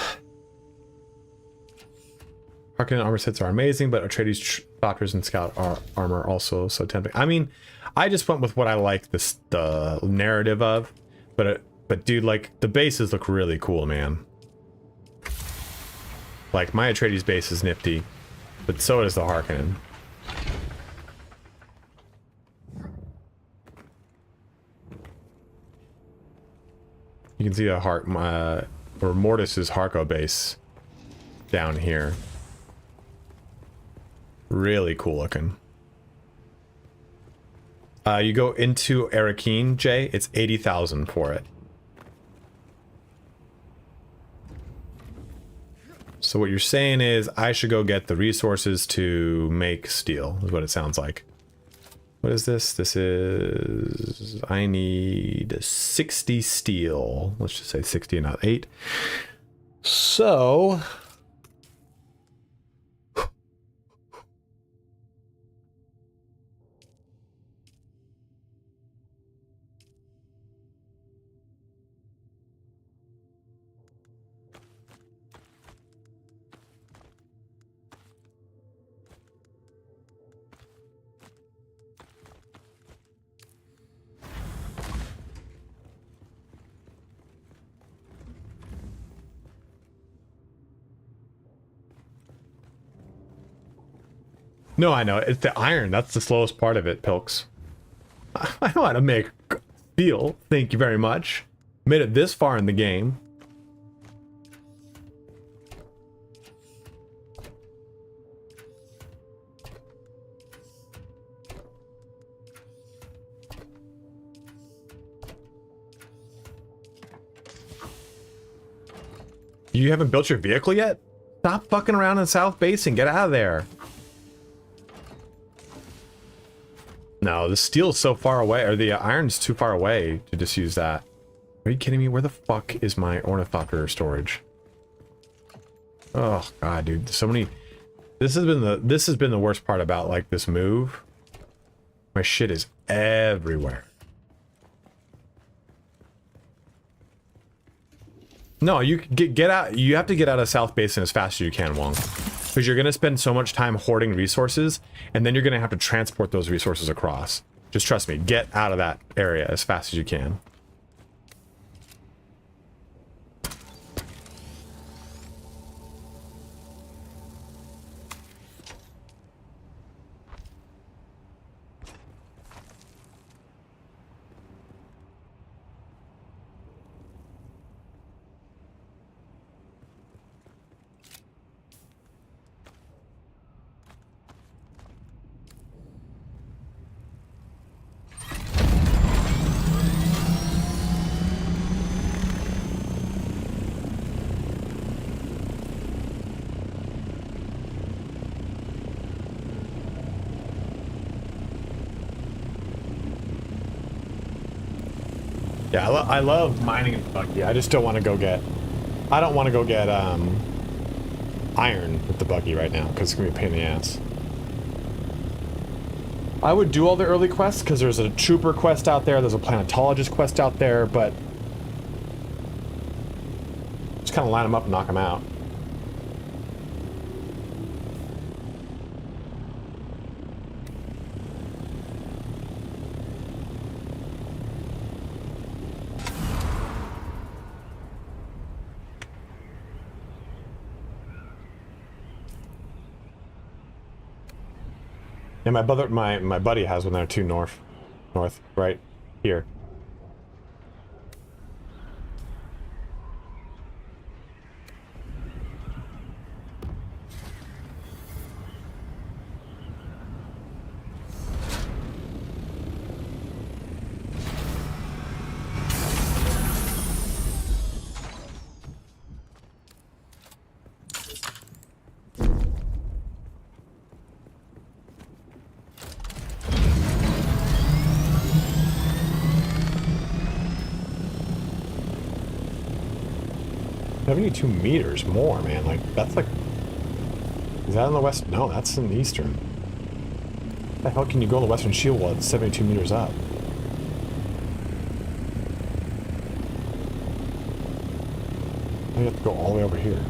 S2: Harkonnen armor sets are amazing, but Atreides doctors and scout armor are also so tempting. I mean, I just went with what I like the narrative of, but dude, like the bases look really cool, man. Like my Atreides base is nifty, but so is the Harkonnen. You can see a or Mortis's Harko base down here. Really cool looking. You go into Arakeen, Jay, it's 80,000 for it. So what you're saying is I should go get the resources to make steel, is what it sounds like. What is this? This is... I need 60 steel. Let's just say 60 and not 8. So... No, I know. It's the iron. That's the slowest part of it, Pilks. I know how to make steel. Thank you very much. Made it this far in the game.
S1: You haven't built your vehicle yet? Stop fucking around in South Basin. Get out of there. No, the steel's so far away, or the iron's too far away to just use that. Are you kidding me? Where the fuck is my ornithopter storage? Oh god, dude, so many. This has been the worst part about like this move. My shit is everywhere. No, you get out. You have to get out of South Basin as fast as you can, Wong, because you're gonna spend so much time hoarding resources, and then you're gonna have to transport those resources across. Just trust me. Get out of that area as fast as you can. Yeah, I love mining in the buggy. I just don't want to go get... I don't want to go get, iron with the buggy right now, because it's going to be a pain in the ass. I would do all the early quests, because there's a trooper quest out there, there's a planetologist quest out there, but... just kind of line them up and knock them out. Yeah, my buddy has one there too, north, right here. $72 meters more, man. Like, that's like... Is that in the west? No, that's in the eastern. How the hell can you go in the western shield while it's 72 meters up? You have to go all the way over here.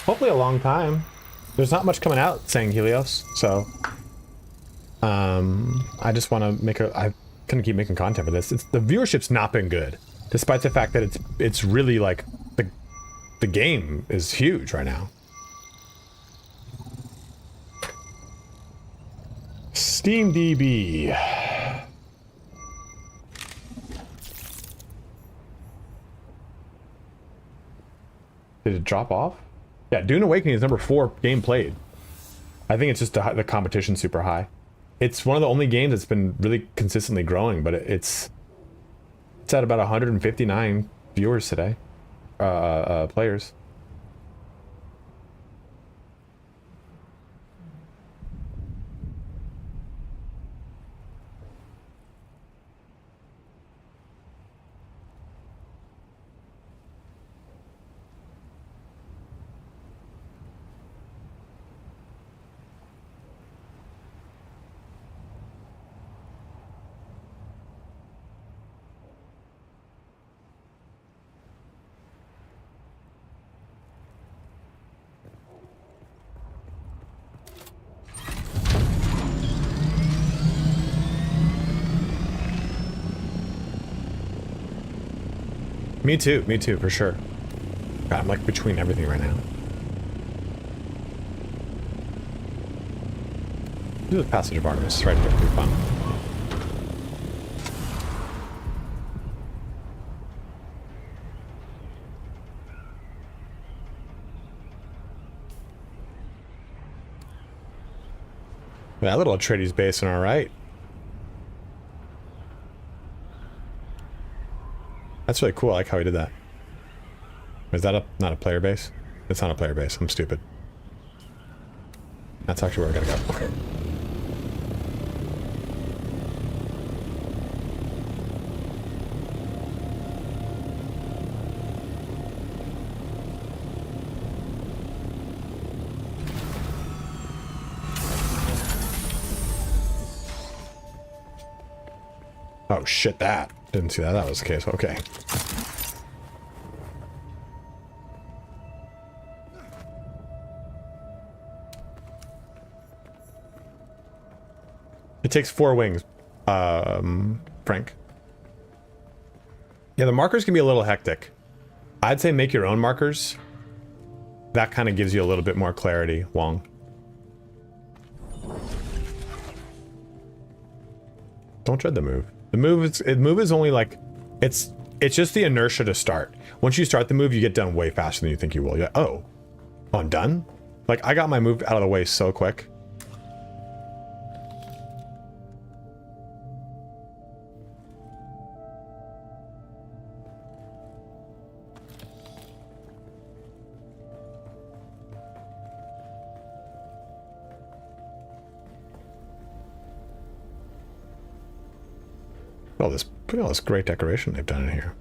S1: Hopefully a long time. There's not much coming out saying Helios, so I just want to make I couldn't keep making content for this. The viewership's not been good, despite the fact that it's really like the game is huge right now. SteamDB. Did it drop off? Yeah, Dune Awakening is number 4 game played. I think it's just the competition's super high. It's one of the only games that's been really consistently growing, but it's at about 159 viewers today, players.
S2: me too, for sure. God, I'm like between everything right now. Do the Passage of Artemis right here, it'll be fun. That little Atreides basin, alright. That's really cool, I like how he did that. Is that not a player base? It's not a player base, I'm stupid. That's actually where I gotta go. Okay. Oh shit, that. Didn't see that was the case. Okay. It takes 4 wings, Frank. Yeah, the markers can be a little hectic. I'd say make your own markers. That kind of gives you a little bit more clarity, Wong. Don't dread the move. The move is only like, it's just the inertia to start. Once you start the move, you get done way faster than you think you will. You're like, oh, I'm done? Like, I got my move out of the way so quick. Look at all this great decoration they've done in here.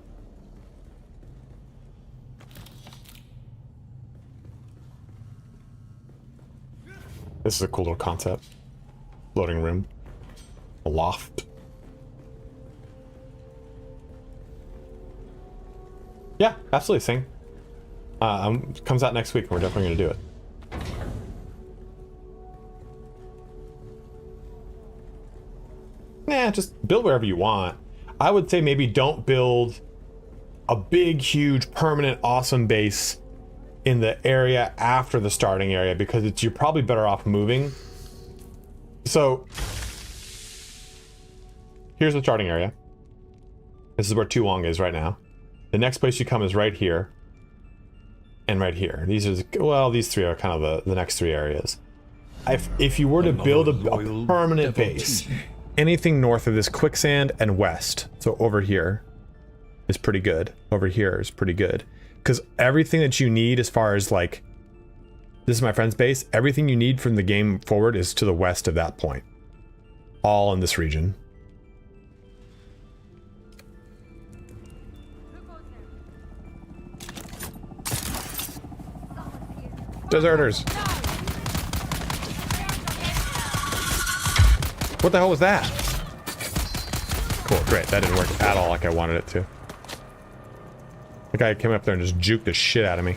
S2: This is a cool little concept. Floating room. A loft. Yeah, absolutely, Sing. Comes out next week and we're definitely going to do it. Nah, just build wherever you want. I would say maybe don't build a big, huge, permanent, awesome base in the area after the starting area because you're probably better off moving. So here's the starting area. This is where Tu Wong is right now. The next place you come is right here and right here. These are, well, these 3 are kind of the next 3 areas. If you were to build a permanent base, anything north of this quicksand and west, so over here is pretty good. Over here is pretty good. Because everything that you need as far as like, this is my friend's base, everything you need from the game forward is to the west of that point. All in this region. Deserters! What the hell was that? Cool, great. That didn't work at all like I wanted it to. The guy came up there and just juked the shit out of me.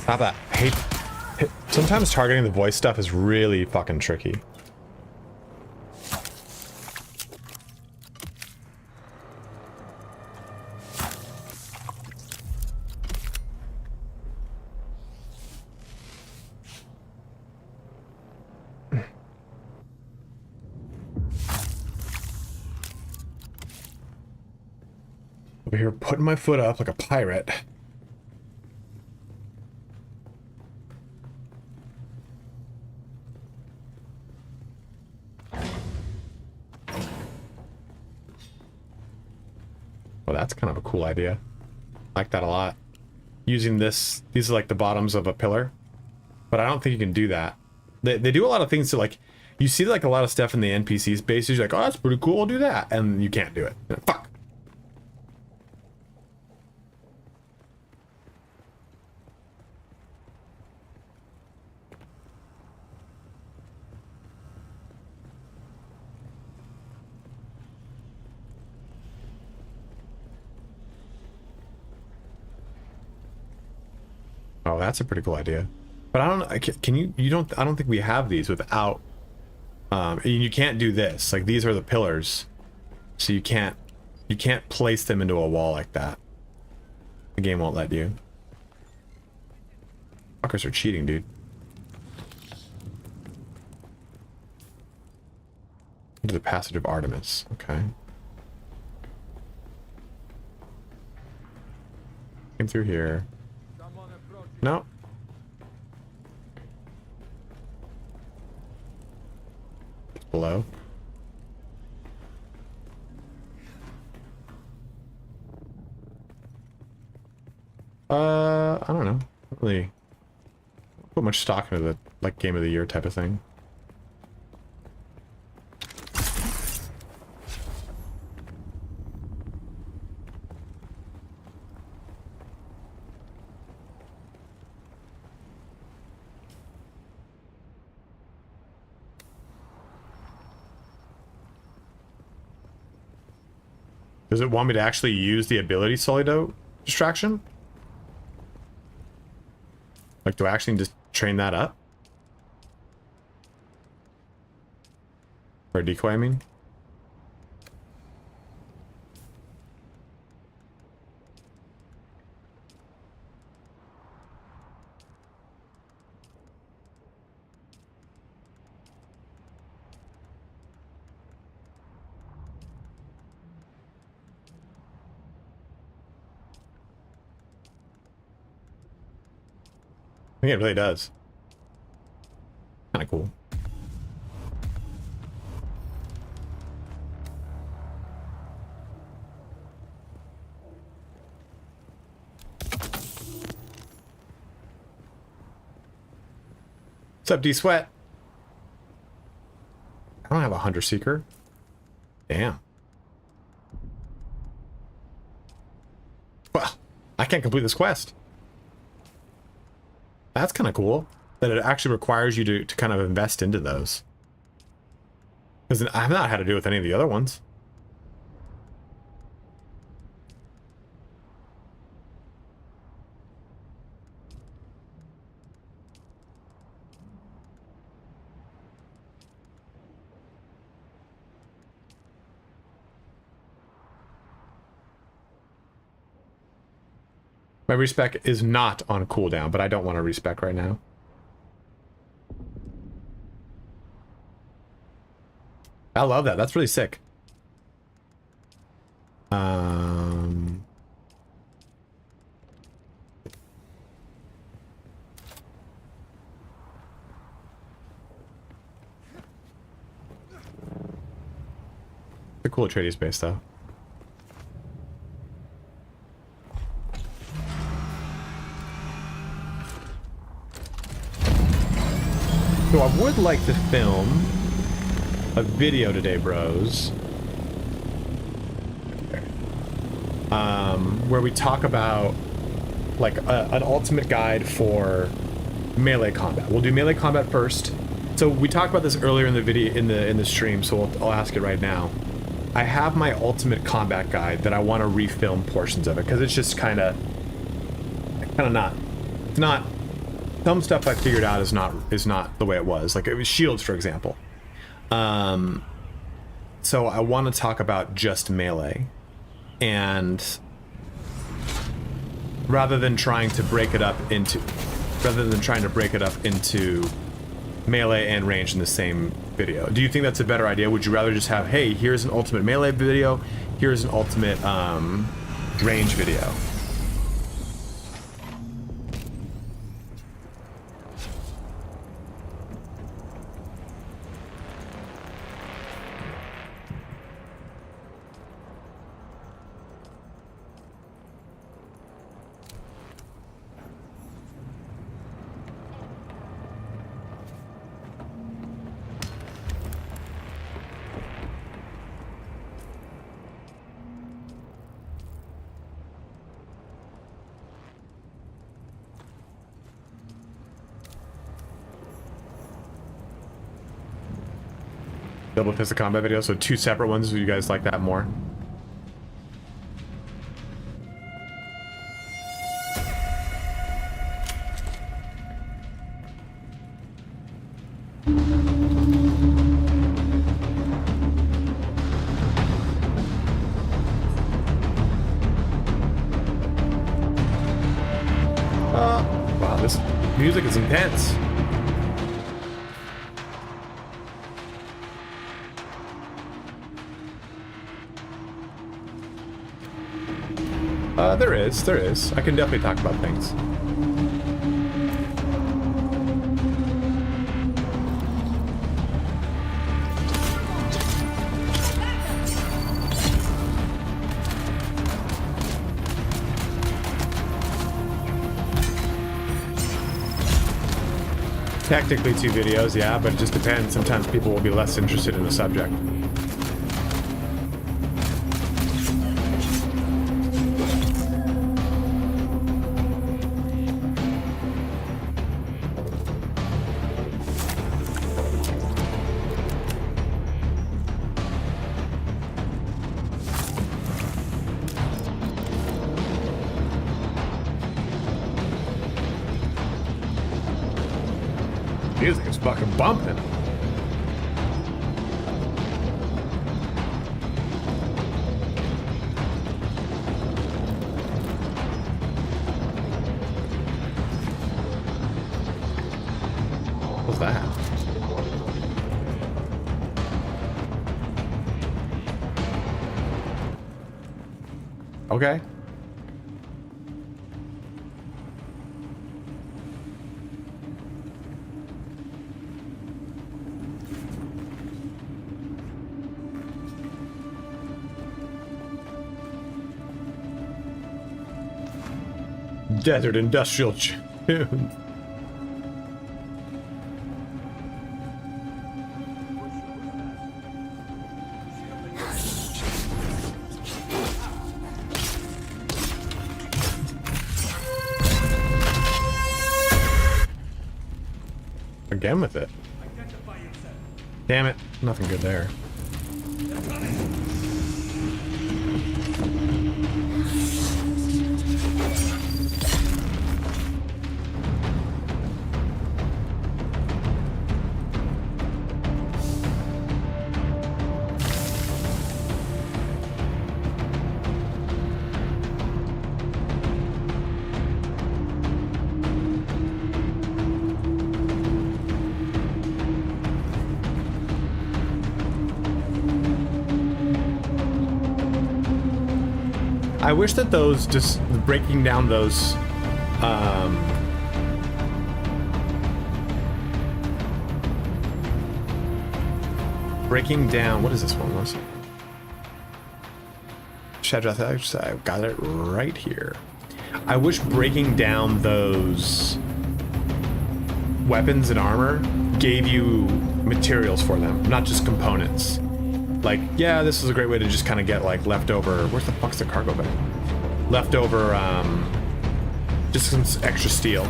S2: Stop that. I hate... Sometimes targeting the voice stuff is really fucking tricky. Over here putting my foot up like a pirate. Well, that's kind of a cool idea. I like that a lot. Using this, these are like the bottoms of a pillar, but I don't think you can do that. They do a lot of things to like, you see like a lot of stuff in the NPC spaces, you're like, oh, that's pretty cool, I'll do that. And you can't do it. Fuck.
S1: Oh, that's a pretty cool idea. But I don't, can you, I don't think we have these without, you can't do this. Like, these are the pillars. So you can't place them into a wall like that. The game won't let you. Fuckers are cheating, dude. Into the Passage of Artemis. Okay. Came through here. No. It's below. I don't know. Not really put much stock into the like game of the year type of thing. Does it want me to actually use the ability Solido distraction? Like, do I actually need to train that up? Or decoy, I mean? I think it really does. Kind of cool. What's up, D-Sweat? I don't have a Hunter Seeker. Damn. Well, I can't complete this quest. That's kind of cool that it actually requires you to kind of invest into those. Because I've not had to do it with any of the other ones. My respec is not on cooldown, but I don't want to respec right now. I love that. That's really sick. The cool Atreides base, though. So I would like to film a video today, bros, where we talk about like an ultimate guide for melee combat. We'll do melee combat first. So we talked about this earlier in the video in the stream, so I'll ask it right now. I have my ultimate combat guide that I want to refilm portions of it because it's just kind of not. It's not. Some stuff I figured out is not the way it was. Like, it was shields, for example. So I want to talk about just melee, and rather than trying to break it up into melee and range in the same video. Do you think that's a better idea? Would you rather just have, hey, here's an ultimate melee video, here's an ultimate range video? Double pistol combat video, so 2 separate ones. You guys like that more? Wow, this music is intense. There is. I can definitely talk about things. Technically 2 videos, yeah, but it just depends. Sometimes people will be less interested in the subject. Music is fucking bumping. What's that? Okay. Desert industrial tunes. Again with it. Damn it. Nothing good there. I wish that those, just breaking down those, breaking down, what is this one? Was Shadrath, I got it right here. I wish breaking down those weapons and armor gave you materials for them, not just components. Like, yeah, this is a great way to just kind of get like leftover. Where's the fuck's the cargo bay? Leftover, just some extra steel.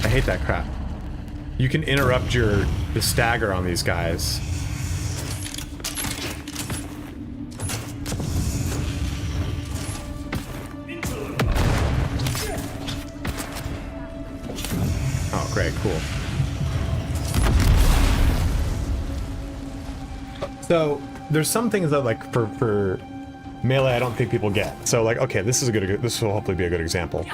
S1: I hate that crap. You can interrupt the stagger on these guys. Oh, great, cool. So there's some things that like for melee I don't think people get. So like, okay, this will hopefully be a good example.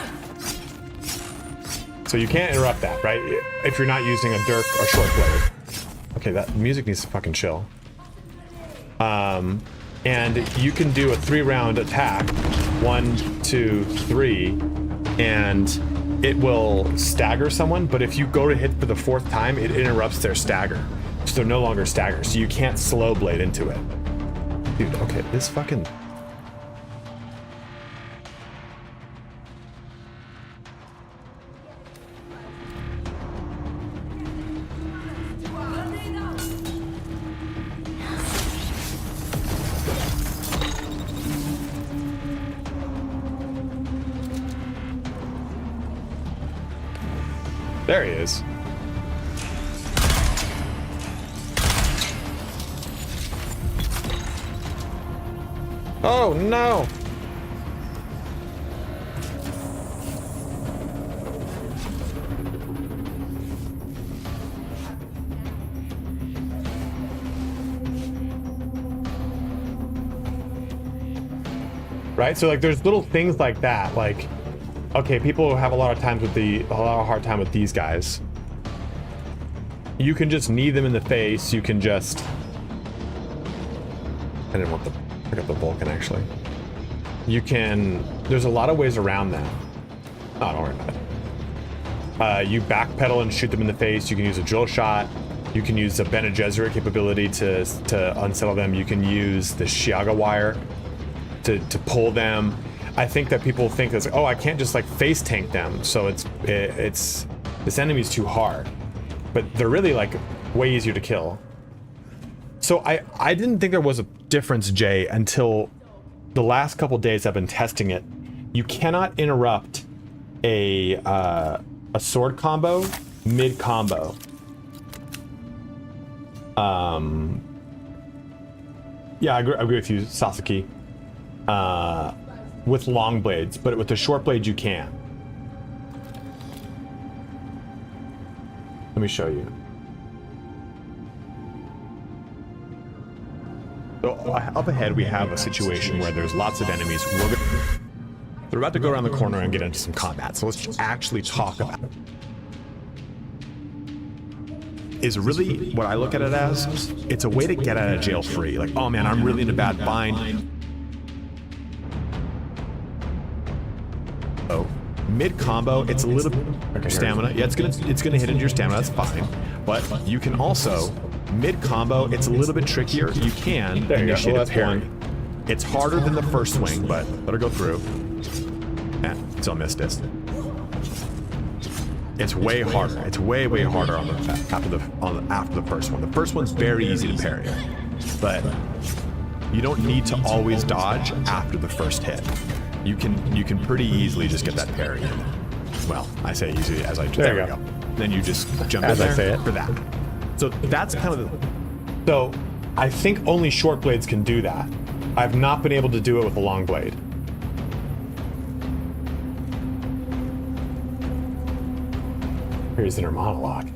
S1: So you can't interrupt that, right? If you're not using a dirk or short blade. Okay, that music needs to fucking chill. And you can do a 3-round attack, 1, 2, 3, and it will stagger someone, but if you go to hit for the 4th time, it interrupts their stagger. So they're no longer stagger, so you can't slow blade into it. Dude, okay, this fucking...
S2: There he is. Oh no! Right? So like there's little things like that, like, okay, people have a lot of hard time with these guys. You can just knee them in the face, you can just... I didn't want to pick up the Vulcan actually. You can, there's a lot of ways around that. Oh, don't worry about it. You backpedal and shoot them in the face, you can use a drill shot, you can use the Bene Gesserit capability to unsettle them, you can use the Shiaga wire to pull them. I think that people think that's like, oh, I can't just like face tank them, so it's this enemy's too hard, but they're really like way easier to kill. So I didn't think there was a difference, Jay, until the last couple days I've been testing it. You cannot interrupt a sword combo mid combo. Yeah, I agree with you, Sasaki. With long blades, but with the short blades you can. Let me show you. So up ahead we have a situation where there's lots of enemies. They're about to go around the corner and get into some combat, so let's actually talk about it. Is really what I look at it as, it's a way to get out of jail free. Like, oh man, I'm really in a bad bind. Oh, mid combo, it's a little stamina. Yeah, it's gonna hit into your stamina. That's fine. But you can also mid combo. It's a little bit trickier. You can initiate a parry. It's harder than the first swing, but let her go through. Still missed it. It's way harder. It's way harder on after the first one. The first one's very easy to parry, but you don't need to always dodge after the first hit. You can pretty easily just get that parry in. Well, I say easy as I just, there we go. Then you just jump in there for that. So that's kind of so I think only short blades can do that. I've not been able to do it with a long blade. Here's inner monologue.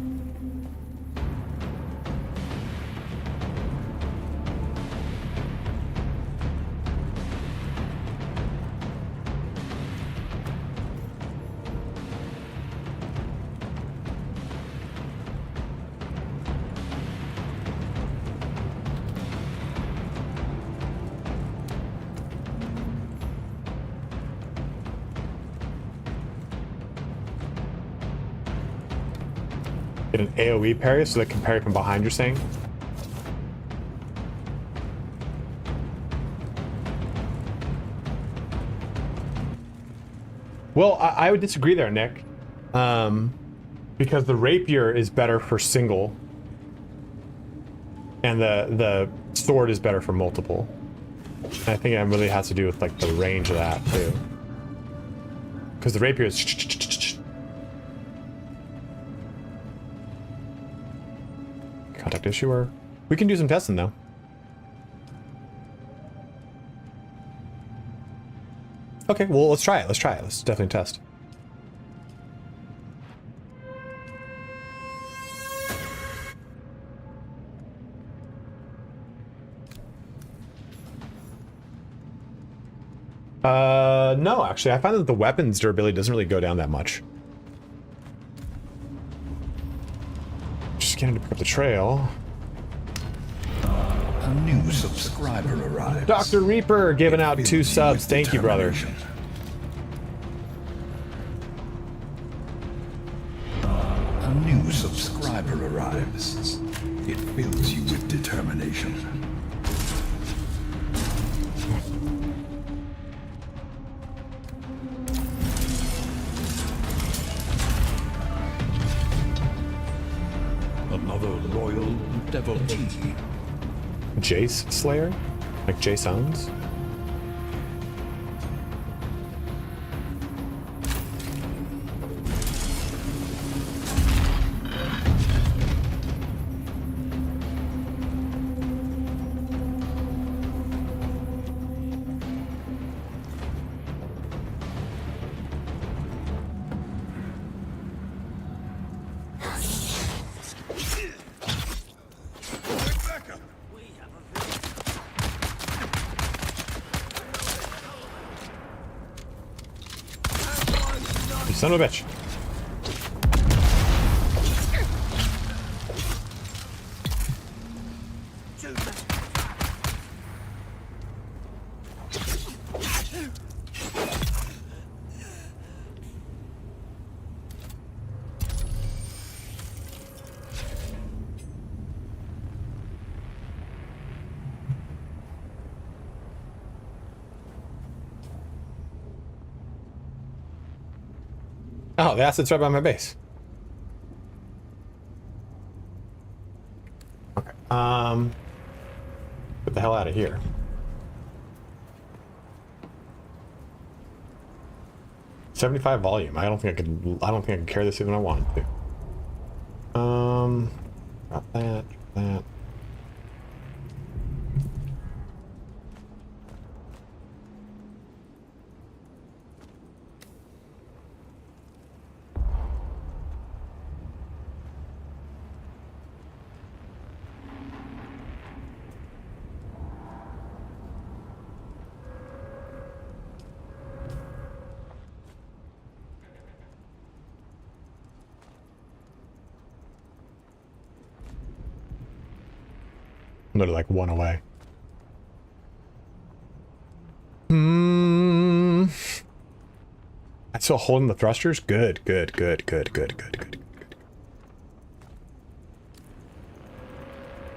S2: Get an AoE parry so that can parry from behind, you're saying? Well, I would disagree there, Nick. Because the rapier is better for single. And the sword is better for multiple. And I think it really has to do with like the range of that too. Because the rapier is contact issuer. We can do some testing though. Okay, well let's try it. Let's definitely test. No, actually, I find that the weapon's durability doesn't really go down that much. Just getting to pick up the trail.
S3: A new subscriber arrives.
S2: Dr. Reaper giving out 2 subs. Thank you, brother.
S3: A new subscriber arrives. It fills you with determination. Another loyal devotee.
S2: Jace Slayer? Like Jason's? son of a bitch. Oh, the asset's right by my base. Okay. Get the hell out of here. $75 volume. I don't think I can carry this even if I wanted to. Got that. Literally like one away. I'm still holding the thrusters? Good. I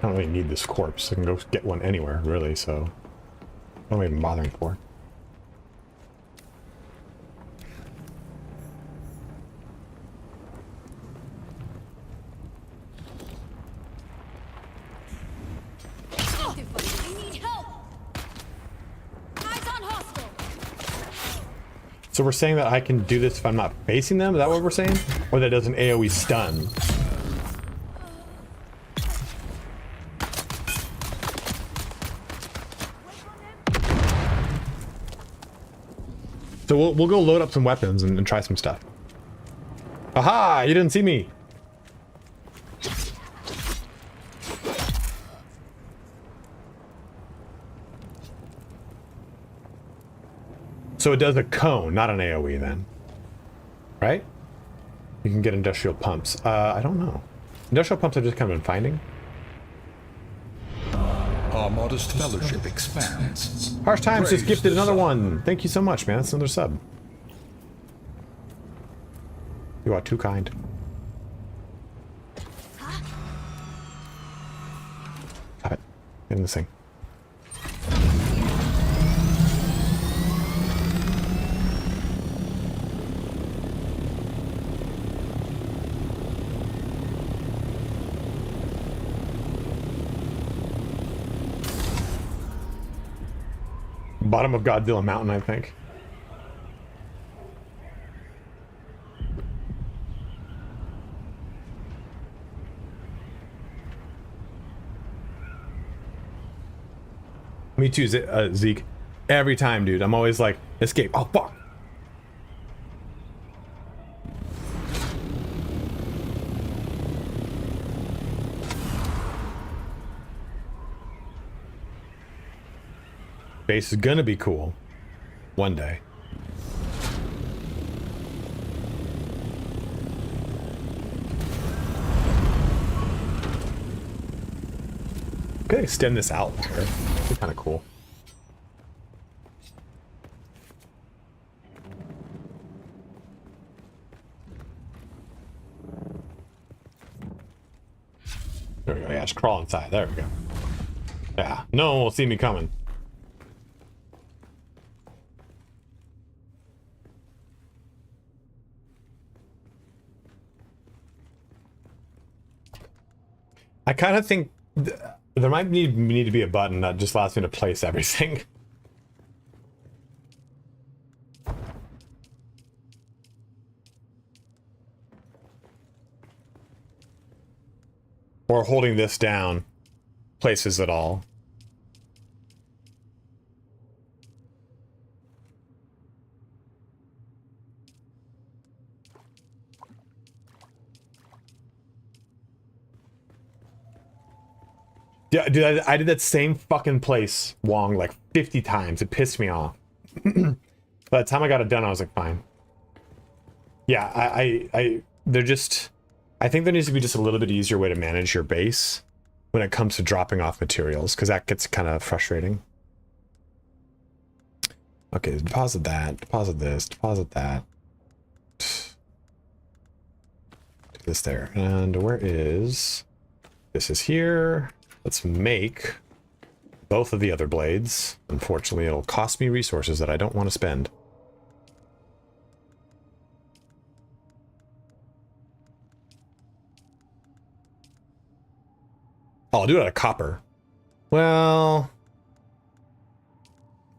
S2: don't really need this corpse. I can go get one anywhere, really, so what am I even bothering for? So we're saying that I can do this if I'm not facing them? Is that what we're saying? Or that does an AoE stun? So we'll go load up some weapons and try some stuff. Aha! You didn't see me! So it does a cone, not an AoE then. Right? You can get industrial pumps. I don't know. Industrial pumps I've just kind of been finding.
S3: Our modest fellowship expands.
S2: Harsh Times just gifted another one. Thank you so much, man. That's another sub. You are too kind. Got it. Get in this thing. Bottom of Godzilla Mountain, I think. Me too, Zeke. Every time, dude. I'm always like, escape. Oh, fuck. Base is gonna be cool. One day. Could extend this out longer. It'd be kind of cool. There we go. Yeah, just crawl inside. There we go. Yeah, no one will see me coming. I kind of think there might need to be a button that just allows me to place everything. Or holding this down places it all. Yeah, dude, I did that same fucking place, Wong, like 50 times. It pissed me off. By the time I got it done, I was like, fine. Yeah, they're just, I think there needs to be just a little bit easier way to manage your base when it comes to dropping off materials, because that gets kind of frustrating. Okay, deposit that, deposit this, deposit that. Do this there. And where is, this is here. Let's make both of the other blades. Unfortunately, it'll cost me resources that I don't want to spend. Oh, I'll do it out of copper. Well,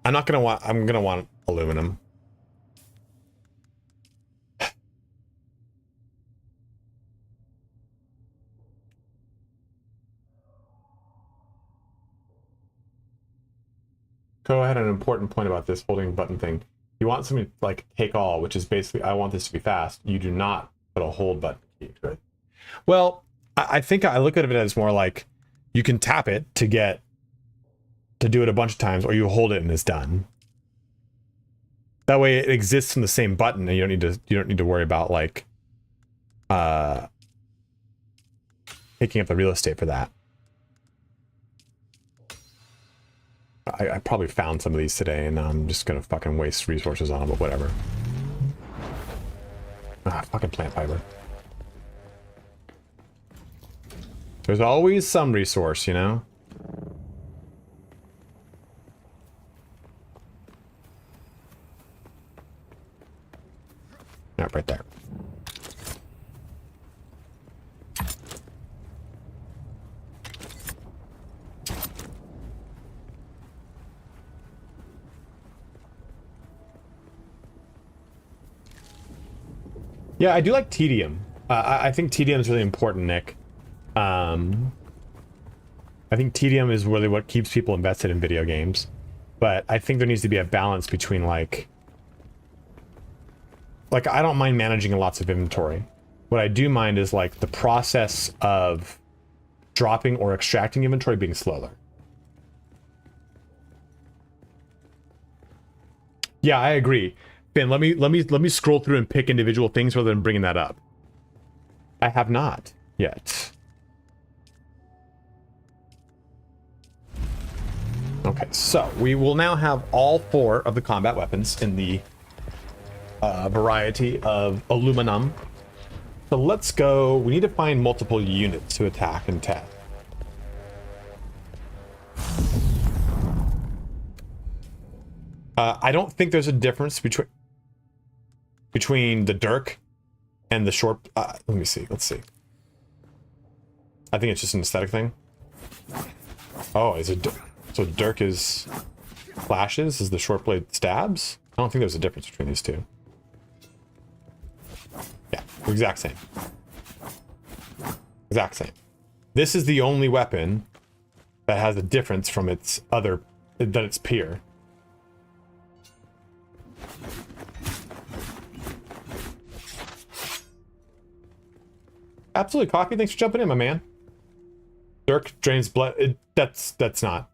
S2: I'm not gonna want, I'm gonna want aluminum. Go ahead, an important point about this holding button thing. You want something like take all, which is basically, I want this to be fast. You do not put a hold button key to it. Well, I think I look at it as more like you can tap it to get to do it a bunch of times, or you hold it and it's done. That way it exists in the same button and you don't need to worry about like taking up the real estate for that. I probably found some of these today and I'm just gonna fucking waste resources on them, but whatever. Ah, fucking plant fiber. There's always some resource, you know? Yep, right there. Yeah, I do like tedium. I think tedium is really important, Nick. I think tedium is really what keeps people invested in video games. But I think there needs to be a balance between like I don't mind managing lots of inventory. What I do mind is like the process of dropping or extracting inventory being slower. Yeah, I agree. Ben, let me scroll through and pick individual things rather than bringing that up. I have not yet. Okay, so we will now have all 4 of the combat weapons in the variety of aluminum. So let's go. We need to find multiple units to attack and test. I don't think there's a difference between the Dirk and the short. Let me see. Let's see. I think it's just an aesthetic thing. Oh, is it? So Dirk is flashes, is the short blade stabs? I don't think there's a difference between these two. Yeah, exact same. Exact same. This is the only weapon that has a difference from its other, than its peer. Absolutely, Coffee. Thanks for jumping in, my man. Dirk drains blood. That's not.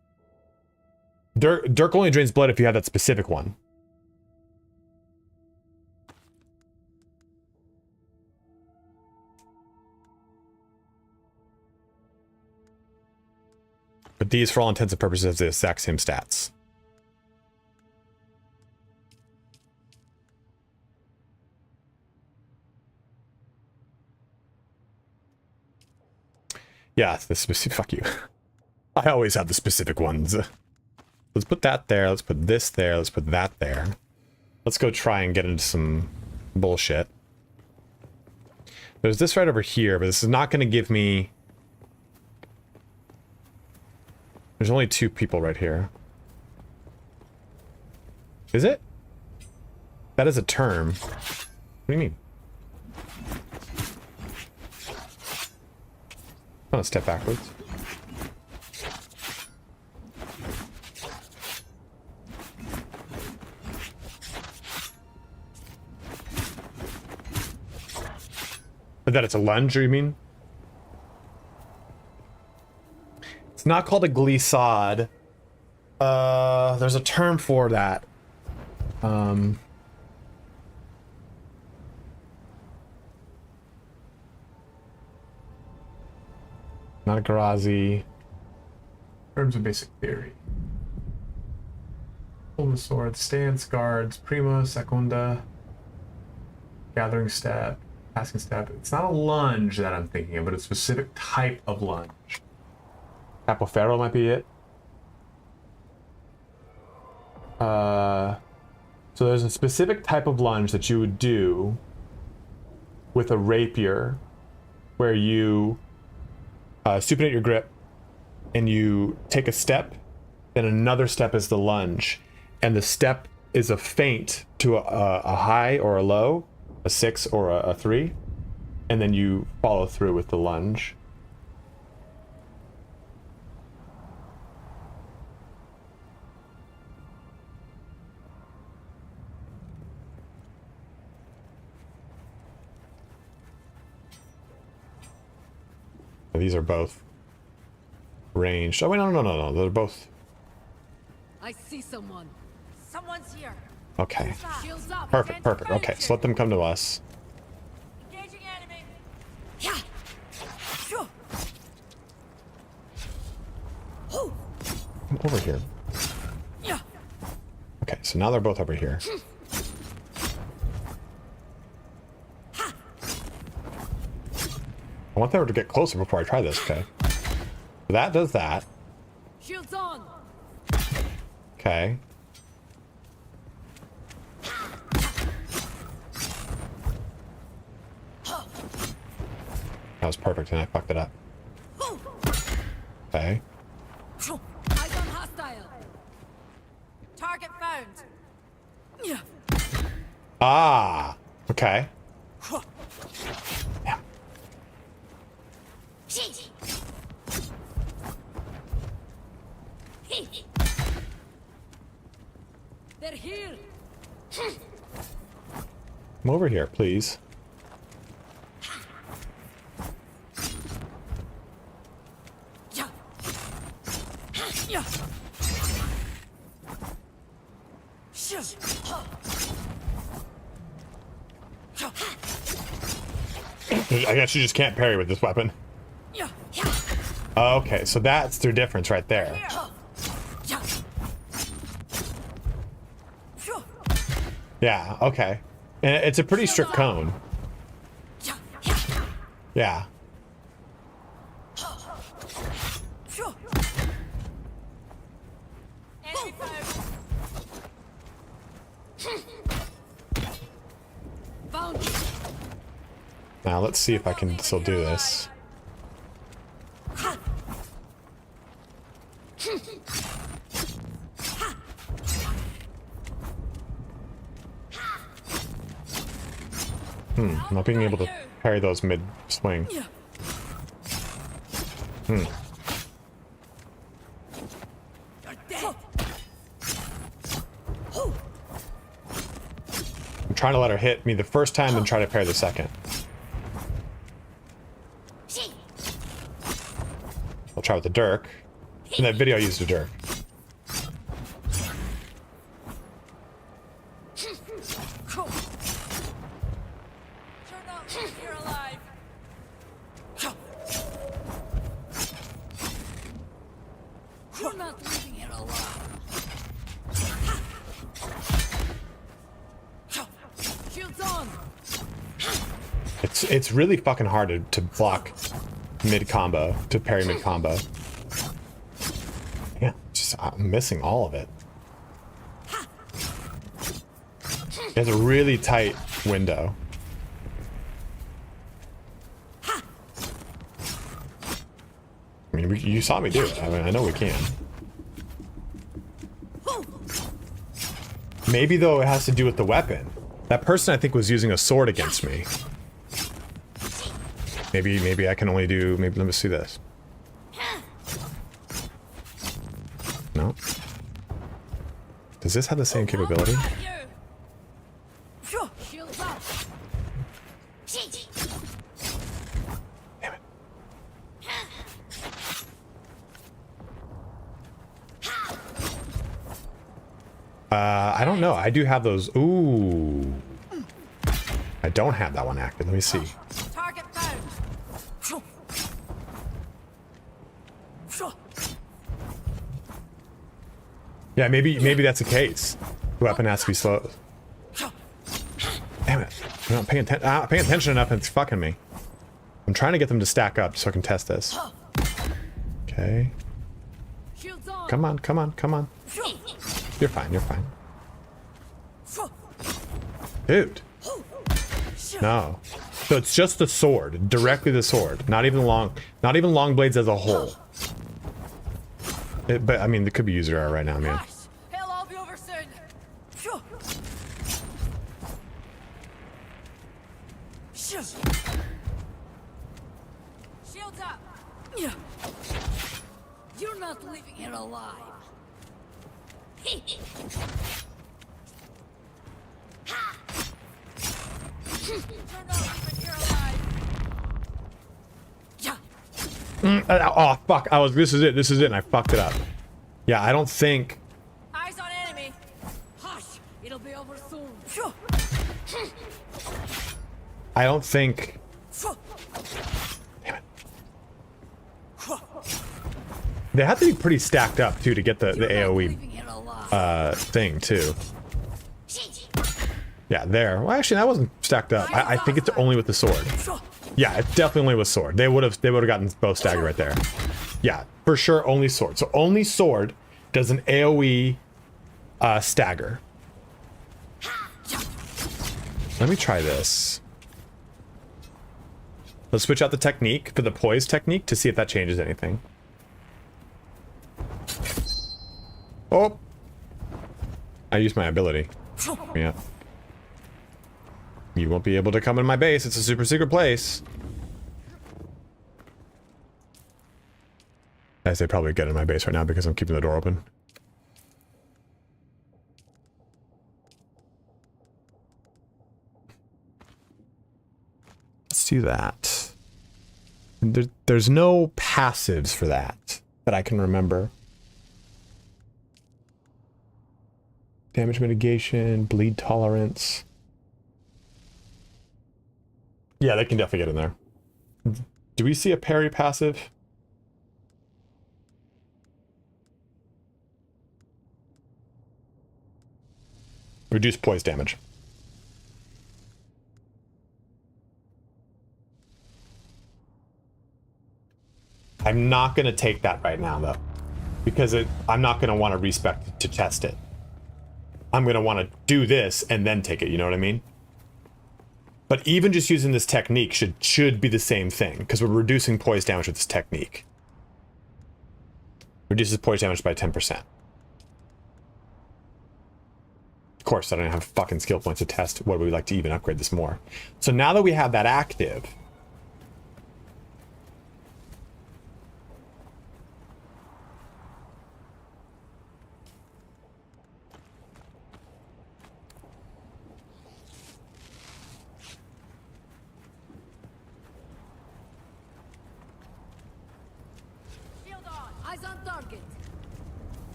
S2: Dirk only drains blood if you have that specific one. But these, for all intents and purposes, have the exact same stats. Yeah, the specific. Fuck you. I always have the specific ones. Let's put that there. Let's put this there. Let's put that there. Let's go try and get into some bullshit. There's this right over here, but this is not going to give me... There's only 2 people right here. Is it? That is a term. What do you mean? I'm gonna step backwards. That it's a lunge, or you mean? It's not called a glissade. There's a term for that. Not a Garazi. Terms of basic theory. Hold the sword, stance, guards, prima, secunda, gathering step, passing step. It's not a lunge that I'm thinking of, but a specific type of lunge. Capo Ferro might be it. So there's a specific type of lunge that you would do with a rapier, where you supinate your grip and you take a step, then another step is the lunge, and the step is a feint to a high or a low, a 6 or a 3, and then you follow through with the lunge. These are both ranged. Oh wait, no. They're both.
S11: I see someone. Someone's here.
S2: Okay.
S11: Shields up.
S2: Perfect. Okay, so let them come to us.
S11: Engaging enemy. Yeah. Sure.
S2: Come over here.
S11: Yeah.
S2: Okay, so now they're both over here. I want them to get closer before I try this, okay? So that does that.
S11: Shields on.
S2: Okay. That was perfect and I fucked it up. Okay.
S11: Eyes on hostile. Target found. Yeah.
S2: Ah! Okay. Yeah.
S11: They're here.
S2: Come over here, please. I guess you just can't parry with this weapon. Okay, so that's their difference right there. Yeah, okay. And it's a pretty strict cone. Yeah. Now let's see if I can still do this. Not being able to parry those mid-swing. I'm trying to let her hit me the first time, then try to parry the second. I'll try with the Dirk. In that video I used a Dirk. It's really fucking hard to block mid-combo, to parry mid-combo. Yeah, just I'm missing all of it. It has a really tight window. I mean, you saw me do it. I mean, I know we can. Maybe, though, it has to do with the weapon. That person, I think, was using a sword against me. Maybe I can only do... Maybe let me see this. No. Does this have the same capability? Damn it. I don't know. I do have those. Ooh. I don't have that one active. Let me see. Yeah, maybe that's the case. The weapon has to be slow. Damn it. I'm not paying attention enough and it's fucking me. I'm trying to get them to stack up so I can test this. Okay. Come on, come on, come on. You're fine, you're fine. Dude. No. So it's just the sword, directly the sword, not even long blades as a whole. But I mean, it could be user error right now, man.
S11: Hell, I'll be over soon. Shields up. You're not leaving here alive. You're not leaving here alive.
S2: Oh fuck! This is it, and I fucked it up. Yeah, I don't think.
S11: Eyes on enemy. Hush! It'll be over soon.
S2: I don't think. Damn it. They have to be pretty stacked up too to get the AOE thing too. Yeah, there. Well, actually, that wasn't stacked up. I think it's only with the sword. Yeah, it's definitely only with sword. They would have gotten both staggered right there. Yeah, for sure, only sword. So only sword does an AOE stagger. Let me try this. Let's switch out the technique for the poise technique to see if that changes anything. Oh! I used my ability. Yeah. You won't be able to come in my base. It's a super secret place. As they probably get in my base right now because I'm keeping the door open. Let's do that. There's no passives for that I can remember. Damage mitigation, bleed tolerance. Yeah, they can definitely get in there. Do we see a parry passive? Reduce poise damage. I'm not going to take that right now, though. Because I'm not going to want to respec to test it. I'm going to want to do this and then take it, you know what I mean? But even just using this technique should be the same thing, because we're reducing poise damage with this technique. Reduces poise damage by 10%. Of course, I don't have fucking skill points to test what we'd like to even upgrade this more. So now that we have that active,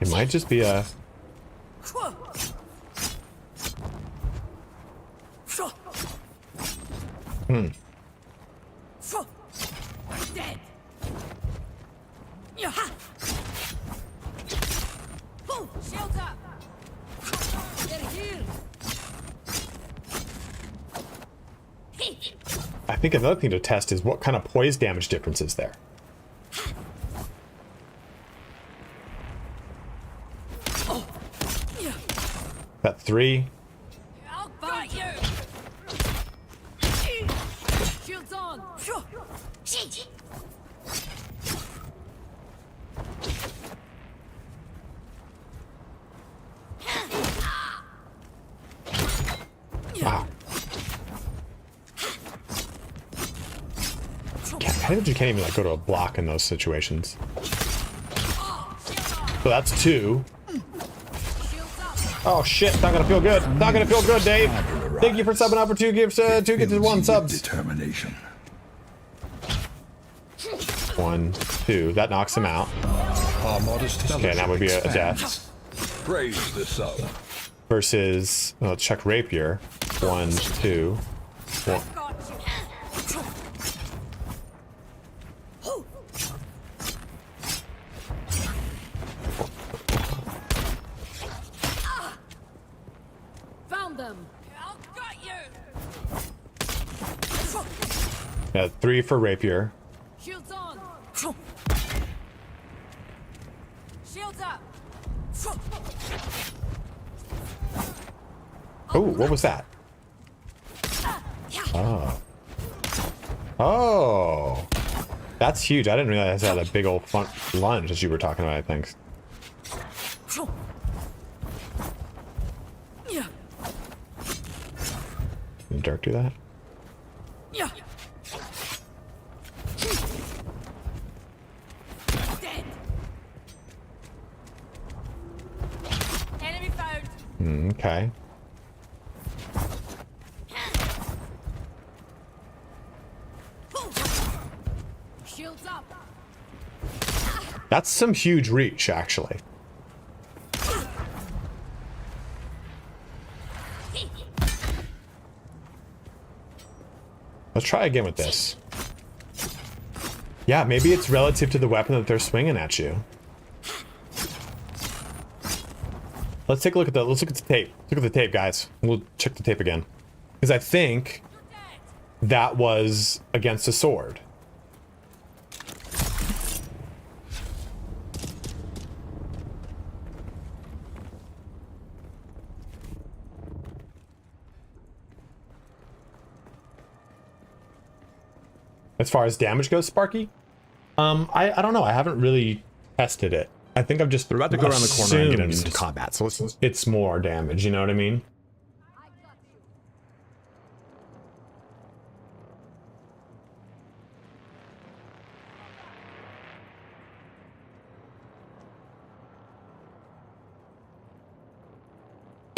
S2: it might just be a...
S11: Dead. Shields up. They're here.
S2: I think another thing to test is what kind of poise damage difference is there. That 3.
S11: I'll fight you. Shields on.
S2: Wow. I think you can't even like go to a block in those situations. So that's 2. Oh shit, not gonna feel good. Not gonna feel good, Dave. Thank you for subbing up for 2 gifts, 2 gifts to 1 subs.
S3: Determination.
S2: 1, 2. That knocks him out. Okay, now would be a death.
S3: Praise the sun.
S2: Versus, let's check rapier. 1, 2. 1. Yeah, 3 for rapier.
S11: Shields on. Shields up.
S2: Oh, what was that? Oh. Oh. That's huge. I didn't realize it had a big old front lunge as you were talking about, I think. Did Dirk do that?
S11: Yeah. Dead. Enemy found.
S2: Okay.
S11: Shields up.
S2: That's some huge reach, actually. Let's try again with this. Yeah, maybe it's relative to the weapon that they're swinging at you. Let's take a look at the tape. Look at the tape, guys. We'll check the tape again. Because I think that was against a sword. As far as damage goes, Sparky, I don't know. I haven't really tested it. I think I've just we're about to go around the corner and get into some combat, so it's more damage. You know what I mean?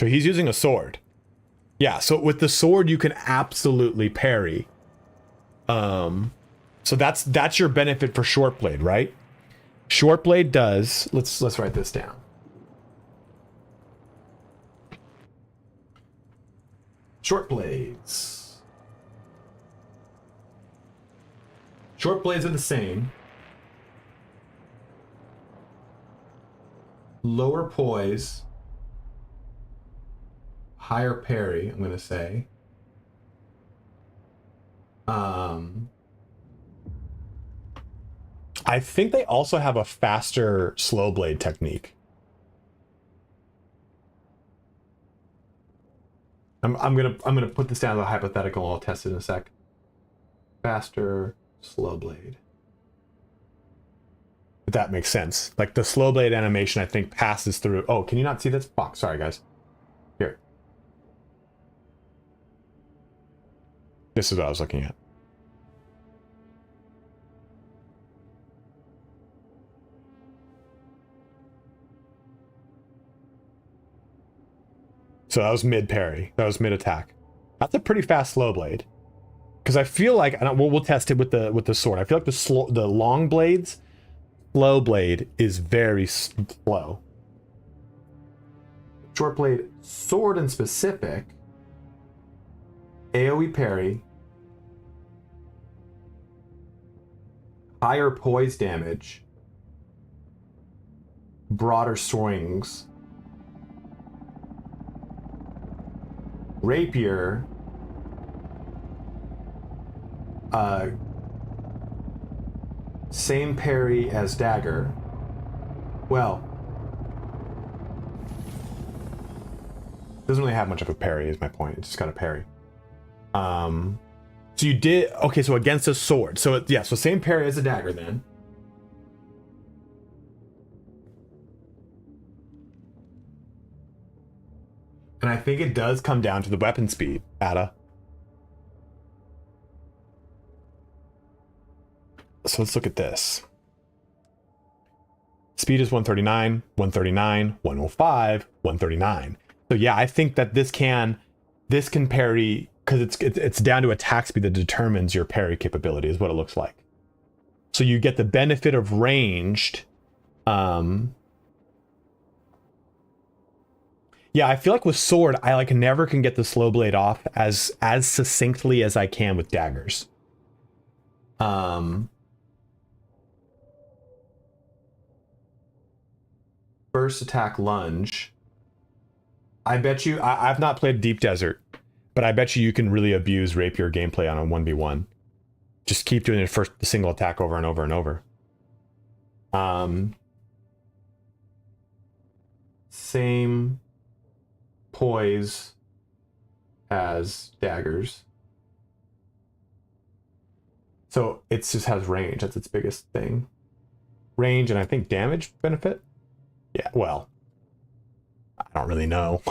S2: So he's using a sword. Yeah. So with the sword, you can absolutely parry. So that's your benefit for short blade, right? Short blade does, let's write this down. Short blades. Short blades are the same. Lower poise, higher parry, I'm going to say. I think they also have a faster slow blade technique. I'm gonna put this down as a hypothetical. I'll test it in a sec. Faster slow blade. If that makes sense. Like the slow blade animation, I think passes through. Oh, can you not see this? Fuck. Sorry, guys. Here. This is what I was looking at. So that was mid parry. That was mid attack. That's a pretty fast slow blade. Because I feel like we'll test it with the sword. I feel like the long blades, slow blade is very slow. Short blade, sword in specific, AoE parry, higher poise damage, broader swings. Rapier, same parry as dagger. Well, doesn't really have much of a parry is my point. It's just got a parry. So you did, okay, so against a sword. So yeah, so same parry as a dagger then. And I think it does come down to the weapon speed, Ada. So let's look at this. Speed is 139, 139, 105, 139. So yeah, I think that this can parry, because it's down to attack speed that determines your parry capability, is what it looks like. So you get the benefit of ranged. Yeah, I feel like with sword, I like never can get the slow blade off as succinctly as I can with daggers. First attack lunge. I bet you, I've not played Deep Desert, but I bet you can really abuse rapier gameplay on a 1v1. just keep doing the single attack over and over and over. Same poise as daggers. So it just has range. That's its biggest thing. Range and I think damage benefit? Yeah, well, I don't really know.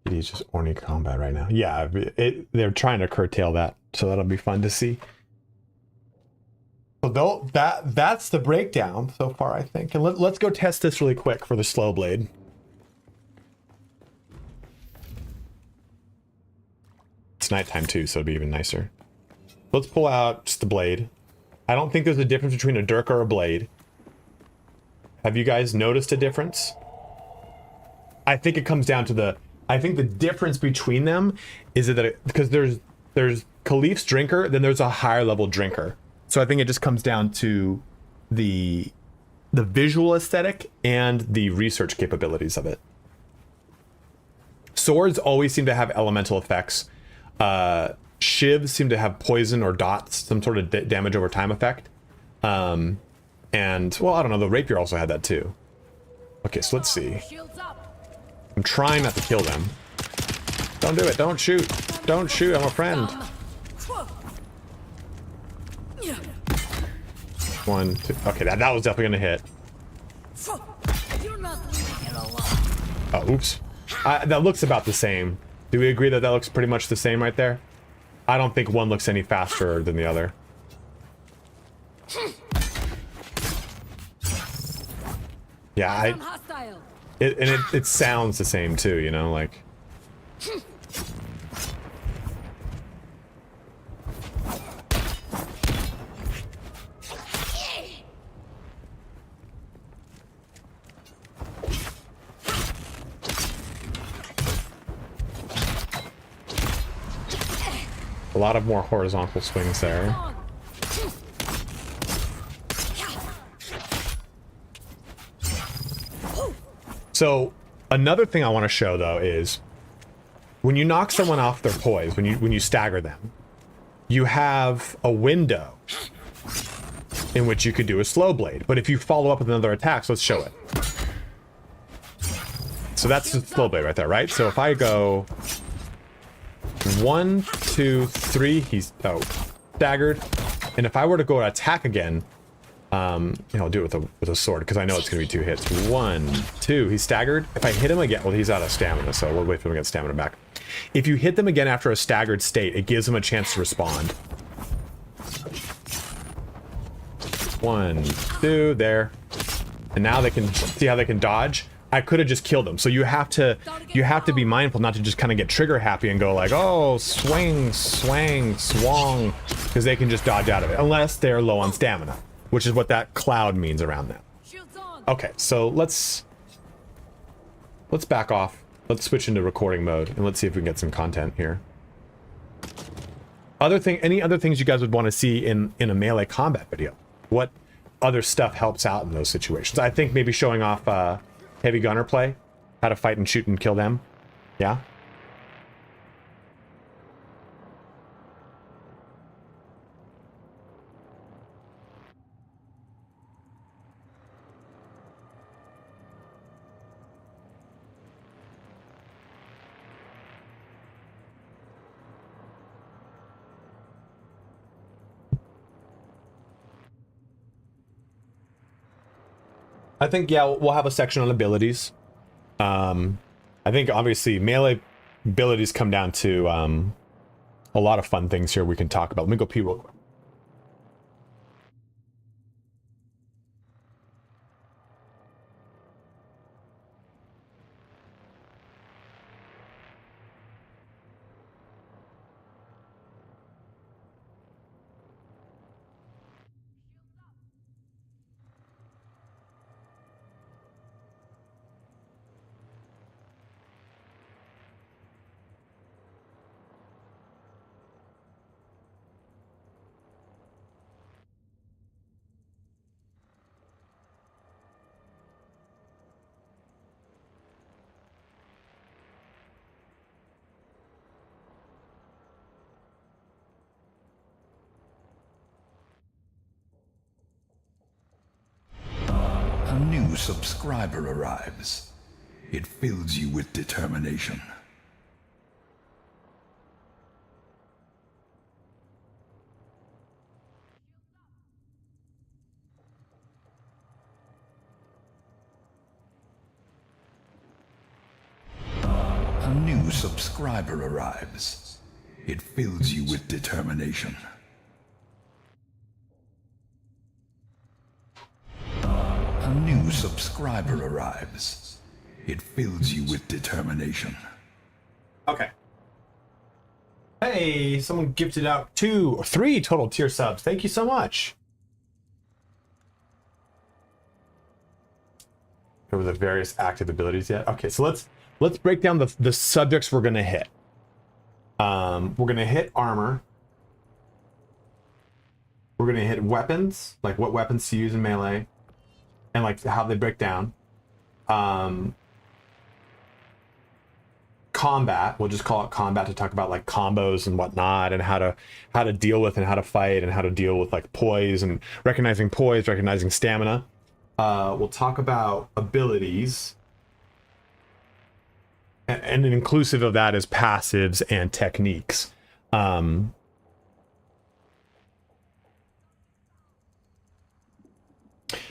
S2: He's just orny combat right now. Yeah, they're trying to curtail that, so that'll be fun to see. So that's the breakdown so far, I think. And let's go test this really quick for the slow blade. It's nighttime too, so it'll be even nicer. Let's pull out just the blade. I don't think there's a difference between a dirk or a blade. Have you guys noticed a difference? I think it comes down to I think the difference between them is that because there's Khalif's drinker, then there's a higher level drinker. So I think it just comes down to the visual aesthetic and the research capabilities of it. Swords always seem to have elemental effects. Shivs seem to have poison or dots, some sort of damage over time effect. And, well, I don't know, the rapier also had that too. Okay, so let's see. I'm trying not to kill them. Don't do it, don't shoot. Don't shoot, I'm a friend. 1, 2, okay, that was definitely gonna hit. Oh, oops. That looks about the same. Do we agree that that looks pretty much the same right there? I don't think one looks any faster than the other. Yeah, it sounds the same too, you know, like. A lot of more horizontal swings there. So another thing I want to show though is when you knock someone off their poise, when you stagger them, you have a window in which you could do a slow blade. But if you follow up with another attack, so let's show it. So that's the slow blade right there, right? So if I go 1, 2, 3, he's staggered. And if I were to go to attack again, I'll do it with a sword because I know it's gonna be 2 hits. 1, 2, he's staggered. If I hit him again, well, he's out of stamina, so we'll wait for him to get stamina back. If you hit them again after a staggered state, it gives them a chance to respond. 1, 2, there. And now they can see how they can dodge. I could have just killed them. So you have to be mindful not to just kind of get trigger happy and go like, oh, swing, swang, swong, because they can just dodge out of it unless they're low on stamina, which is what that cloud means around them. Okay, so let's back off. Let's switch into recording mode and let's see if we can get some content here. Any other things you guys would want to see in a melee combat video? What other stuff helps out in those situations? I think maybe showing off heavy gunner play, how to fight and shoot and kill them. Yeah. I think, yeah, we'll have a section on abilities. I think, obviously, melee abilities come down to a lot of fun things here we can talk about. Let me go pee real quick.
S3: A new subscriber arrives. It fills you with determination. A new subscriber arrives. It fills you with determination. A new subscriber arrives. It fills you with determination.
S1: Okay. Hey, someone gifted out 2 or 3 total tier subs. Thank you so much. Over the various active abilities yet? Okay, so let's break down the subjects we're gonna hit. We're gonna hit armor. We're gonna hit weapons, like what weapons to use in melee, and like how they break down. Combat, we'll just call it combat to talk about like combos and whatnot, and how to deal with and how to fight and how to deal with like poise and recognizing poise, recognizing stamina. We'll talk about abilities, and inclusive of that is passives and techniques.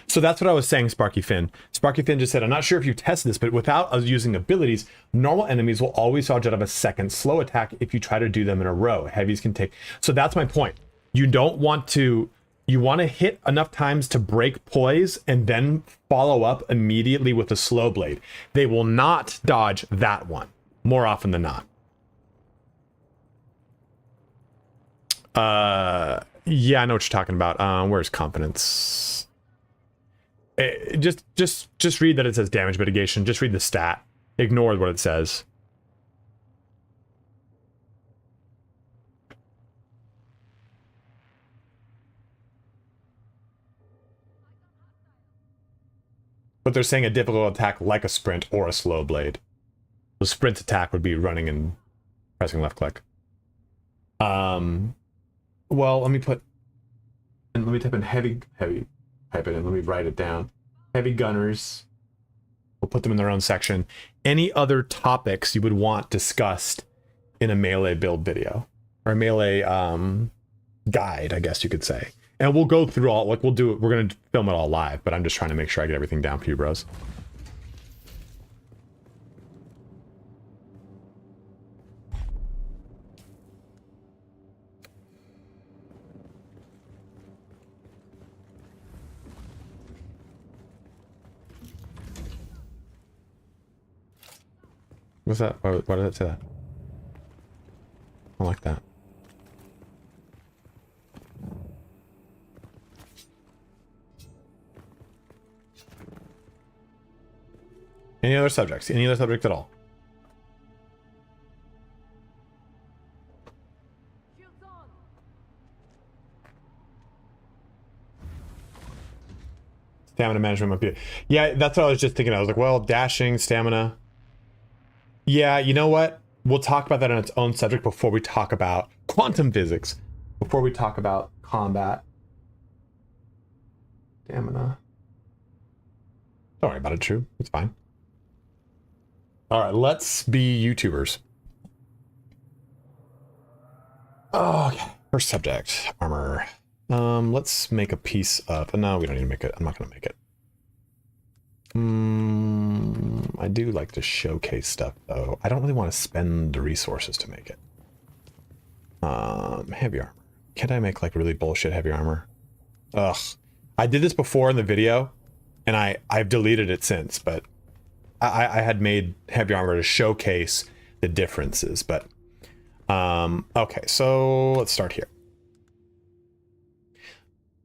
S1: So that's what I was saying, Sparky Finn. Sparky Finn just said, I'm not sure if you tested this, but without us using abilities, normal enemies will always dodge out of a second slow attack if you try to do them in a row. Heavies can take... So that's my point. You don't want to... You want to hit enough times to break poise and then follow up immediately with a slow blade. They will not dodge that one, more often than not. Yeah, I know what you're talking about. Where's confidence? Just read that it says damage mitigation. Just read the stat. Ignore what it says. But they're saying a difficult attack like a sprint or a slow blade. The sprint attack would be running and pressing left click. Well, let me type in heavy, type it in, let me write it down. Heavy gunners. We'll put them in their own section. Any other topics you would want discussed in a melee build video? Or a melee guide, I guess you could say. And we'll go through all, like we're gonna film it all live, but I'm just trying to make sure I get everything down for you bros. What's that? Why did it say that? I don't like that. Any other subjects? Any other subject at all? Stamina management might be... Yeah, that's what I was just thinking. I was like, well, dashing, stamina... Yeah, you know what? We'll talk about that on its own subject before we talk about quantum physics. Before we talk about combat. Stamina. Don't worry about it, True. It's fine. Alright, let's be YouTubers. Oh, okay. First subject. Armor. Let's make a piece of... No, we don't need to make it. I'm not going to make it. I do like to showcase stuff, though. I don't really want to spend the resources to make it. Heavy armor. Can't I make, like, really bullshit heavy armor? Ugh. I did this before in the video, and I've deleted it since, but I had made heavy armor to showcase the differences, but... okay, so let's start here.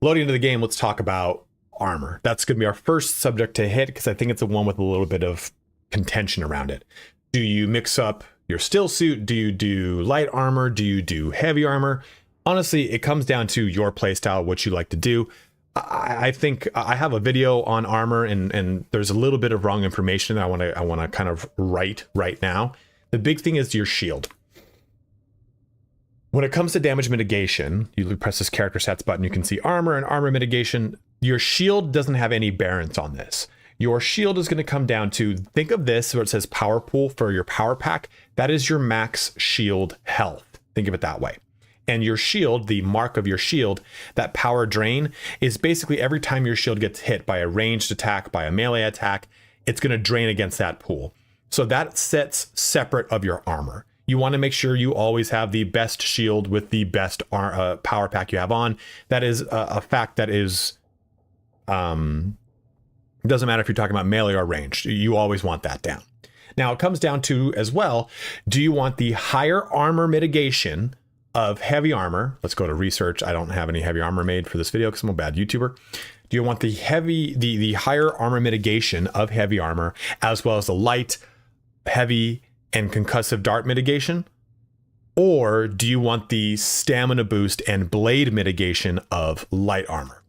S1: Loading into the game, let's talk about armor. That's going to be our first subject to hit, because I think it's the one with a little bit of contention around it. Do you mix up your still suit? Do you do light armor? Do you do heavy armor? Honestly, it comes down to your playstyle, what you like to do. I think I have a video on armor, and there's a little bit of wrong information that I want to kind of write right now. The big thing is your shield. When it comes to damage mitigation, you press this character stats button, you can see armor and armor mitigation.
S2: your shield doesn't have any bearance on this. Your shield is going to come down to, think of this where it says power pool for your power pack. That is your max shield health. Think of it that way. And your shield, the mark of your shield, that power drain is basically every time your shield gets hit by a ranged attack, by a melee attack, it's going to drain against that pool. So that sets separate of your armor. You want to make sure you always have the best shield with the best power pack you have on. That is a fact that is, it doesn't matter if you're talking about melee or ranged. You always want that down. Now it comes down to as well, do you want the higher armor mitigation of heavy armor? Let's go to research. I don't have any heavy armor made for this video because I'm a bad YouTuber. Do you want the higher armor mitigation of heavy armor as well as the light, heavy, and concussive dart mitigation? Or do you want the stamina boost and blade mitigation of light armor?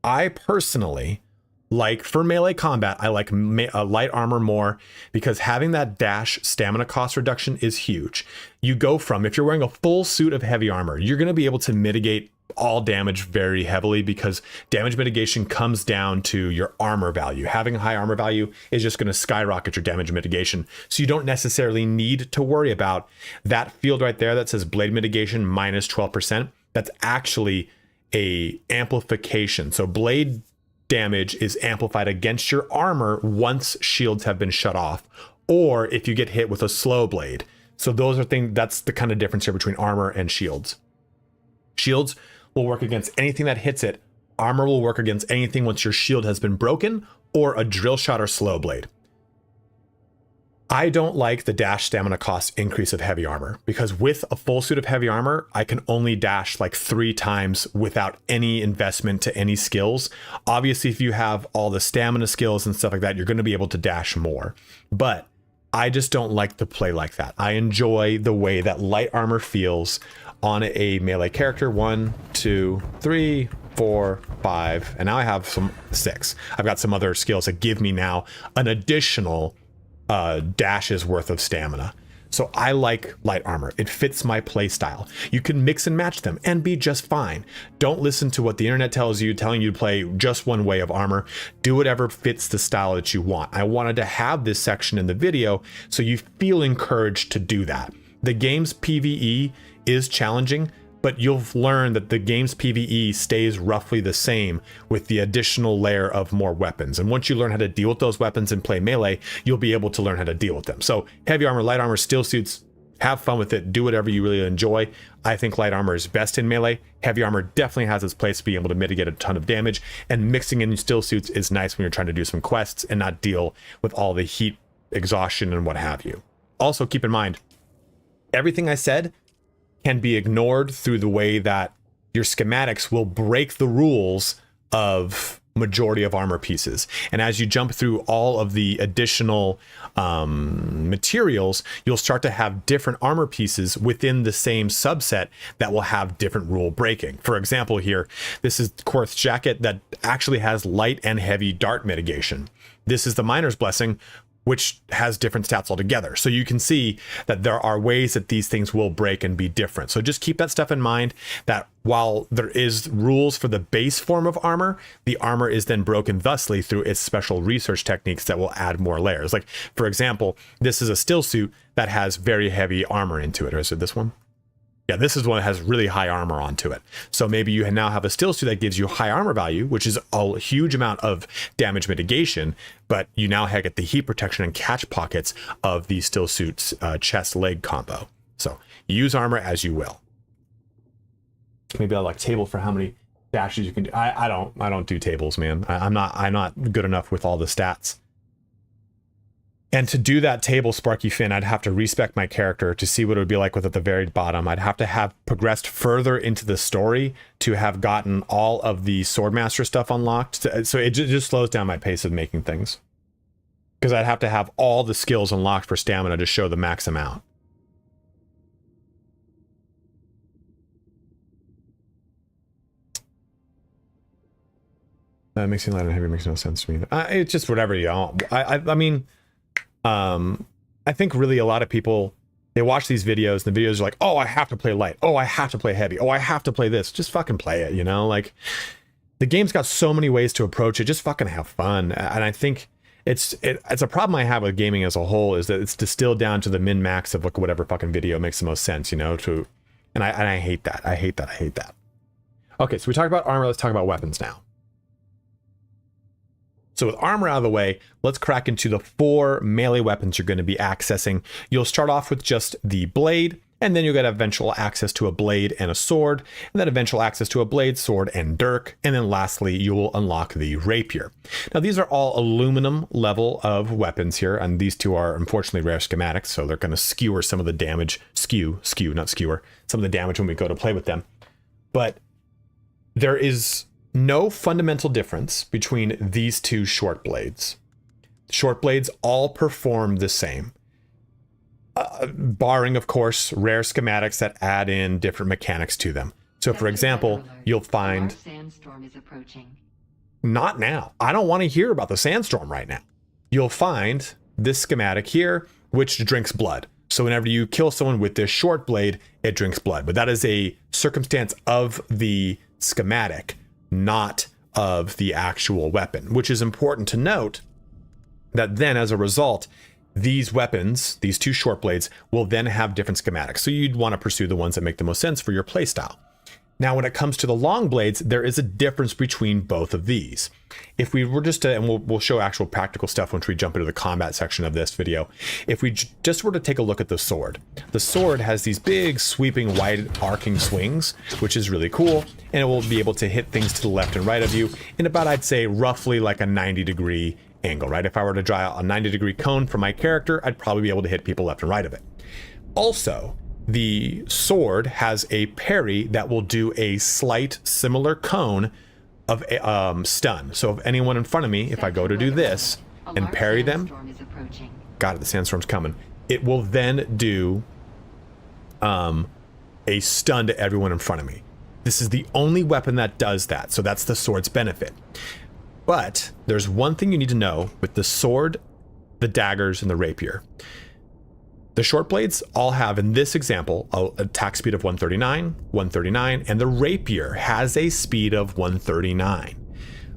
S2: I personally like, for melee combat, I like light armor more because having that dash stamina cost reduction is huge. You go from, if you're wearing a full suit of heavy armor, you're going to be able to mitigate all damage very heavily because damage mitigation comes down to your armor value. Having a high armor value is just going to skyrocket your damage mitigation. So you don't necessarily need to worry about that field right there that says blade mitigation minus 12%. That's actually a amplification. So blade damage is amplified against your armor once shields have been shut off, or if you get hit with a slow blade. So those are things, that's the kind of difference here between armor and shields. Shields will work against anything that hits it. Armor will work against anything once your shield has been broken or a drill shot or slow blade. I don't like the dash stamina cost increase of heavy armor because with a full suit of heavy armor, I can only dash like 3 times without any investment to any skills. Obviously, if you have all the stamina skills and stuff like that, you're going to be able to dash more. But I just don't like to play like that. I enjoy the way that light armor feels on a melee character. 1, 2, 3, 4, 5, and now I have some 6. I've got some other skills that give me now an additional dashes worth of stamina. So I like light armor. It fits my play style. You can mix and match them and be just fine. Don't listen to what the internet tells you, telling you to play just one way of armor. Do whatever fits the style that you want. I wanted to have this section in the video so you feel encouraged to do that. The game's PvE is challenging, but you'll learn that the game's PvE stays roughly the same with the additional layer of more weapons. And once you learn how to deal with those weapons and play melee, you'll be able to learn how to deal with them. So heavy armor, light armor, steel suits, have fun with it. Do whatever you really enjoy. I think light armor is best in melee. Heavy armor definitely has its place to be able to mitigate a ton of damage. And mixing in steel suits is nice when you're trying to do some quests and not deal with all the heat, exhaustion, and what have you. Also, keep in mind, everything I said can be ignored through the way that your schematics will break the rules of majority of armor pieces. And as you jump through all of the additional materials, you'll start to have different armor pieces within the same subset that will have different rule breaking. For example, here, this is Korth's jacket that actually has light and heavy dart mitigation. This is the Miner's Blessing, which has different stats altogether. So you can see that there are ways that these things will break and be different. So just keep that stuff in mind, that while there is rules for the base form of armor, the armor is then broken thusly through its special research techniques that will add more layers. Like, for example, this is a still suit that has very heavy armor into it. Or is it this one? Yeah, this is one that has really high armor onto it. So maybe you now have a still suit that gives you high armor value, which is a huge amount of damage mitigation, but you now get the heat protection and catch pockets of the still suit's chest leg combo. So use armor as you will. Maybe I'll like table for how many dashes you can do. I don't do tables, man. I'm not good enough with all the stats. And to do that table, Sparky Finn, I'd have to respec my character to see what it would be like with at the very bottom. I'd have to have progressed further into the story to have gotten all of the Swordmaster stuff unlocked. So it just slows down my pace of making things. Because I'd have to have all the skills unlocked for stamina to show the max amount. Mixing light and heavy makes no sense to me. It's just whatever you want. I mean... I think really a lot of people, they watch these videos and the videos are like, oh, I have to play light. Oh, I have to play heavy. Oh, I have to play this. Just fucking play it, you know? Like, the game's got so many ways to approach it. Just fucking have fun. And I think it's a problem I have with gaming as a whole, is that it's distilled down to the min max of like whatever fucking video makes the most sense, you know, and I hate that. I hate that. Okay, so we talked about armor, let's talk about weapons now. So with armor out of the way, let's crack into the 4 melee weapons you're going to be accessing. You'll start off with just the blade, and then you'll get eventual access to a blade and a sword, and then eventual access to a blade, sword, and dirk, and then lastly, you will unlock the rapier. Now, these are all aluminum level of weapons here, and these 2 are unfortunately rare schematics, so they're going to skewer some of the damage, not skewer, some of the damage when we go to play with them. But there is no fundamental difference between these 2 short blades. Short blades all perform the same. Barring, of course, rare schematics that add in different mechanics to them. So, for example, you'll find...
S4: Sandstorm is approaching.
S2: Not now. I don't want to hear about the sandstorm right now. You'll find this schematic here, which drinks blood. So whenever you kill someone with this short blade, it drinks blood. But that is a circumstance of the schematic, not of the actual weapon, which is important to note that then as a result, these weapons, these 2 short blades, will then have different schematics. So you'd want to pursue the ones that make the most sense for your playstyle. Now, when it comes to the long blades, there is a difference between both of these. If we were just to, and we'll show actual practical stuff once we jump into the combat section of this video. If we just were to take a look at the sword has these big sweeping wide arcing swings, which is really cool. And it will be able to hit things to the left and right of you in about, I'd say, roughly like a 90-degree angle, right? If I were to draw a 90-degree cone for my character, I'd probably be able to hit people left and right of it. Also, the sword has a parry that will do a slight similar cone of stun. So if anyone in front of me, if I go to do this and parry them, got it, the sandstorm's coming. It will then do a stun to everyone in front of me. This is the only weapon that does that. So that's the sword's benefit. But there's one thing you need to know with the sword, the daggers, and the rapier. The short blades all have, in this example, an attack speed of 139, and the rapier has a speed of 139.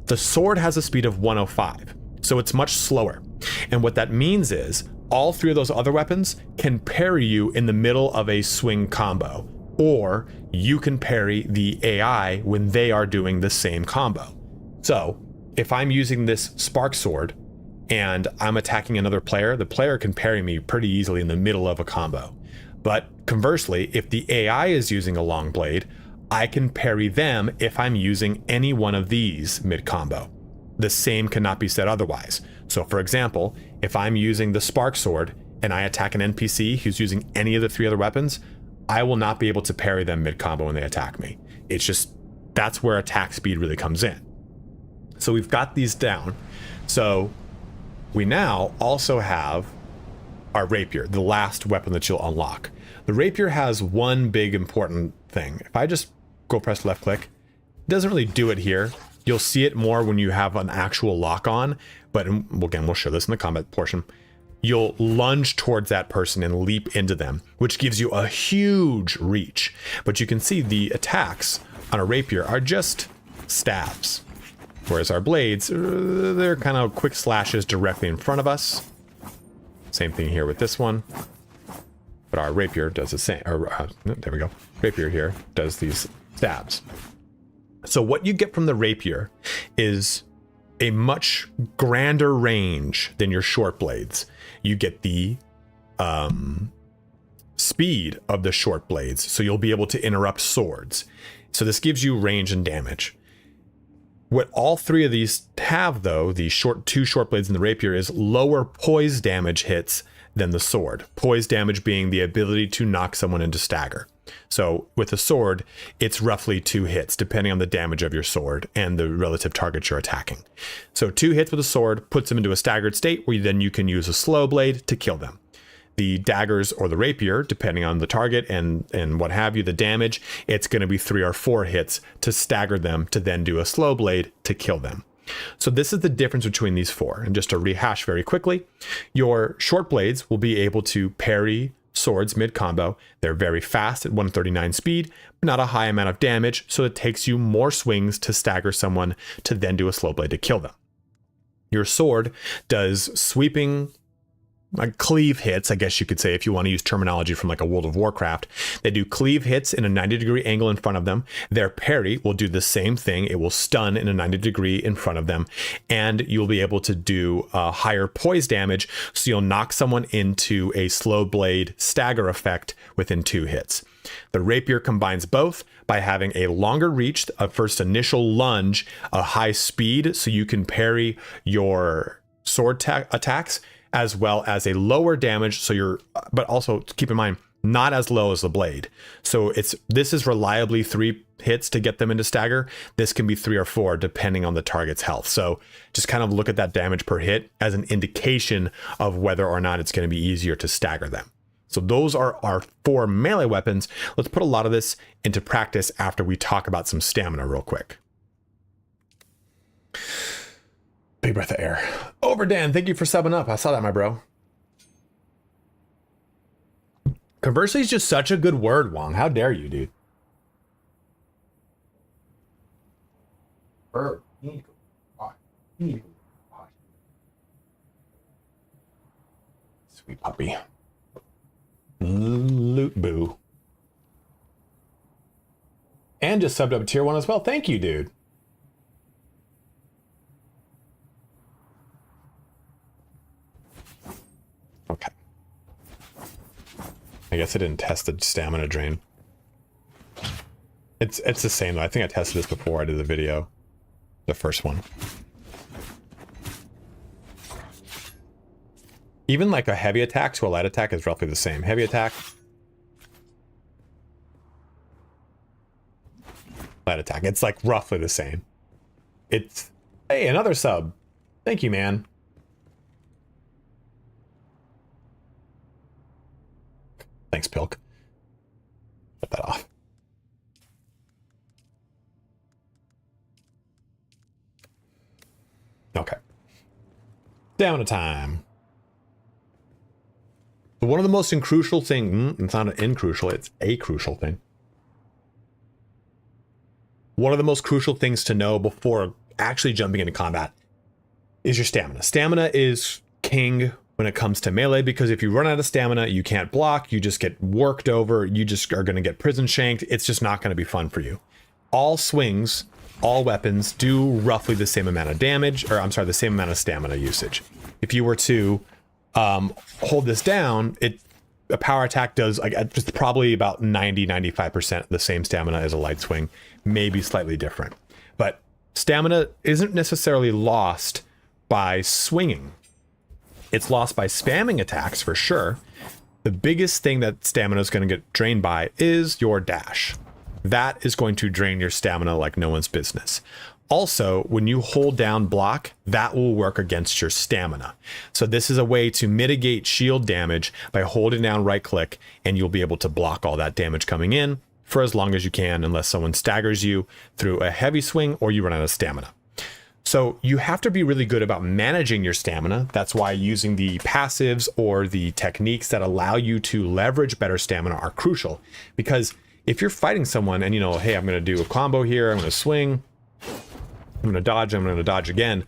S2: The sword has a speed of 105, so it's much slower. And what that means is all 3 of those other weapons can parry you in the middle of a swing combo, or you can parry the AI when they are doing the same combo. So if I'm using this spark sword and I'm attacking another player, the player can parry me pretty easily in the middle of a combo. But conversely, if the AI is using a long blade, I can parry them if I'm using any one of these mid-combo. The same cannot be said otherwise. So for example, if I'm using the spark sword and I attack an NPC who's using any of the 3 other weapons, I will not be able to parry them mid-combo when they attack me. It's just, that's where attack speed really comes in. So we've got these down. So we now also have our rapier, the last weapon that you'll unlock. The rapier has one big important thing. If I just go press left click, it doesn't really do it here. You'll see it more when you have an actual lock on, but again, we'll show this in the combat portion. You'll lunge towards that person and leap into them, which gives you a huge reach. But you can see the attacks on a rapier are just stabs. Whereas our blades, they're kind of quick slashes directly in front of us. Same thing here with this one. But our rapier does the same. There we go. Rapier here does these stabs. So what you get from the rapier is a much grander range than your short blades. You get the speed of the short blades, so you'll be able to interrupt swords. So this gives you range and damage. What all 3 of these have, though, the 2 short blades and the rapier, is lower poise damage hits than the sword. Poise damage being the ability to knock someone into stagger. So with the sword, it's roughly 2 hits, depending on the damage of your sword and the relative target you're attacking. So 2 hits with a sword puts them into a staggered state where then you can use a slow blade to kill them. The daggers or the rapier, depending on the target and what have you, the damage, it's going to be 3 or 4 hits to stagger them to then do a slow blade to kill them. So this is the difference between these 4. And just to rehash very quickly, your short blades will be able to parry swords mid-combo. They're very fast at 139 speed, but not a high amount of damage, so it takes you more swings to stagger someone to then do a slow blade to kill them. Your sword does sweeping, like cleave hits, I guess you could say, if you want to use terminology from like a World of Warcraft. They do cleave hits in a 90-degree angle in front of them. Their parry will do the same thing. It will stun in a 90-degree in front of them, and you'll be able to do higher poise damage, so you'll knock someone into a slow blade stagger effect within 2 hits. The rapier combines both by having a longer reach, a first initial lunge, a high speed, so you can parry your sword attacks, as well as a lower damage, so but also keep in mind, not as low as the blade. So this is reliably 3 hits to get them into stagger. This can be 3 or 4 depending on the target's health. So just kind of look at that damage per hit as an indication of whether or not it's going to be easier to stagger them. So those are our 4 melee weapons. Let's put a lot of this into practice after we talk about some stamina real quick. Big breath of air. Overdan, thank you for subbing up. I saw that, my bro. Conversely is just such a good word, Wong. How dare you, dude? Sweet puppy. Loot boo. And just subbed up tier 1 as well. Thank you, dude. Okay. I guess I didn't test the stamina drain. It's the same though. I think I tested this before I did the video. The first one. Even like a heavy attack to a light attack is roughly the same. Heavy attack. Light attack. It's like roughly the same. It's... Hey, another sub. Thank you, man. Thanks, Pilk. Shut that off. Okay. Stamina time. One of the most crucial thing, it's not an incrucial, it's a crucial thing. One of the most crucial things to know before actually jumping into combat is your stamina. Stamina is king when it comes to melee, because if you run out of stamina, you can't block, you just get worked over, you just are going to get prison shanked. It's just not going to be fun for you. All swings, all weapons do roughly the same amount of damage, or I'm sorry, the same amount of stamina usage. If you were to hold this down, a power attack does like it's probably about 90-95% the same stamina as a light swing, maybe slightly different. But stamina isn't necessarily lost by swinging. It's lost by spamming attacks for sure. The biggest thing that stamina is going to get drained by is your dash. That is going to drain your stamina like no one's business. Also, when you hold down block, that will work against your stamina. So this is a way to mitigate shield damage by holding down right click, and you'll be able to block all that damage coming in for as long as you can, unless someone staggers you through a heavy swing or you run out of stamina. So you have to be really good about managing your stamina. That's why using the passives or the techniques that allow you to leverage better stamina are crucial. Because if you're fighting someone and, you know, hey, I'm going to do a combo here, I'm going to swing, I'm going to dodge, I'm going to dodge again.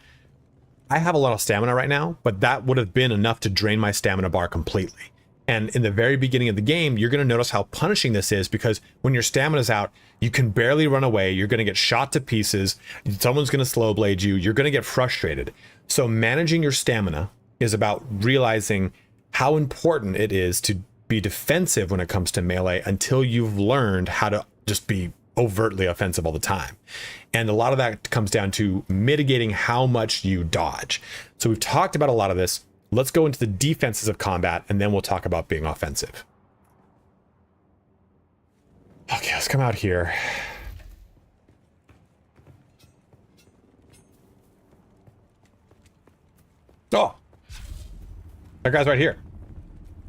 S2: I have a lot of stamina right now, but that would have been enough to drain my stamina bar completely. And in the very beginning of the game, you're going to notice how punishing this is, because when your stamina's out, you can barely run away. You're going to get shot to pieces. Someone's going to slow blade you. You're going to get frustrated. So managing your stamina is about realizing how important it is to be defensive when it comes to melee until you've learned how to just be overtly offensive all the time. And a lot of that comes down to mitigating how much you dodge. So we've talked about a lot of this. Let's go into the defenses of combat, and then we'll talk about being offensive. Okay, let's come out here. Oh! That guy's right here.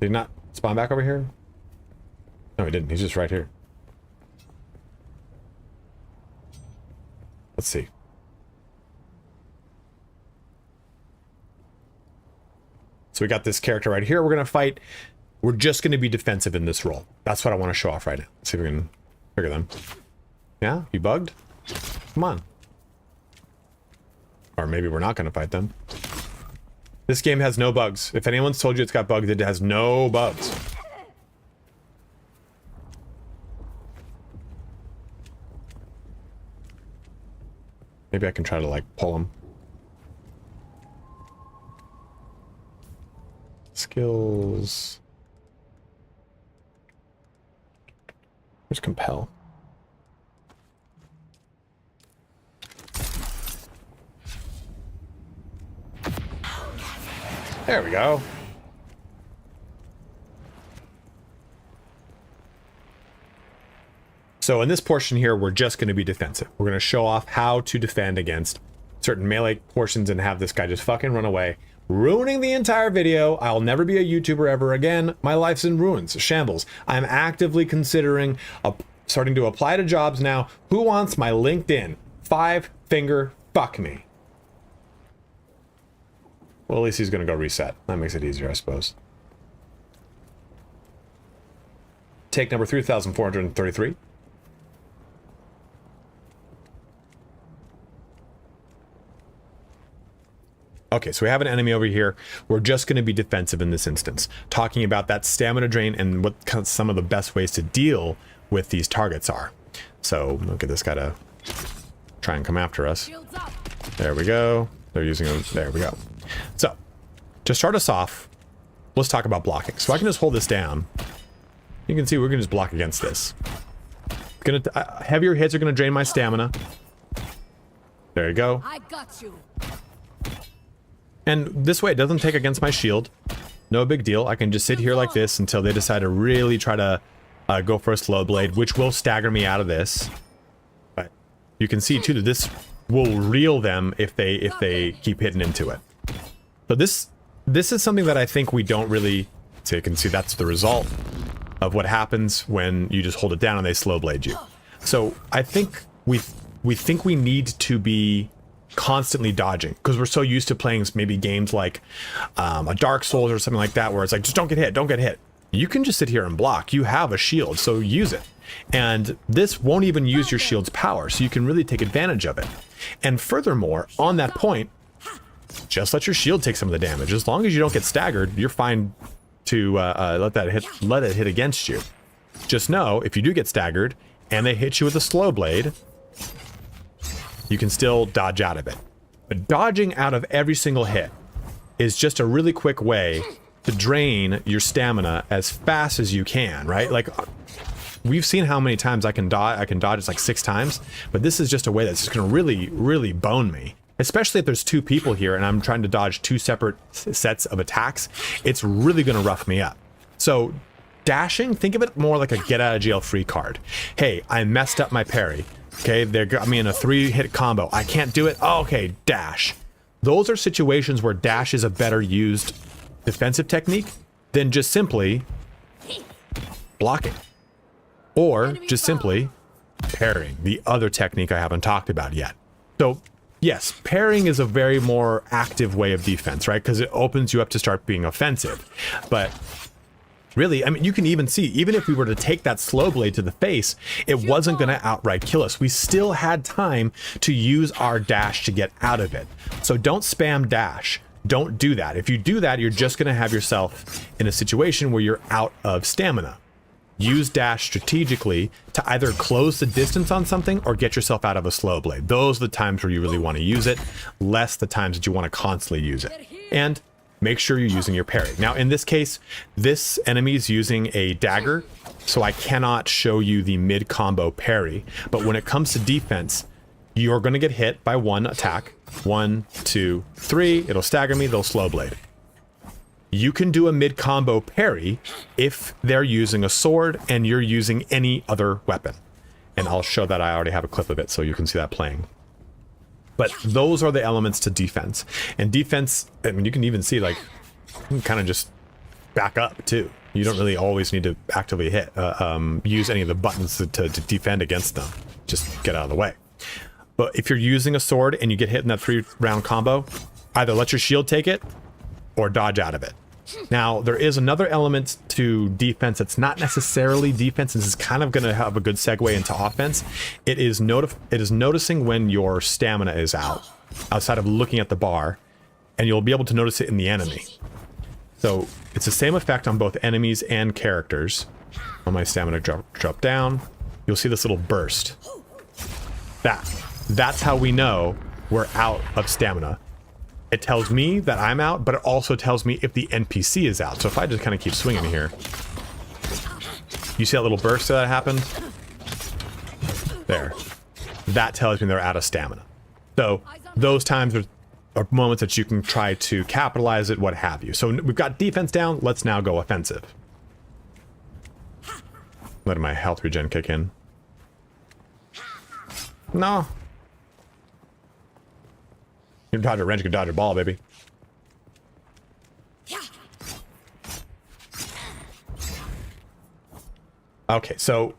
S2: Did he not spawn back over here? No, he didn't. He's just right here. Let's see. So we got this character right here we're going to fight. We're just going to be defensive in this role. That's what I want to show off right now. Let's see if we can figure them. Yeah, you bugged? Come on. Or maybe we're not going to fight them. This game has no bugs. If anyone's told you it's got bugs, it has no bugs. Maybe I can try to, like, pull them. Skills. Where's compel? There we go. So in this portion here, we're just going to be defensive. We're going to show off how to defend against certain melee portions and have this guy just fucking run away, ruining the entire video. I'll never be a YouTuber ever again. My life's in ruins, shambles. I'm actively considering starting to apply to jobs now. Who wants my LinkedIn? 5-finger fuck me. Well, at least he's going to go reset. That makes it easier, I suppose. Take number 3,433. Okay, so we have an enemy over here. We're just going to be defensive in this instance, talking about that stamina drain and what some of the best ways to deal with these targets are. So look at this guy to try and come after us. There we go. They're using them. There we go. So to start us off, let's talk about blocking. So I can just hold this down. You can see we're going to just block against this. Heavier hits are going to drain my stamina. There you go.
S11: I got you.
S2: And this way it doesn't take against my shield. No big deal. I can just sit here like this until they decide to really try to go for a slow blade, which will stagger me out of this. But you can see too that this will reel them if they keep hitting into it. So this is something that I think we don't really... So you can see that's the result of what happens when you just hold it down and they slow blade you. So I think we think we need to be constantly dodging because we're so used to playing maybe games like a Dark Souls or something like that where it's like, just don't get hit, don't get hit. You can just sit here and block. You have a shield, so use it. And this won't even use your shield's power, so you can really take advantage of it. And furthermore, on that point, just let your shield take some of the damage. As long as you don't get staggered, you're fine to let it hit against you. Just know, if you do get staggered and they hit you with a slow blade, you can still dodge out of it. But dodging out of every single hit is just a really quick way to drain your stamina as fast as you can, right? Like, we've seen how many times I can dodge. I can dodge it's like 6 times, but this is just a way that's just going to really, really bone me. Especially if there's 2 people here and I'm trying to dodge 2 separate sets of attacks, it's really going to rough me up. So dashing, think of it more like a get out of jail free card. Hey, I messed up my parry. Okay, they got me in a 3-hit combo. I can't do it. Oh, okay, dash. Those are situations where dash is a better used defensive technique than just simply blocking. Or just simply parrying, the other technique I haven't talked about yet. So yes, parrying is a very more active way of defense, right? Because it opens you up to start being offensive. But really, I mean, you can even see, even if we were to take that slow blade to the face, it wasn't going to outright kill us. We still had time to use our dash to get out of it. So don't spam dash. Don't do that. If you do that, you're just going to have yourself in a situation where you're out of stamina. Use dash strategically to either close the distance on something or get yourself out of a slow blade. Those are the times where you really want to use it, less the times that you want to constantly use it. And make sure you're using your parry. Now, in this case, this enemy is using a dagger, so I cannot show you the mid-combo parry. But when it comes to defense, you're going to get hit by one attack. 1, 2, 3. It'll stagger me. They'll slow blade. You can do a mid-combo parry if they're using a sword and you're using any other weapon. And I'll show that. I already have a clip of it, so you can see that playing. But those are the elements to defense. And defense, I mean, you can even see, like, you can kind of just back up, too. You don't really always need to actively use any of the buttons to defend against them. Just get out of the way. But if you're using a sword and you get hit in that 3-round combo, either let your shield take it or dodge out of it. Now, there is another element to defense that's not necessarily defense. This is kind of going to have a good segue into offense. It is noticing when your stamina is out, outside of looking at the bar, and you'll be able to notice it in the enemy. So it's the same effect on both enemies and characters. When my stamina drop down, you'll see this little burst. That's how we know we're out of stamina. It tells me that I'm out, but it also tells me if the NPC is out. So if I just kind of keep swinging here, you see that little burst that happened? There. That tells me they're out of stamina. So those times are moments that you can try to capitalize it, what have you. So we've got defense down. Let's now go offensive. Letting my health regen kick in. No. You can dodge a wrench, you can dodge a ball, baby. Okay, so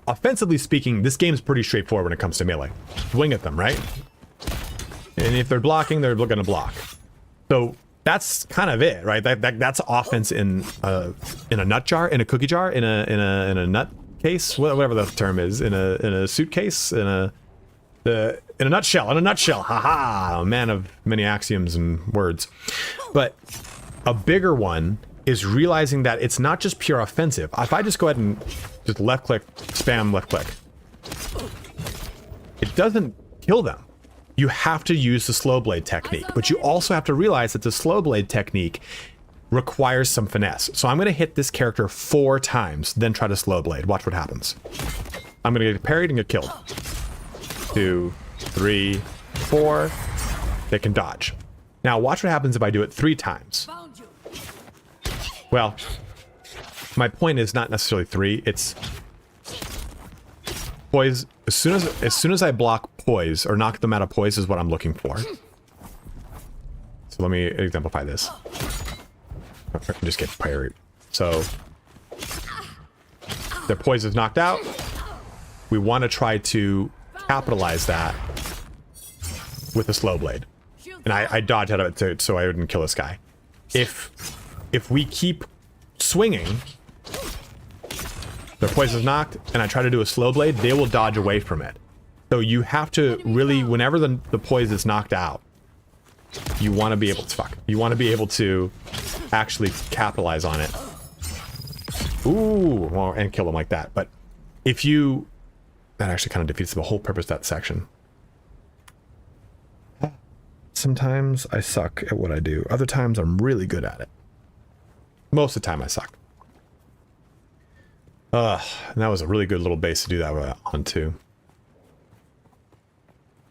S2: offensively speaking, this game's pretty straightforward when it comes to melee. Swing at them, right? And if they're blocking, they're going to block. So that's kind of it, right? That's offense in a nut jar, in a cookie jar, in a nut case, whatever the term is, in a suitcase, in a nutshell, haha, a man of many axioms and words. But a bigger one is realizing that it's not just pure offensive. If I just go ahead and just left click, spam left click, it doesn't kill them. You have to use the slow blade technique, but you also have to realize that the slow blade technique requires some finesse. So I'm going to hit this character 4 times, then try to slow blade. Watch what happens. I'm going to get parried and get killed. 2, 3, 4. They can dodge. Now watch what happens if I do it 3 times. Well, my point is not necessarily 3. It's poise. As soon as I block poise or knock them out of poise is what I'm looking for. So let me exemplify this. Just get parried. So their poise is knocked out. We want to try to capitalize that with a slow blade, and I dodge out of it so I wouldn't kill this guy. If we keep swinging, their poise is knocked, and I try to do a slow blade, they will dodge away from it. So you have to really, whenever the poise is knocked out, you want to be able to You want to be able to actually capitalize on it. Ooh, well, and kill them like that. But if you, that actually kind of defeats the whole purpose of that section. Sometimes I suck at what I do. Other times I'm really good at it. Most of the time I suck. And that was a really good little base to do that on too.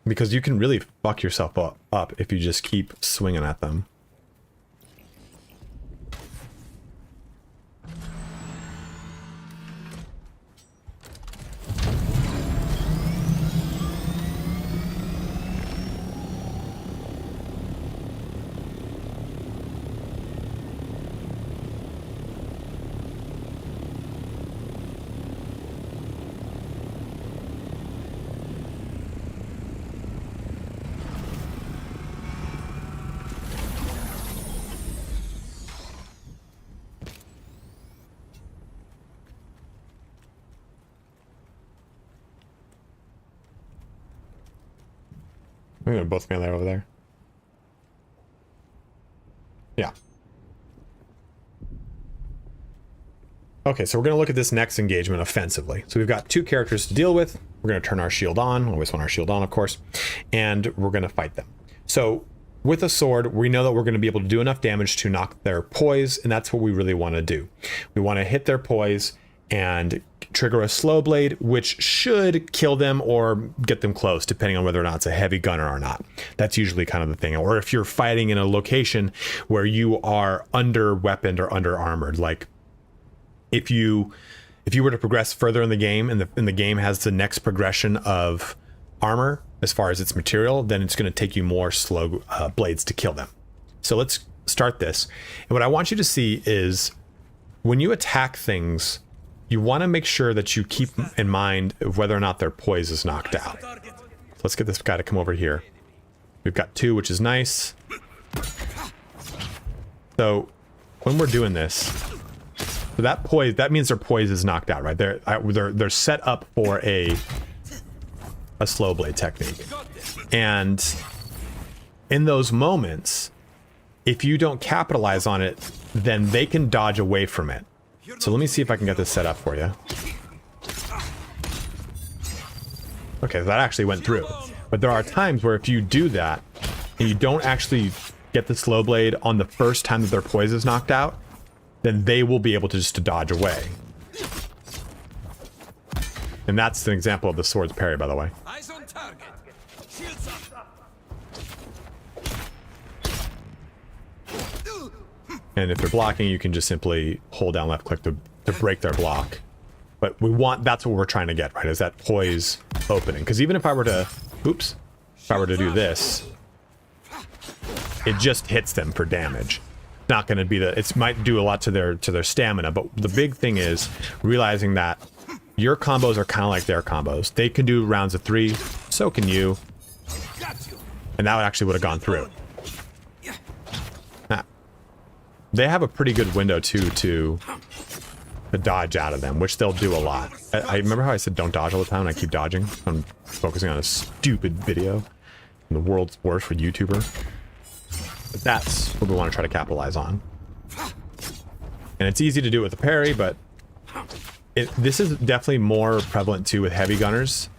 S2: Because you can really fuck yourself up if you just keep swinging at them. They're both melee over there. Yeah. Okay, so we're going to look at this next engagement offensively. So we've got 2 characters to deal with. We're going to turn our shield on. Always want our shield on, of course. And we're going to fight them. So with a sword, we know that we're going to be able to do enough damage to knock their poise, and that's what we really want to do. We want to hit their poise and trigger a slow blade, which should kill them or get them close, depending on whether or not it's a heavy gunner or not. That's usually kind of the thing. Or if you're fighting in a location where you are under weaponed or under armored, like if you were to progress further in the game and the game has the next progression of armor as far as its material, then it's going to take you more slow blades to kill them. So let's start this. And what I want you to see is when you attack things, you want to make sure that you keep in mind whether or not their poise is knocked out. So let's get this guy to come over here. We've got 2, which is nice. So when we're doing this, so that poise, that means their poise is knocked out, right? They're set up for a slow blade technique. And in those moments, if you don't capitalize on it, then they can dodge away from it. So let me see if I can get this set up for you. Okay, that actually went through. But there are times where if you do that, and you don't actually get the slow blade on the first time that their poise is knocked out, then they will be able to just dodge away. And that's an example of the sword's parry, by the way.
S10: Eyes on target. Shields up.
S2: And if they're blocking, you can just simply hold down left click to break their block. But we want, that's what we're trying to get, right? Is that poise opening. Because even if I were to, oops, if I were to do this, it just hits them for damage. Not going to be the, it might do a lot to their stamina, but the big thing is realizing that your combos are kind of like their combos. They can do rounds of 3, so can you. And that actually would have gone through. Nah. They have a pretty good window too to dodge out of them, which they'll do a lot. I remember how I said don't dodge all the time and I keep dodging. I'm focusing on a stupid video. I'm the world's worst for YouTuber. But that's what we want to try to capitalize on. And it's easy to do it with the parry, but this is definitely more prevalent too with heavy gunners,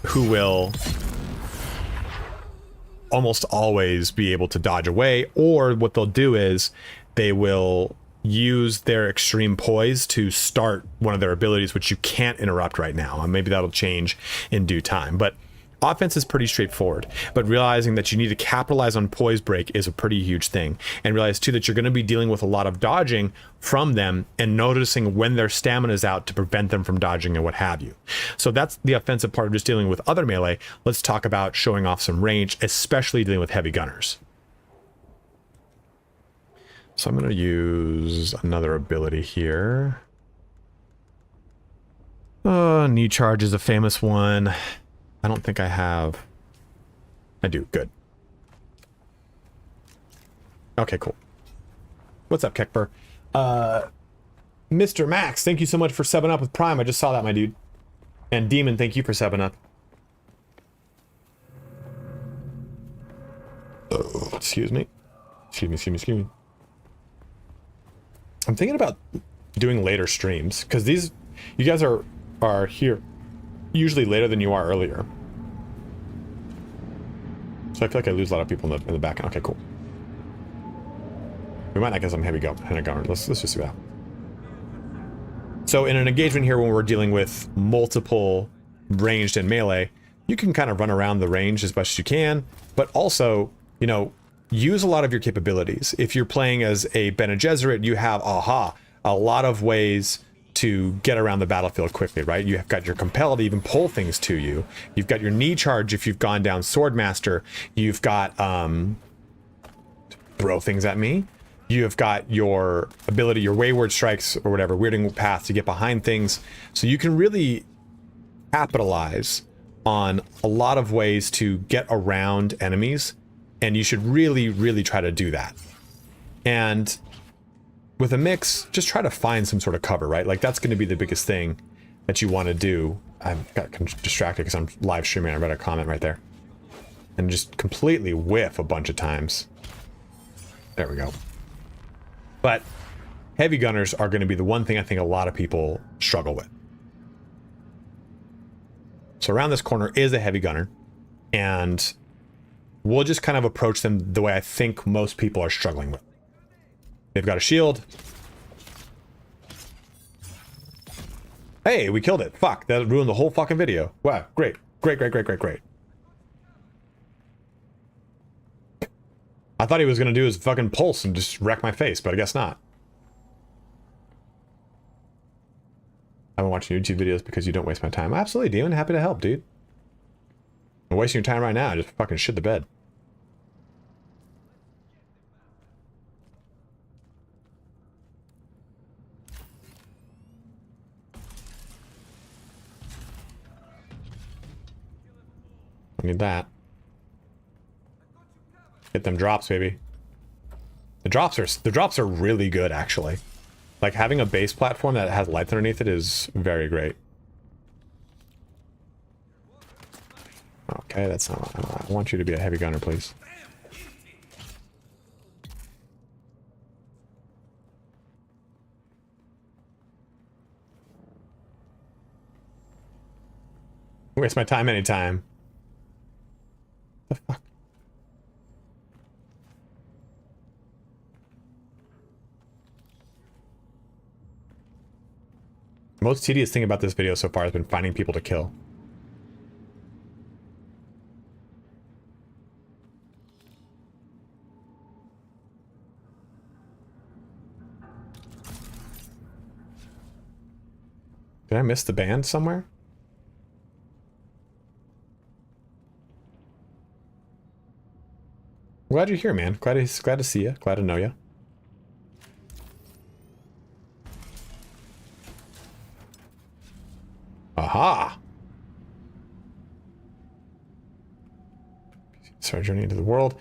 S2: who will almost always be able to dodge away, or what they'll do is they will use their extreme poise to start one of their abilities, which you can't interrupt right now. And maybe that'll change in due time. But offense is pretty straightforward, but realizing that you need to capitalize on poise break is a pretty huge thing. And realize too that you're going to be dealing with a lot of dodging from them and noticing when their stamina is out to prevent them from dodging and what have you. So that's the offensive part of just dealing with other melee. Let's talk about showing off some range, especially dealing with heavy gunners. So I'm going to use another ability here. Knee charge is a famous one. I don't think I have. I do. Good. Okay, cool. What's up, Kekper? Mr. Max, thank you so much for subbing up with Prime. I just saw that, my dude. And Demon, thank you for subbing up. Oh, excuse me. Excuse me. I'm thinking about doing later streams, because these, you guys are here usually later than you are earlier. So I feel like I lose a lot of people in the back. Okay, cool. We might not get some heavy gunner. Let's just see that. So in an engagement here, when we're dealing with multiple ranged and melee, you can kind of run around the range as best as you can, but also, you know, use a lot of your capabilities. If you're playing as a Bene Gesserit, you have a lot of ways to get around the battlefield quickly, right? You've got your compel to even pull things to you. You've got your knee charge if you've gone down Swordmaster. You've got throw things at me. You've got your ability, your wayward strikes or whatever, weirding paths to get behind things. So you can really capitalize on a lot of ways to get around enemies, and you should really, really try to do that. And with a mix, just try to find some sort of cover, right? Like that's going to be the biggest thing that you want to do. I got distracted because I'm live streaming. I read a comment right there. And just completely whiff a bunch of times. There we go. But heavy gunners are going to be the one thing I think a lot of people struggle with. So around this corner is a heavy gunner, and we'll just kind of approach them the way I think most people are struggling with. They've got a shield. Hey, we killed it. Fuck, that ruined the whole fucking video. Wow, great. Great. I thought he was going to do his fucking pulse and just wreck my face, but I guess not. I've been watching YouTube videos because you don't waste my time. Absolutely, Demon. Happy to help, dude. I'm wasting your time right now. Just fucking shit the bed. I need that. Get them drops, baby. The drops are really good, actually. Like, having a base platform that has lights underneath it is very great. Okay, that's not... I want you to be a heavy gunner, please. Waste my time anytime. The fuck? Most tedious thing about this video so far has been finding people to kill. Did I miss the band somewhere? Glad you're here, man. Glad to see you. Glad to know you. Aha! Start journey into the world.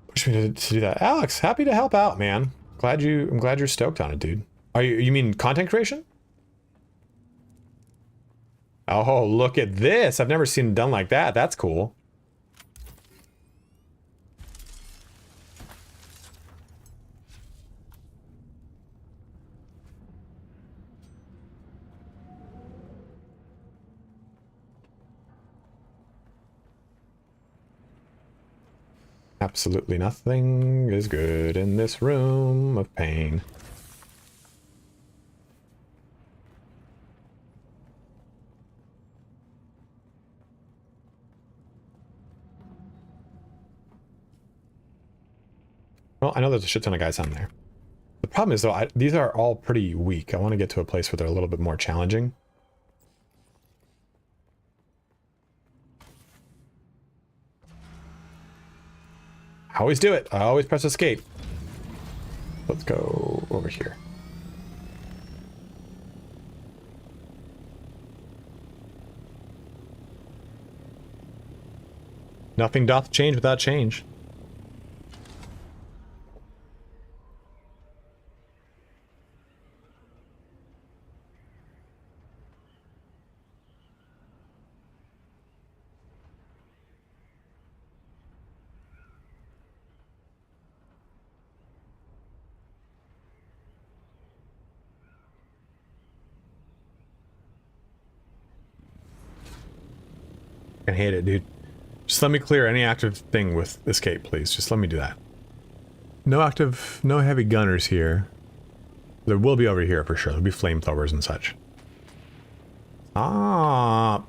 S2: Push me to do that. Alex, happy to help out, man. I'm glad you're stoked on it, dude. You mean content creation? Oh, look at this. I've never seen it done like that. That's cool. Absolutely nothing is good in this room of pain. Well, I know there's a shit ton of guys on there. The problem is, though, these are all pretty weak. I want to get to a place where they're a little bit more challenging. I always do it. I always press escape. Let's go over here. Nothing doth change without change. I hate it, dude. Just let me clear any active thing with escape, please. Just let me do that. No heavy gunners here. There will be over here for sure. There'll be flamethrowers and such. Ah.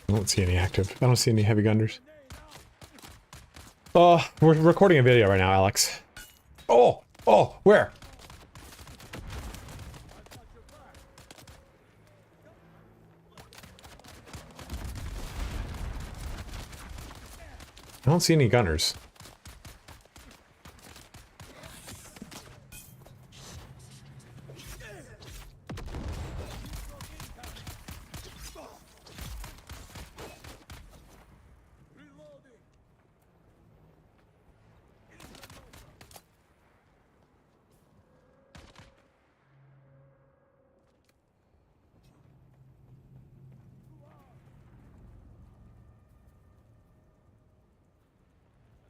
S2: I don't see any active. I don't see any heavy gunners. Oh, we're recording a video right now, Alex. Oh, where? I don't see any gunners.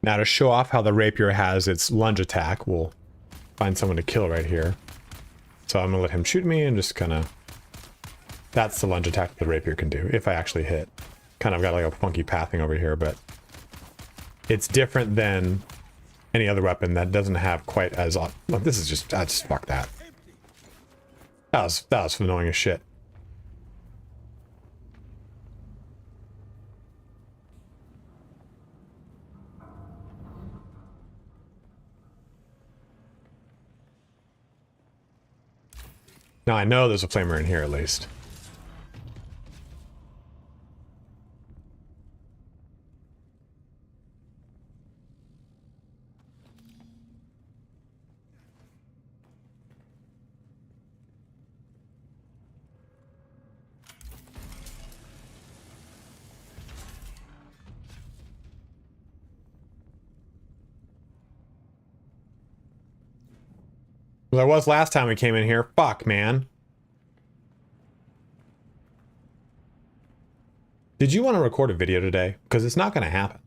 S2: Now to show off how the rapier has its lunge attack, we'll find someone to kill right here. So I'm gonna let him shoot me and just kind of... That's the lunge attack that the rapier can do, if I actually hit. Kind of got like a funky pathing over here, but... It's different than any other weapon that doesn't have quite as... Look, this is just... fuck that. That was annoying as shit. Now I know there's a flamer in here at least. Well, there was last time we came in here. Fuck, man. Did you want to record a video today? Because it's not going to happen.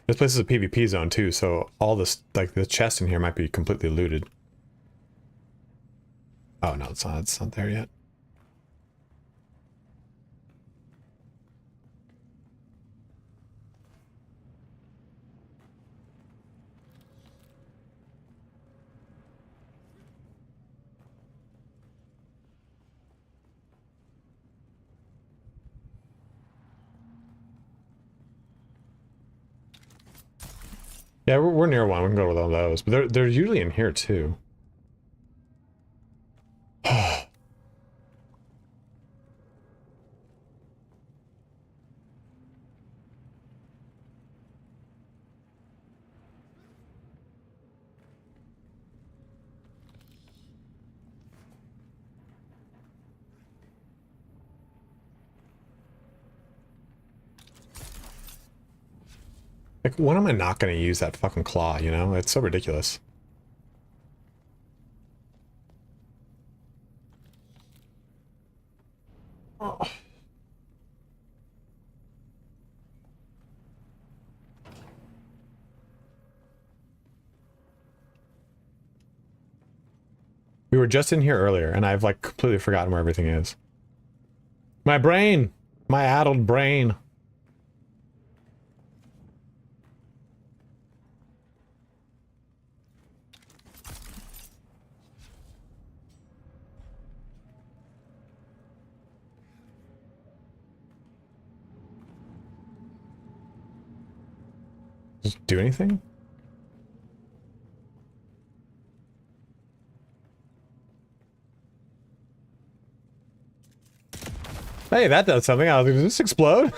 S2: This place is a PvP zone too, so all this, like the chest in here might be completely looted. Oh no, it's not there yet. Yeah, we're near one. We can go with all those. But they're usually in here, too. Like, when am I not going to use that fucking claw, you know? It's so ridiculous. Oh. We were just in here earlier, and I've, like, completely forgotten where everything is. My brain! My addled brain. Do anything? Hey, that does something. I was like, does this explode?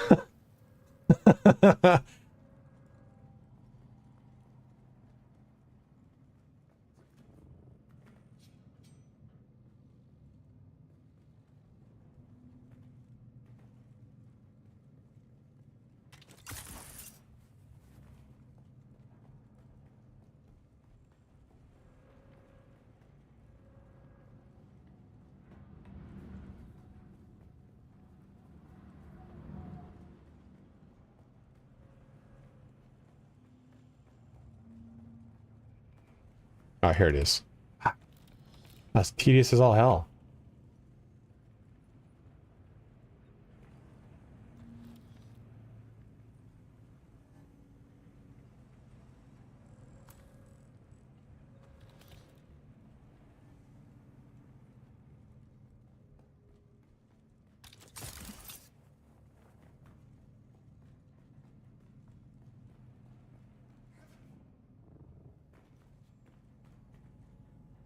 S2: Oh, here it is. That's tedious as all hell.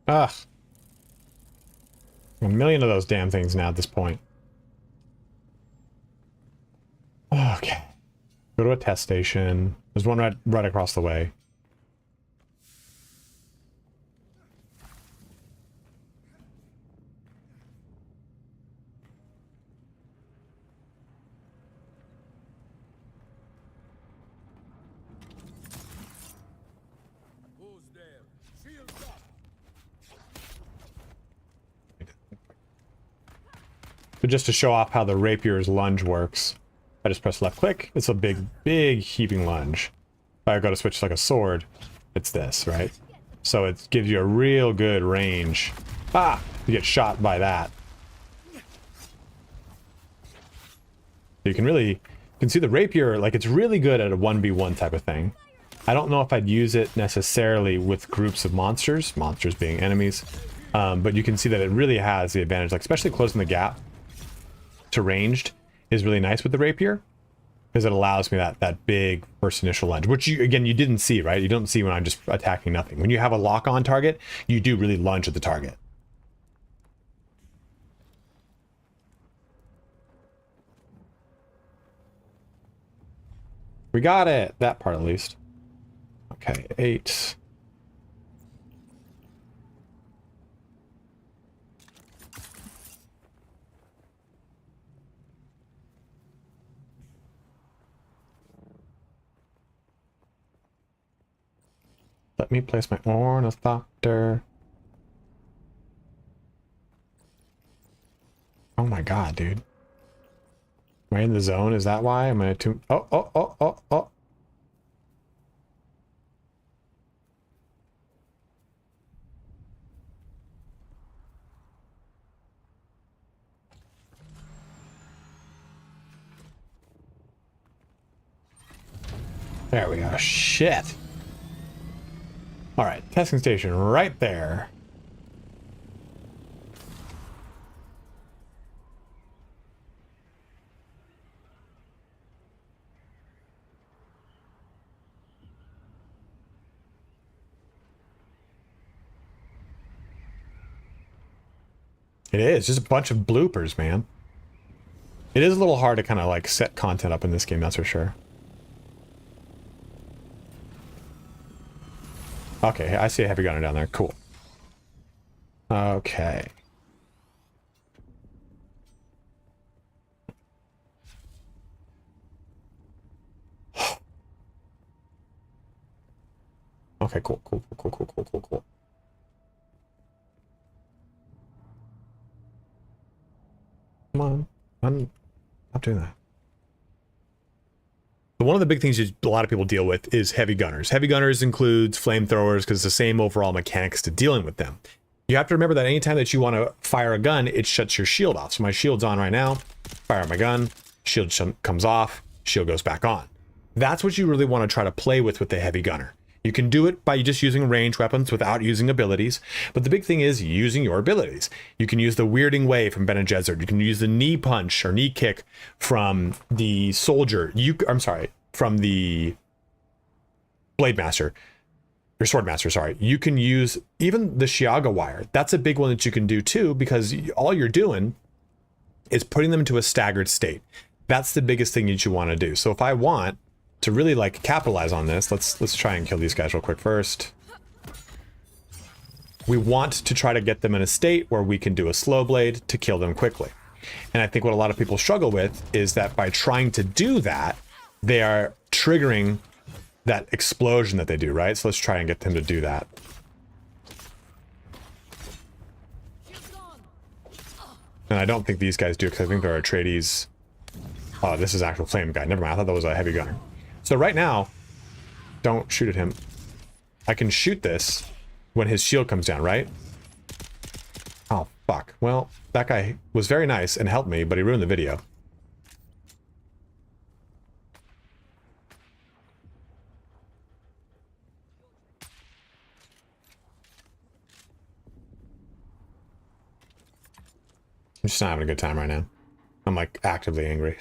S2: Ugh. A million of those damn things now at this point. Okay. Go to a test station. There's one right across the way. So just to show off how the rapier's lunge works, I just press left click. It's a big, big heaping lunge. If I go to switch to like a sword, it's this, right? So it gives you a real good range. Ah! You get shot by that. You can see the rapier, like it's really good at a 1v1 type of thing. I don't know if I'd use it necessarily with groups of monsters being enemies, but you can see that it really has the advantage, like especially closing the gap to ranged is really nice with the rapier, because it allows me that big first initial lunge, which you didn't see, right? You don't see when I'm just attacking nothing. When you have a lock on target, you do really lunge at the target. We got it, that part at least. Okay, 8. Let me place my ornithopter. Oh my god, dude. Am I in the zone? Is that why? Am I too... Oh. There we go. Shit. All right, testing station right there. It is just a bunch of bloopers, man. It is a little hard to kind of like set content up in this game, that's for sure. Okay, I see a heavy gunner down there. Cool. Okay. Okay, cool. Come on. I'm not doing that. One of the big things a lot of people deal with is heavy gunners. Heavy gunners includes flamethrowers because it's the same overall mechanics to dealing with them. You have to remember that anytime that you want to fire a gun, it shuts your shield off. So my shield's on right now. Fire my gun, shield comes off, shield goes back on. That's what you really want to try to play with the heavy gunner. You can do it by just using ranged weapons without using abilities, but the big thing is using your abilities. You can use the Weirding Way from Bene Gesserit. You can use the knee punch or knee kick from the soldier. From the Blade Master, or Sword Master, sorry. You can use even the Shiaga wire. That's a big one that you can do too, because all you're doing is putting them into a staggered state. That's the biggest thing that you want to do. So if I want to really like capitalize on this, let's try and kill these guys real quick first. We want to try to get them in a state where we can do a slow blade to kill them quickly. And I think what a lot of people struggle with is that by trying to do that, they are triggering that explosion that they do, right? So let's try and get them to do that. And I don't think these guys do, because I think there are Atreides. Oh, this is actual flame guy. Never mind, I thought that was a heavy gunner. So right now, don't shoot at him. I can shoot this when his shield comes down, right? Oh, fuck. Well, that guy was very nice and helped me, but he ruined the video. I'm just not having a good time right now. I'm like actively angry.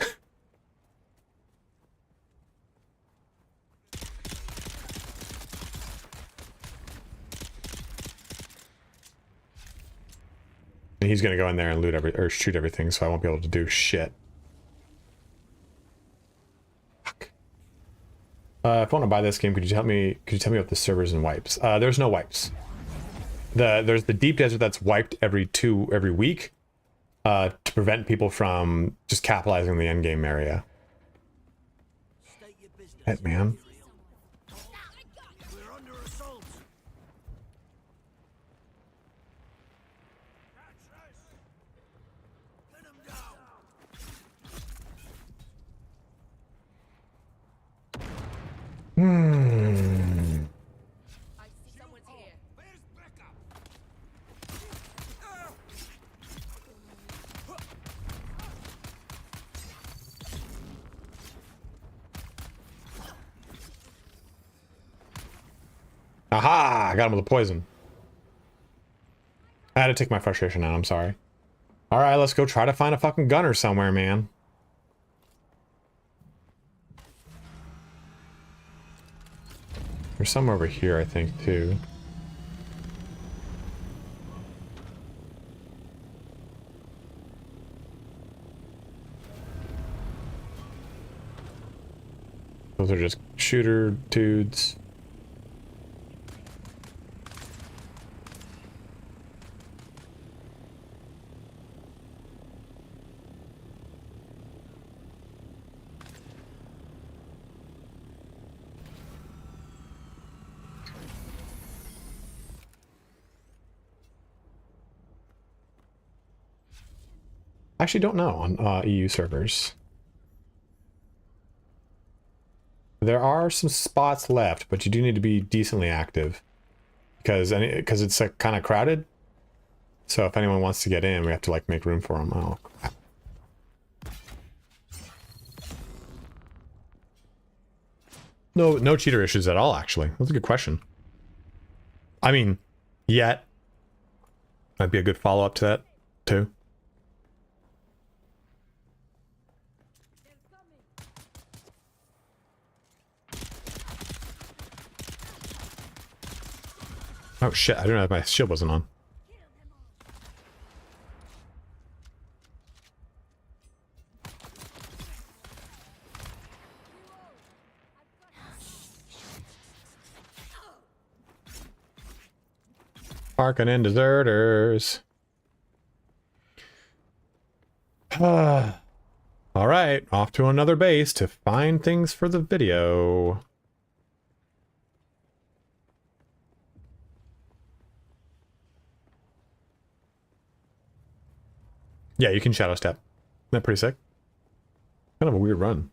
S2: And he's gonna go in there and loot or shoot everything, so I won't be able to do shit. Fuck. If I want to buy this game, could you tell me about the servers and wipes? There's no wipes. There's the deep desert that's wiped every week. To prevent people from just capitalizing the endgame area. Shit, man. Aha! I got him with a poison. I had to take my frustration out, I'm sorry. Alright, let's go try to find a fucking gunner somewhere, man. There's some over here, I think, too. Those are just shooter dudes. I actually don't know on EU servers. There are some spots left, but you do need to be decently active because it's like kind of crowded. So if anyone wants to get in, we have to like make room for them. Oh, crap. No cheater issues at all, actually. That's a good question. I mean, yet might be a good follow-up to that too. Oh shit, I didn't know my shield wasn't on. Parking in deserters. Alright, off to another base to find things for the video. Yeah, you can shadow step. Isn't that pretty sick? Kind of a weird run.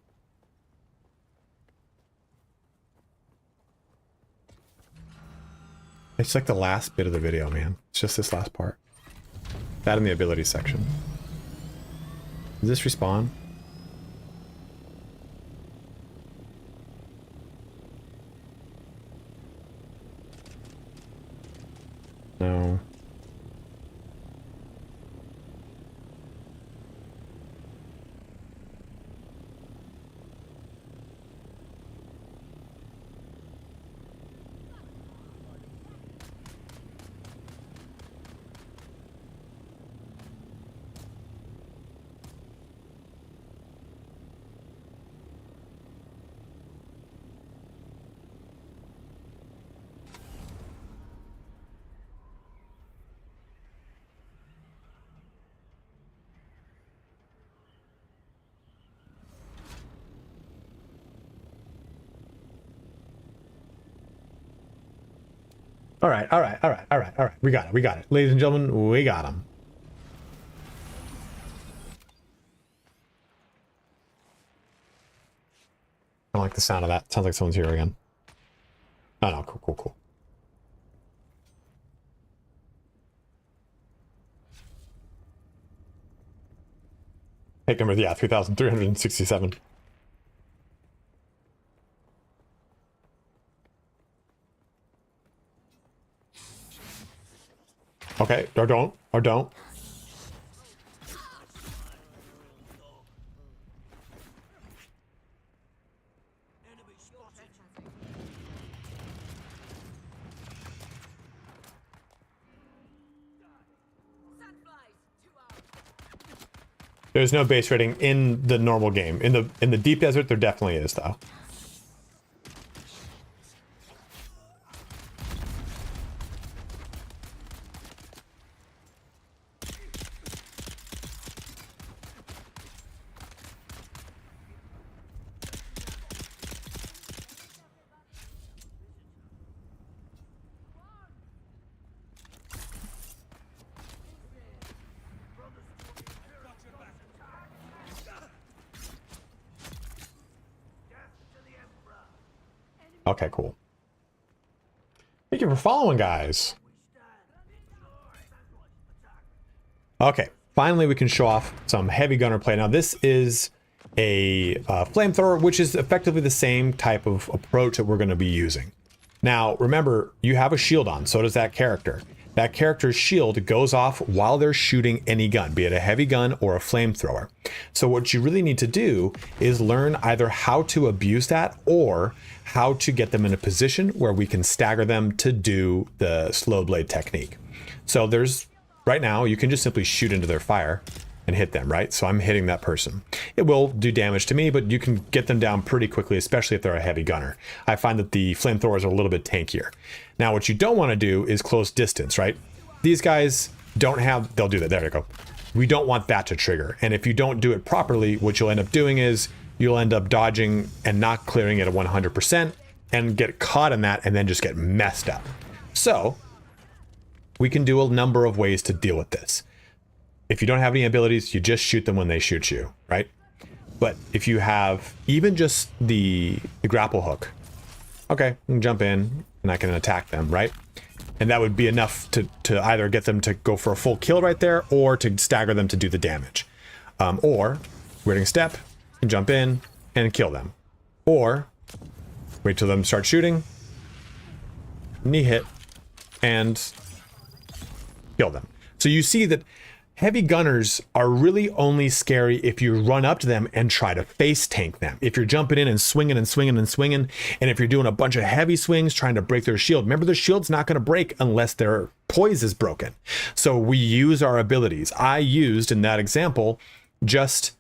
S2: It's like the last bit of the video, man. It's just this last part. That in the ability section. Does this respawn? No. All right. We got it. Ladies and gentlemen, we got him. I don't like the sound of that. Sounds like someone's here again. Oh no, cool. Take number, yeah, 3,367. Okay, or don't. There's no base rating in the normal game. In the deep desert, there definitely is, though. Okay, cool. Thank you for following, guys. Okay, finally we can show off some heavy gunner play. Now this is a flamethrower, which is effectively the same type of approach that we're going to be using. Now, remember, you have a shield on, so does that character. That character's shield goes off while they're shooting any gun, be it a heavy gun or a flamethrower. So what you really need to do is learn either how to abuse that or how to get them in a position where we can stagger them to do the slow blade technique. So there's, right now, you can just simply shoot into their fire and hit them, right? So I'm hitting that person. It will do damage to me, but you can get them down pretty quickly, especially if they're a heavy gunner. I find that the flamethrowers are a little bit tankier. Now, what you don't want to do is close distance, right? These guys don't have, they'll do that. There you go. We don't want that to trigger. And if you don't do it properly, what you'll end up doing is you'll end up dodging and not clearing it at 100% and get caught in that and then just get messed up. So we can do a number of ways to deal with this. If you don't have any abilities, you just shoot them when they shoot you, right? But if you have even just the grapple hook, okay, I can jump in and I can attack them, right? And that would be enough to either get them to go for a full kill right there or to stagger them to do the damage. Or weirding step and jump in and kill them. Or wait till them start shooting, knee hit, and kill them. So you see that heavy gunners are really only scary if you run up to them and try to face tank them. If you're jumping in and swinging and swinging and swinging, and if you're doing a bunch of heavy swings trying to break their shield, remember the shield's not going to break unless their poise is broken. So we use our abilities. I used in that example just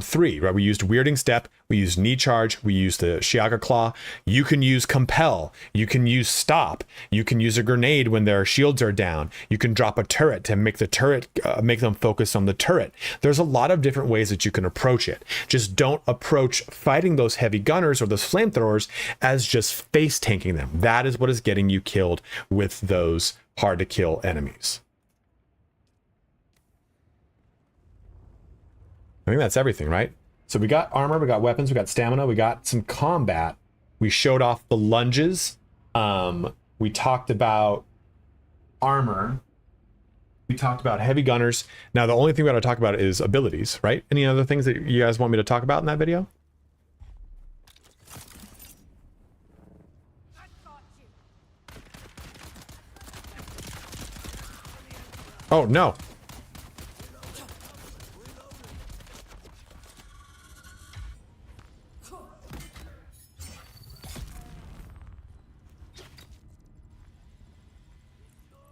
S2: 3, right? We used weirding step, we used knee charge, we used the Shiaga claw. You can use compel, you can use stop, you can use a grenade when their shields are down, you can drop a turret to make the turret make them focus on the turret. There's a lot of different ways that you can approach it. Just don't approach fighting those heavy gunners or those flamethrowers as just face tanking them. That is what is getting you killed with those hard to kill enemies. I think that's everything, right? So we got armor, we got weapons, we got stamina, we got some combat. We showed off the lunges. We talked about armor. We talked about heavy gunners. Now, the only thing we got to talk about is abilities, right? Any other things that you guys want me to talk about in that video? Oh, no.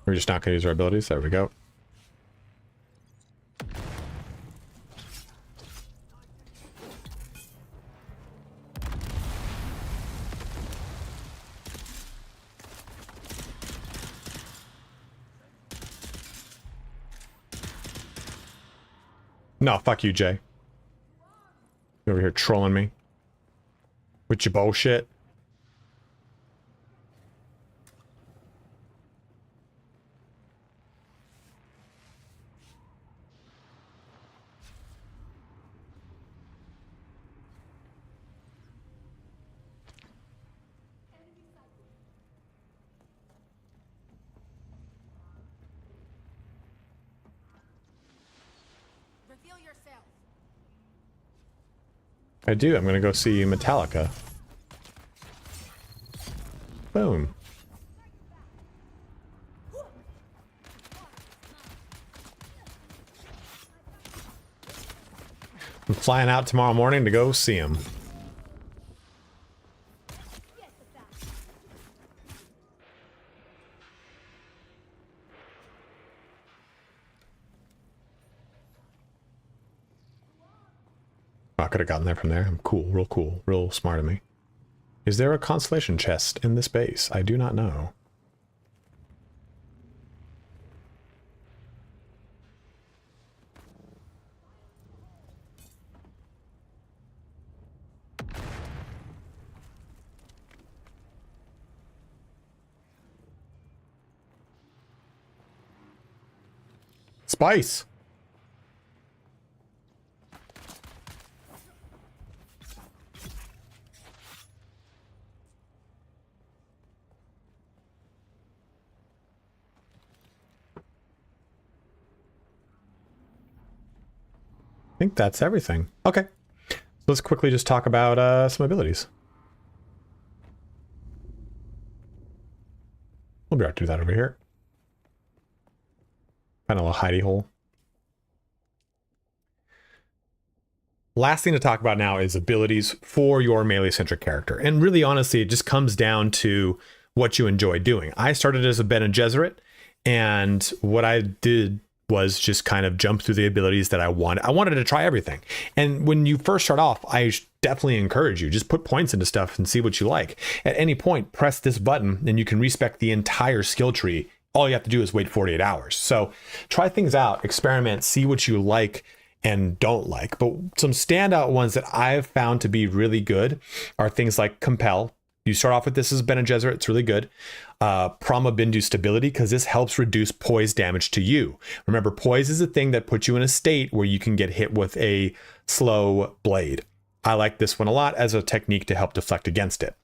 S2: We're just not going to use our abilities. There we go. No, fuck you, Jay. You're over here trolling me with your bullshit. I do. I'm going to go see Metallica. Boom. I'm flying out tomorrow morning to go see him. I could have gotten there from there. I'm cool, real smart of me. Is there a constellation chest in this base? I do not know. Spice! I think that's everything. Okay. So let's quickly just talk about some abilities. We'll be able to do that over here. Find a little hidey hole. Last thing to talk about now is abilities for your melee-centric character. And really, honestly, it just comes down to what you enjoy doing. I started as a Bene Gesserit, and what I did was just kind of jump through the abilities that I wanted. I wanted to try everything. And when you first start off, I definitely encourage you, just put points into stuff and see what you like. At any point, press this button and you can respec the entire skill tree. All you have to do is wait 48 hours. So try things out, experiment, see what you like and don't like. But some standout ones that I've found to be really good are things like Compel. You start off with this as Bene Gesserit, it's really good. Prama Bindu Stability, because this helps reduce poise damage to you. Remember, poise is a thing that puts you in a state where you can get hit with a slow blade. I like this one a lot as a technique to help deflect against it.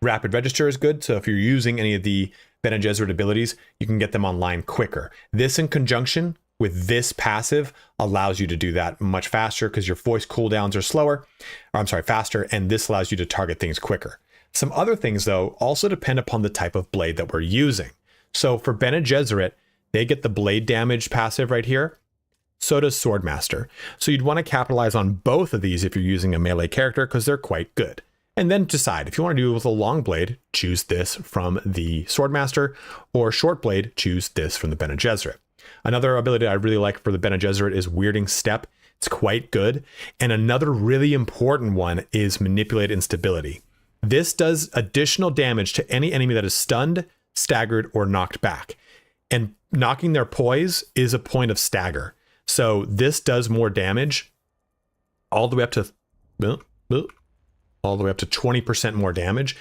S2: Rapid Register is good, so if you're using any of the Bene Gesserit abilities, you can get them online quicker. This in conjunction with this passive allows you to do that much faster because your voice cooldowns are faster, and this allows you to target things quicker. Some other things, though, also depend upon the type of blade that we're using. So for Bene Gesserit, they get the blade damage passive right here. So does Swordmaster. So you'd want to capitalize on both of these if you're using a melee character because they're quite good. And then decide if you want to do it with a long blade, choose this from the Swordmaster, or short blade, choose this from the Bene Gesserit. Another ability I really like for the Bene Gesserit is Weirding Step. It's quite good. And another really important one is Manipulate Instability. This does additional damage to any enemy that is stunned, staggered, or knocked back. And knocking their poise is a point of stagger. So this does more damage all the way up to 20% more damage.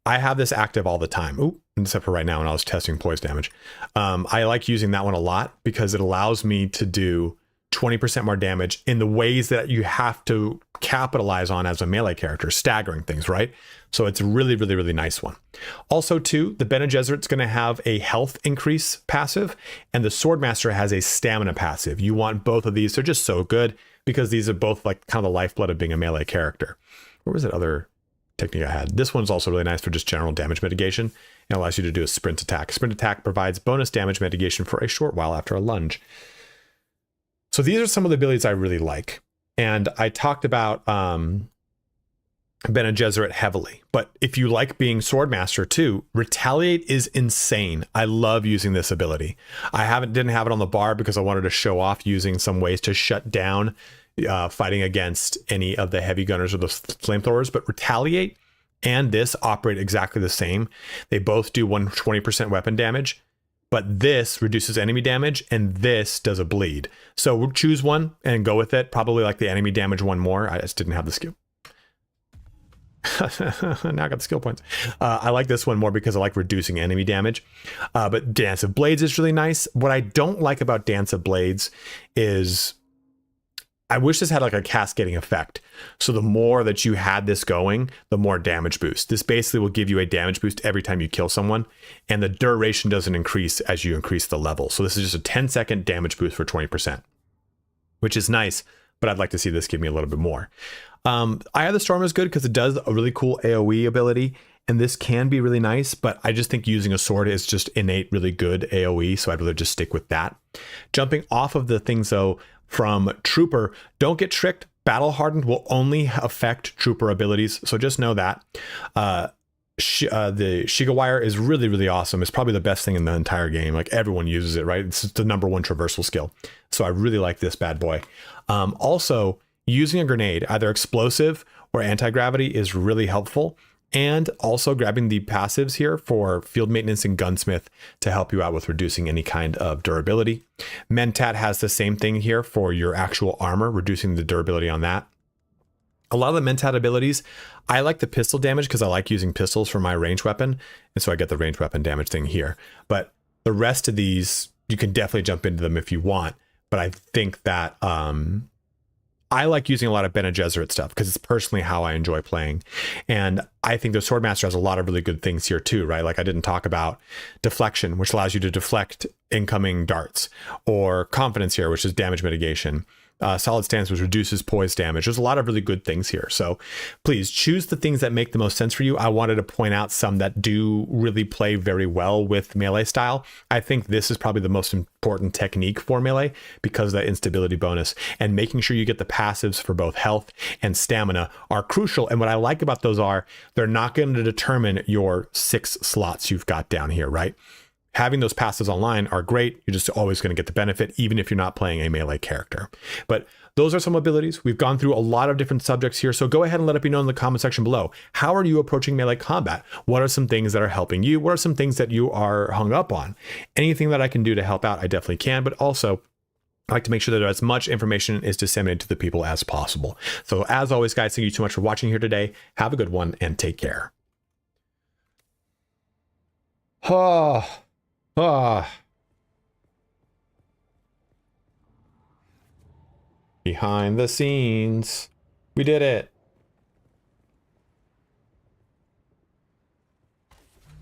S2: I have this active all the time. Ooh, except for right now when I was testing poise damage. I like using that one a lot because it allows me to do 20% more damage in the ways that you have to capitalize on as a melee character, staggering things, right? So it's a really, really, really nice one. Also, too, the Bene Gesserit's going to have a health increase passive, and the Swordmaster has a stamina passive. You want both of these. They're just so good because these are both like kind of the lifeblood of being a melee character. What was that other technique I had? This one's also really nice for just general damage mitigation. It allows you to do a sprint attack. Sprint attack provides bonus damage mitigation for a short while after a lunge. So these are some of the abilities I really like. And I talked about Bene Gesserit heavily. But if you like being Swordmaster too, Retaliate is insane. I love using this ability. I didn't have it on the bar because I wanted to show off using some ways to shut down fighting against any of the heavy gunners or the flamethrowers. But Retaliate and this operate exactly the same. They both do 120% weapon damage. But this reduces enemy damage and this does a bleed. So we'll choose one and go with it. Probably like the enemy damage one more. I just didn't have the skill. Now I got the skill points. I like this one more because I like reducing enemy damage. But Dance of Blades is really nice. What I don't like about Dance of Blades is I wish this had like a cascading effect. So the more that you had this going, the more damage boost. This basically will give you a damage boost every time you kill someone, and the duration doesn't increase as you increase the level. So this is just a 10-second damage boost for 20%, which is nice, but I'd like to see this give me a little bit more. Eye of the Storm is good because it does a really cool AoE ability, and this can be really nice, but I just think using a sword is just innate really good AoE, so I'd rather just stick with that. Jumping off of the things though, from Trooper, don't get tricked. Battle Hardened will only affect Trooper abilities, so just know that. The Shigawire is really, really awesome. It's probably the best thing in the entire game. Like everyone uses it, right? It's the #1 traversal skill. So I really like this bad boy. Also, using a grenade, either explosive or anti-gravity, is really helpful. And also grabbing the passives here for Field Maintenance and Gunsmith to help you out with reducing any kind of durability. Mentat has the same thing here for your actual armor, reducing the durability on that. A lot of the Mentat abilities, I like the pistol damage because I like using pistols for my range weapon. And so I get the range weapon damage thing here. But the rest of these, you can definitely jump into them if you want. But I think that I like using a lot of Bene Gesserit stuff because it's personally how I enjoy playing. And I think the Swordmaster has a lot of really good things here too, right? Like I didn't talk about deflection, which allows you to deflect incoming darts, or confidence here, which is damage mitigation. solid stance, which reduces poise damage. There's a lot of really good things here. So please choose the things that make the most sense for you. I wanted to point out some that do really play very well with melee style. I think this is probably the most important technique for melee because of that instability bonus, and making sure you get the passives for both health and stamina are crucial. And what I like about those are they're not going to determine your 6 slots you've got down here, right? Having those passives online are great. You're just always going to get the benefit, even if you're not playing a melee character. But those are some abilities. We've gone through a lot of different subjects here. So go ahead and let me know in the comment section below. How are you approaching melee combat? What are some things that are helping you? What are some things that you are hung up on? Anything that I can do to help out, I definitely can. But also, I like to make sure that as much information is disseminated to the people as possible. So as always, guys, thank you so much for watching here today. Have a good one and take care. Behind the scenes, we did it.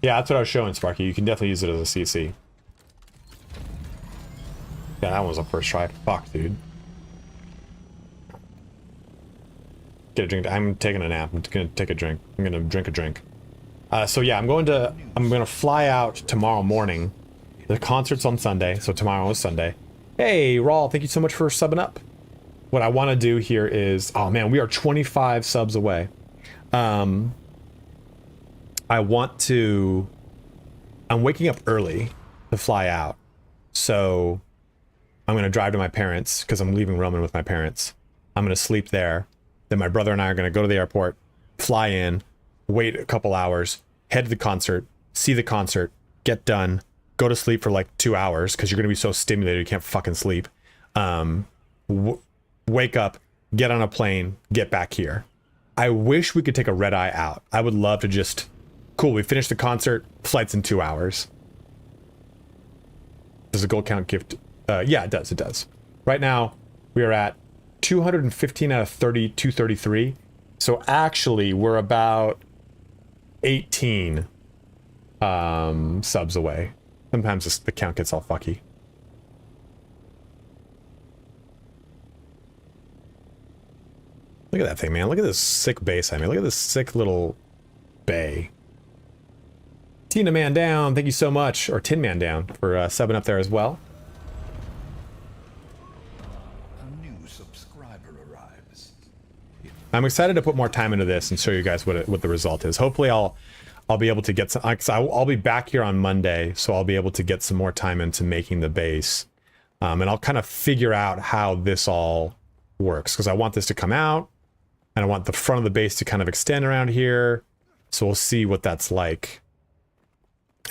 S2: Yeah, that's what I was showing, Sparky. You can definitely use it as a CC. Yeah, that was a first try. Fuck, dude. Get a drink. I'm taking a nap. I'm gonna take a drink. I'm gonna drink a drink. So yeah, I'm gonna fly out tomorrow morning. The concert's on Sunday, so tomorrow is Sunday. Hey, Rawl, thank you so much for subbing up. What I want to do here is, oh man, we are 25 subs away. I'm waking up early to fly out, so I'm gonna drive to my parents because I'm leaving Roman with my parents. I'm gonna sleep there. Then my brother and I are gonna go to the airport, fly in, wait a couple hours, head to the concert, see the concert, get done, go to sleep for like 2 hours because you're gonna be so stimulated you can't fucking sleep. Wake up, get on a plane, get back here. I wish we could take a red eye out. I would love to just, cool, we finished the concert, flight's in 2 hours. Does the gold count gift? Yeah, it does. Right now, we are at 215 out of 233. So actually, we're about 18 subs away. Sometimes the count gets all fucky. Look at that thing, man. Look at this sick base I made. Look at this sick little bay. Tina Man Down, thank you so much. Or Tin Man Down for subbing up there as well.
S3: A new subscriber arrives.
S2: I'm excited to put more time into this and show you guys what the result is. Hopefully I'll be able to get some, I'll be back here on Monday, so I'll be able to get some more time into making the base. And I'll kind of figure out how this all works, because I want this to come out, and I want the front of the base to kind of extend around here. So we'll see what that's like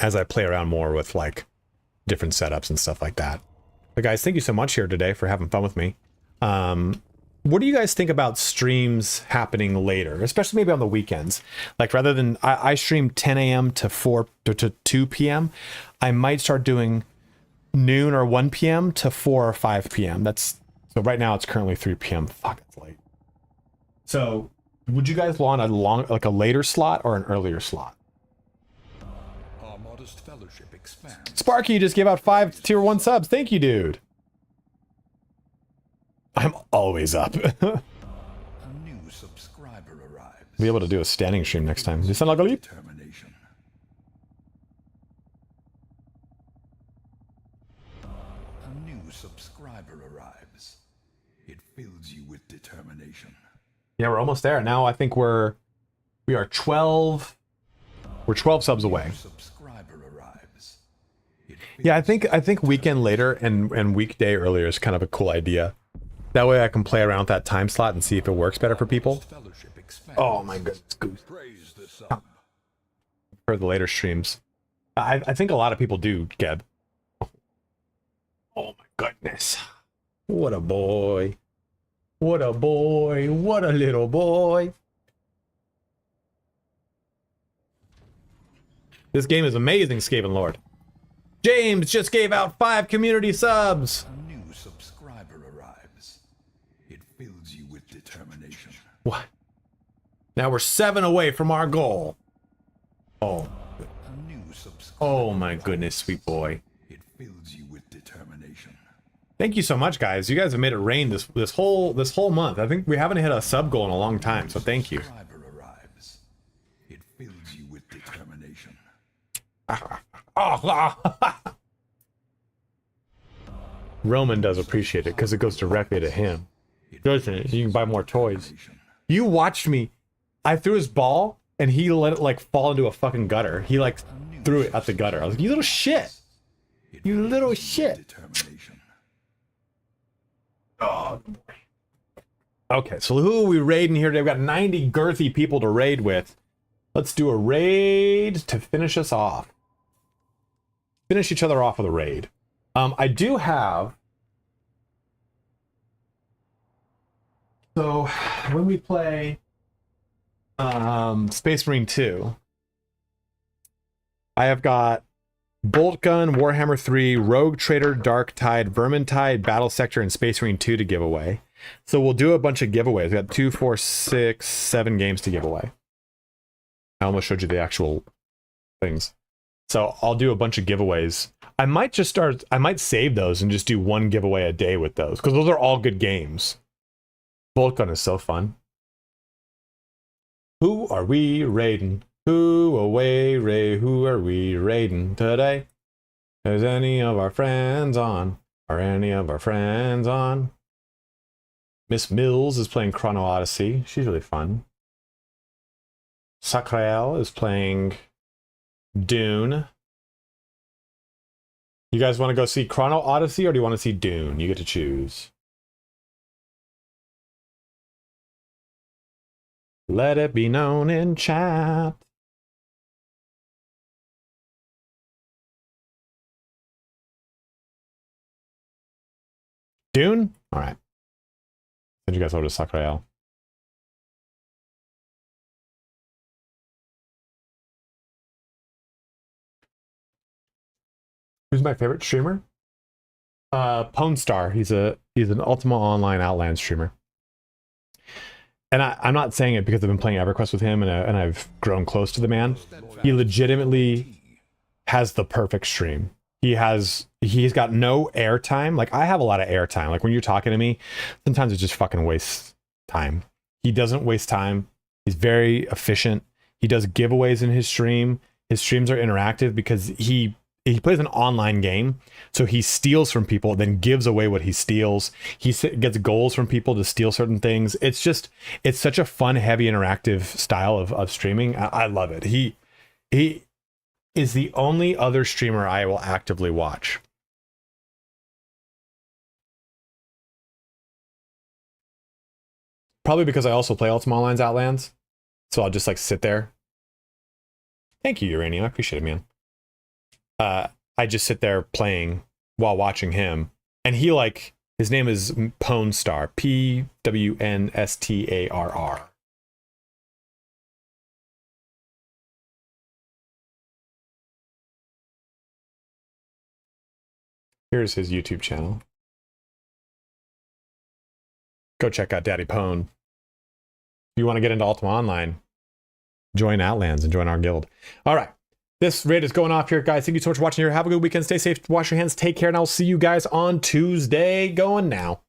S2: as I play around more with like different setups and stuff like that. But guys, thank you so much here today for having fun with me. What do you guys think about streams happening later, especially maybe on the weekends? Like rather than I stream 10 a.m. to 2 p.m. I might start doing noon or 1 p.m. to 4 or 5 p.m. So right now it's currently 3 p.m. Fuck, it's late. So would you guys want a later slot or an earlier slot?
S3: Our modest fellowship expands.
S2: Sparky just gave out 5 tier 1 subs. Thank you, dude. I'm always up.
S3: A new subscriber arrives.
S2: Be able to do a standing stream next time. You sound like a leap.
S3: Determination. A new subscriber arrives. It fills you with determination.
S2: Yeah, we're almost there. Now I think we are 12. We're 12 subs away.
S3: Subscriber arrives.
S2: Yeah, I think weekend later and weekday earlier is kind of a cool idea. That way I can play around with that time slot and see if it works better for people. Oh my goodness, Goose. For the later streams. I think a lot of people do, Geb. Oh my goodness. What a boy. What a boy. What a little boy. This game is amazing, Skaven Lord. James just gave out 5 community subs.
S3: A new subscriber arrives. It fills you with determination.
S2: What? Now we're 7 away from our goal. Oh.
S3: A new subscriber.
S2: Oh my goodness, sweet boy.
S3: It fills you with determination.
S1: Thank you so much, guys. You guys have made it rain this whole month. I think we haven't hit a sub goal in a long time, so thank you.
S3: Arrives. It fills you with determination.
S1: Roman does appreciate it because it goes directly to him, doesn't it? You can buy more toys. You watched me. I threw his ball and he let it like fall into a fucking gutter. He like threw it at the gutter. I was like, you little shit. You little shit. Oh. Okay, so who are we raiding here today? We've got 90 girthy people to raid with. Let's do a raid to finish us off. Finish each other off with a raid. I do have... So, when we play Space Marine 2, I have got Bolt Gun, Warhammer 3, Rogue Trader, Dark Tide, Vermintide, Battle Sector, and Space Marine 2 to give away. So we'll do a bunch of giveaways. We got 2, 4, 6, 7 games to give away. I almost showed you the actual things. So I'll do a bunch of giveaways. I might save those and just do one giveaway a day with those, because those are all good games. Bolt Gun is so fun. Who are we raiding? Who away, Ray? Who are we raiding today? Is any of our friends on? Are any of our friends on? Miss Mills is playing Chrono Odyssey. She's really fun. Sacrael is playing Dune. You guys want to go see Chrono Odyssey or do you want to see Dune? You get to choose. Let it be known in chat. Dune? All right. Send you guys over to Sacrael. Who's my favorite streamer? Pwn Star. He's an Ultima Online Outland streamer. And I'm not saying it because I've been playing EverQuest with him and I've grown close to the man. He legitimately has the perfect stream. He's got no airtime. Like, I have a lot of airtime. Like, when you're talking to me, sometimes it just fucking wastes time. He doesn't waste time. He's very efficient. He does giveaways in his stream. His streams are interactive because he plays an online game. So he steals from people, then gives away what he steals. He gets goals from people to steal certain things. It's such a fun, heavy, interactive style of streaming. I love it. He is the only other streamer I will actively watch. Probably because I also play Ultima Online's Outlands. So I'll just like sit there. Thank you, Uranium. I appreciate it, man. I just sit there playing while watching him. And his name is Pwn Star. Pwnstarr. Here's his YouTube channel. Go check out Daddy Pwn. If you want to get into Ultima Online, join Outlands and join our guild. All right. This raid is going off here, guys. Thank you so much for watching here. Have a good weekend. Stay safe. Wash your hands. Take care. And I'll see you guys on Tuesday. Going now.